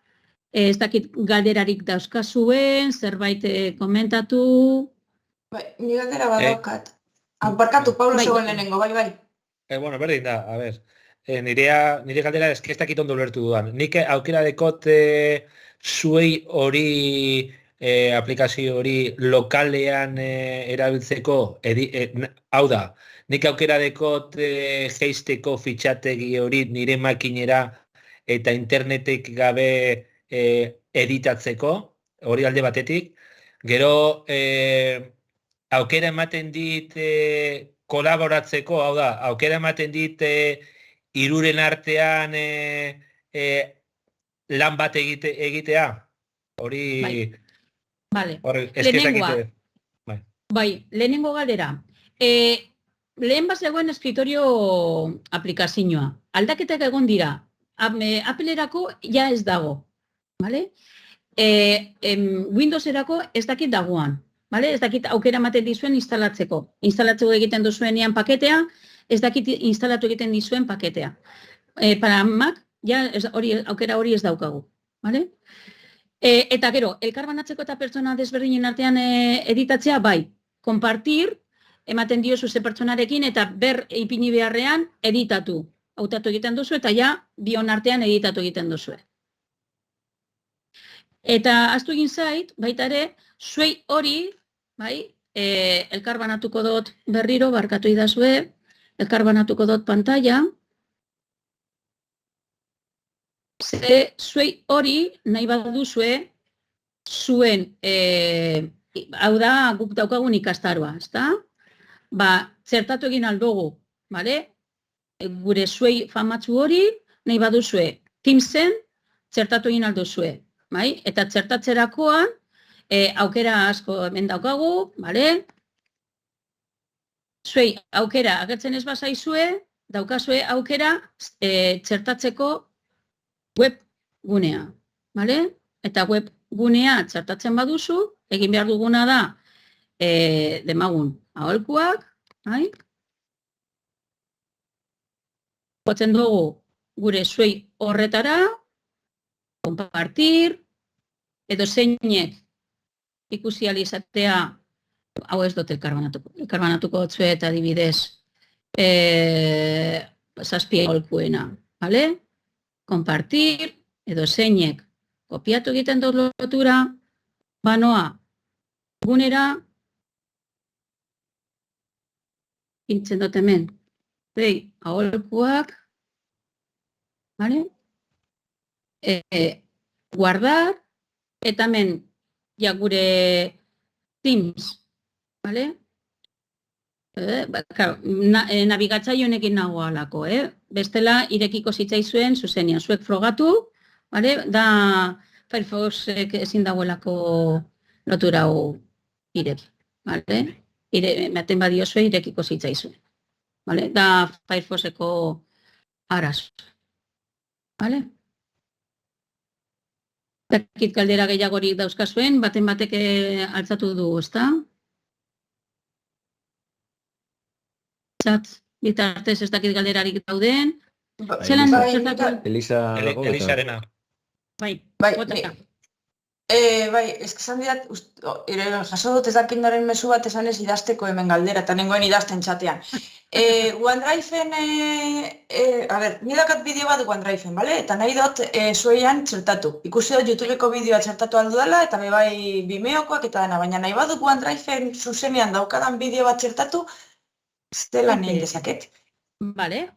ez dakit galderarik dauzkazuen, zerbait komentatu, Bai, ni galdera badaukat. Barkatu, Paulo zegoen lehenengo, bai. Bueno, berdin da, a ber. Nire galdera ez dakit ondo ulertu dudan. Nik aukera dekot zuei hori aplikazio hori lokalean erabiltzeko, hau da, nik aukera dekot geisteko fitxategi hori nire makinera eta internetek gabe editatzeko, hori alde batetik. Gero, aukera ematen dit kolaboratzeko, hau da, aukera ematen dit hiruren artean lan bat egitea. Hori... Vale. Lehenengo galdera. Lehen bat zegoen eskritorio aplikazioa. Aldaketak egon dira. Applerako ja ez dago. Vale? Windowserako ez dakit dagoan. Vale? Ez dakit aukera ematen dizuen instalatzeko. Instalatzeko egiten duzuenean paketea, ez dakit instalatu egiten dizuen paketea. Para Mac, ja aukera hori ez daukagu. Vale? Eta gero, elkarbanatzeko eta pertsona desberdinen artean editatzea, bai. Kompartir, ematen diozu ze pertsonarekin eta ber ipini beharrean editatu. Hautatu egiten duzu eta ja bion artean editatu egiten duzu. Eta aztu egin zait, baita ere, zuei hori, bai, elkarbanatuko dut berriro, barkatu idazue, elkarbanatuko dut pantalla. Zuei hori nahi baduzue zuen, hau da guk daukagun ikastaroa, ezta? Zertatu egin aldugu, gure zuei famatzu hori nahi baduzue Teamsen zertatu egin alduzue, eta zertatzerakoan aukera asko hemen daukagu, zuei aukera agertzen ez bazaizue, daukazue aukera txertatzeko web gunea, eta web gunea txertatzen baduzu, egin behar duguna da demagun aholkuak, jotzen dugu gure zuei horretara, kompartir, edo zeinek ikusi alizatea, hau ez dut elkarbanatuko otzue eta adibidez zazpia aholkuena, kompartir, edo zeinek kopiatu egiten dut lotura, banoa gunera, pintzen dut hemen, aholkuak, guardar, eta hemen gure Teams, nabigatzaile honekin nago alako, bestela irekiko zitzaizuen zuzenean, zuek frogatu, da Firefoxek ezin dagoelako lotura hau ireki, ematen badiozue irekiko zitzaizuen, da Firefoxeko arazo. Dakit galdera gehiagorik dauzkazuen, baten batek altzatu du, ezta? Bitartez ez dakit galderarik dauden. Zelan zertatu? Elisarena. Bai, eskizan diat, jaso dut ez dakindaren mezu bat esan ez idazteko hemen galdera, eta nengoen idazten txatean. OneDrive-en, nire dakat bideo bat OneDrive-en, eta nahi dut zueian txertatu. Ikusi dut YouTubeko bideoa txertatu aldu dela, eta bai Vimeokoak eta dena, baina nahi baduk OneDrive-en zuzenean daukadan bideo bat txertatu, zela nire dezaket.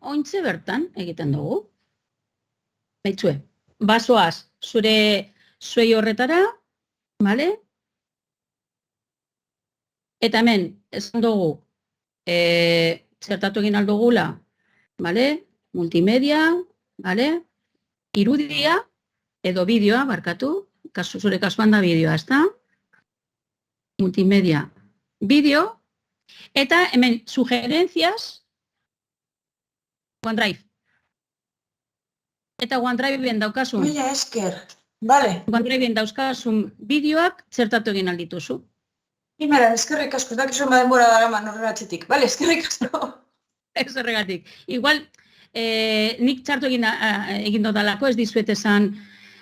Ointze bertan egiten dugu. Baitzue, basoaz zure zuei horretara, eta hemen, esan dugu, zertatu egin aldugula, multimedia, irudia, edo bideoa, barkatu, zure kasuan da bideoa, ezta? Multimedia, bideo, eta hemen, sugerencias, OneDrive. Eta OneDrive-en daukazun. Mila esker. OneDrive-en dauzkazun bideoak zertatu egin aldituzu. Imera, eskerrik asko, ez dakizu denbora daraman horregatzetik. Eskerrik asko. Ez horregatik. Igual, nik txartu egin dodalako, ez dizuet esan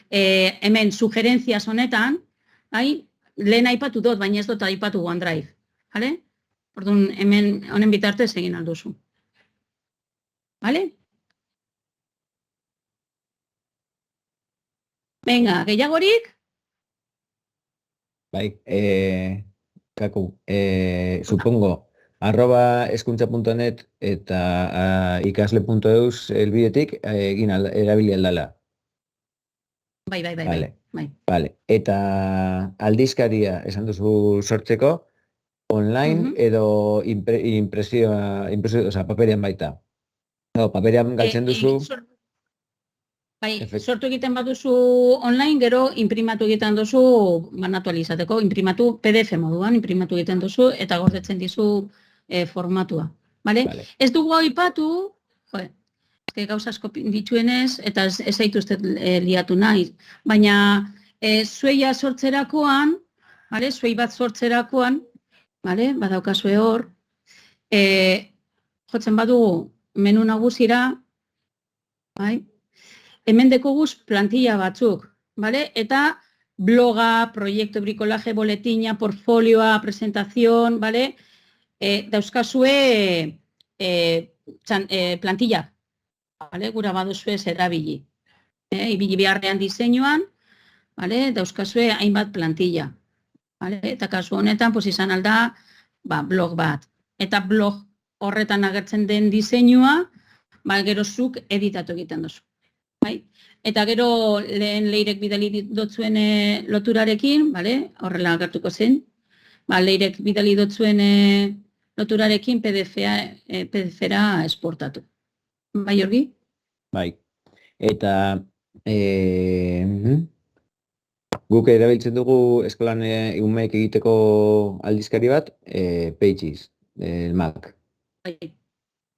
hemen sugerencias honetan, lehen aipatu dut, baina ez dut aipatu OneDrive. Bale? Orduan, hemen honen bitartez egin alduzu. Bale? Venga, gehiagorik? Bai, kaku, supongo, @eskuntza.net eta ikasle.eus elbidetik erabili aldala. Bai. Vale. Eta aldizkaria esan duzu sortzeko, online edo impresioa, paperean baita. No, paperean galtzen duzu. Bai, sortu egiten baduzu online, gero imprimatu egiten duzu banatu alizateko, imprimatu PDF moduan, imprimatu egiten duzu eta gordetzen dizu formatua. Vale? Ez dugu aipatu, gauza asko dituenez, eta ez zaituzte liatu nahi, baina zueia sortzerakoan, zuei bat sortzerakoan, badaukazue hor, jotzen badugu menu nagusira, hemen dekoguz plantilla batzuk, eta bloga, proiektu brikolaje, boletina, portfolioa, presentazion, dauzkazue plantilla, gura baduzue erabili. Ibili beharrean diseinuan, dauzkazue hainbat plantilla. Eta kasu honetan, izan alda, blog bat. Eta blog horretan agertzen den diseinua, gero zuk editatu egiten duzu. Eta gero lehen leirek bidali dotzuen loturarekin, horrela agertuko zen, leirek bidali dotzuen loturarekin PDF-era esportatu. Bai, Jorgi? Bai. Eta guk erabiltzen dugu eskolan umeek egiteko aldizkari bat, Pages, el Mac.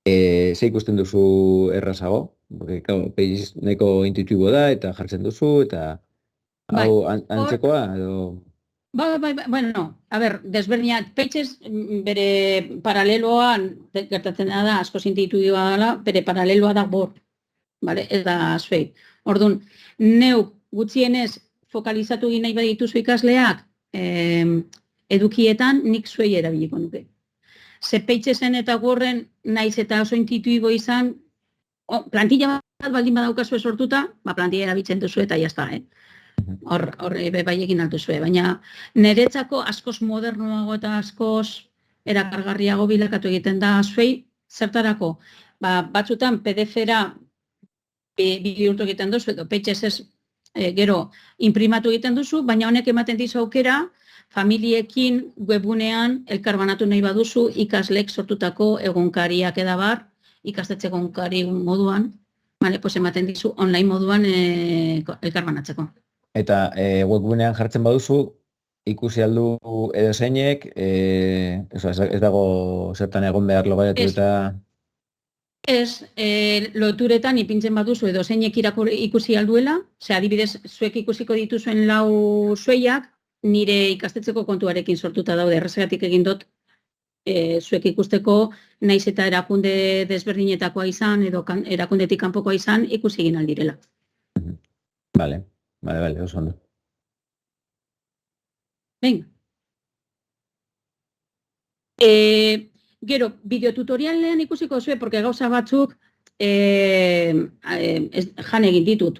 Ze ikusten duzu errazago? Porque, claro, Pages nahiko intuitibo da, eta jartzen duzu, eta hau antzekoa, edo... Bueno, a ber, desberdinak, Pages bere paraleloan, gertatzen da, asko intuitiboa dela, bere paraleloa da Word, ez da zuei. Orduan, neuk gutxienez fokalizatu egin nahi badituzu ikasleak edukietan, nik zuei erabiliko nuke. Ze Pagesen eta Worden naiz eta oso intuitibo izan, plantilla bat baldin badaukazu sortuta, plantilla erabiltzen duzu eta jazta, Horre bai egin altuzue, baina niretzako askoz modernoago eta askoz erakargarriago bilakatu egiten da zuei, zertarako, batzutan PDF-era bihurtu egiten duzu, edo Pages gero imprimatu egiten duzu, baina honek ematen dizu aukera, familiekin webgunean elkarbanatu nahi baduzu ikaslek sortutako egunkariak edabar, ikastetxe egunkari moduan, ematen dizu online moduan elkarbanatzeko. Eta webgunean jartzen baduzu, ikusi aldu edo zeinek, ez dago zertan egon behar logaiatu eta... Ez, loturetan ipintzen baduzu edo zeinek ikusi alduela, adibidez, zuek ikusiko dituzuen lau zueiak, nire ikastetxeko kontuarekin sortuta daude, errezegatik egin dut, zuek ikusteko naiz eta erakunde desberdinetakoa izan, edo erakundetik kanpokoa izan, ikusi egin aldirela. Vale, oso ondo. Venga. Gero, bideotutorialean ikusiko zuen, porque gauza batzuk jan egin ditut.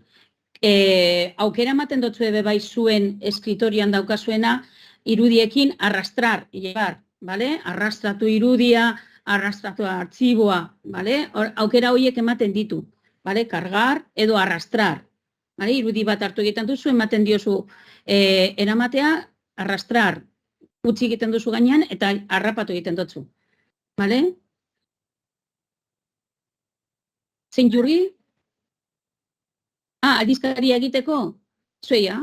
Aukera ematen dutzu bai zuen eskritorian daukazuena, irudiekin arrastrar, llevar, arrastratu irudia, arrastratu artxiboa, aukera horiek ematen ditu, kargar edo arrastrar. Irudi bat hartu egiten duzu, ematen diozu eramatea, arrastrar, utzi egiten duzu gainean, eta harrapatu egiten dutzu. Zein Jurgi? Aldizkaria egiteko? Zueia?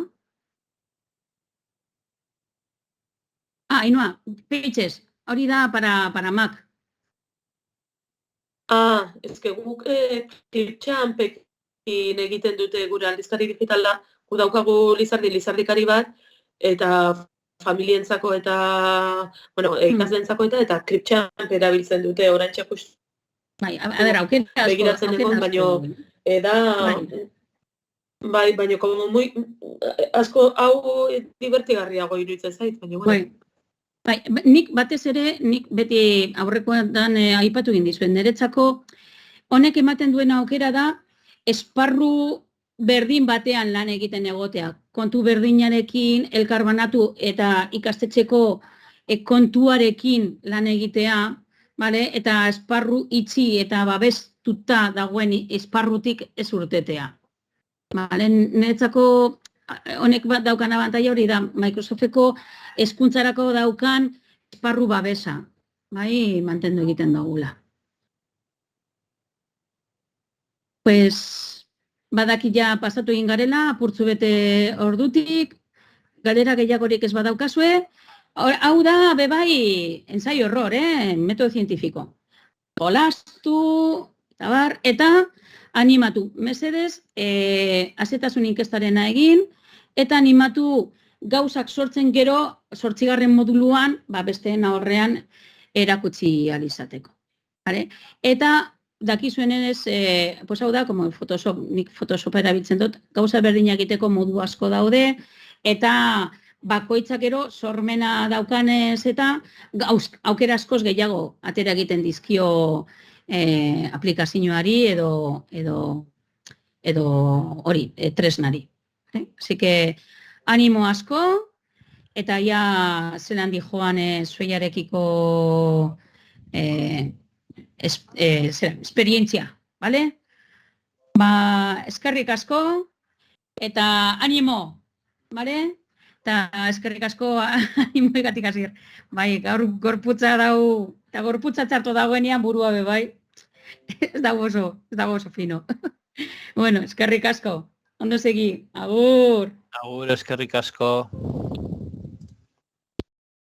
Ainhoa, Pages, hori da para Mac. Ez que guk Clipchampekin egiten dute gure aldizkari digitala, gu daukagu lizardikari bat, eta familientzako eta, ikaslentzako eta Clipchamp erabiltzen dute oraintxe justu. Aukera begiratzen egon, baino, baina, como muy, asko hau divertigarriago iruditzen zait, baina, bueno. Bai, nik batez ere, nik beti aurrekoan aipatu egin dizuen, niretzako honek ematen duen aukera da, esparru berdin batean lan egiten egotea. Kontu berdinarekin, elkarbanatu eta ikastetxeko kontuarekin lan egitea, vale? Eta esparru itxi eta babestuta dagoen esparrutik ez urtetea. Vale? Niretzako honek bat daukan abantaila hori da, Microsofteko hezkuntzarako daukan esparru babesa, bai, mantendu egiten dugula. Pues, badaki ja pasatu egin garela, apurtzu bete ordutik, galdera gehiagorik ez badaukazue, hau da, bebai, ensaio horror, metodo zientifiko. Jolastu, eta animatu, mesedez, azetasun inkestarena egin, eta animatu gauzak sortzen gero, 8. moduluan, besteen aurrean erakutsi alizateko. Eta dakizuen ez, hau da, Photoshop, nik Photoshop erabiltzen dut, gauza berdina egiteko modu asko daude, eta bakoitzak gero sormena daukanez eta aukera askoz gehiago atera egiten dizkio aplikazioari edo hori, tresnari. Así que animo asko, eta ja zelan di joan zueiarekiko esperientzia, bale? Eskerrik asko, eta animo, bale? Eta eskerrik asko animoegatik hasier. Bai, gaur gorputza dau, eta gorputza txarto dagoenean burua be bai. Ez dago oso fino. Bueno, eskerrik asko. Ondo segi. Agur. Agur, eskerrik asko.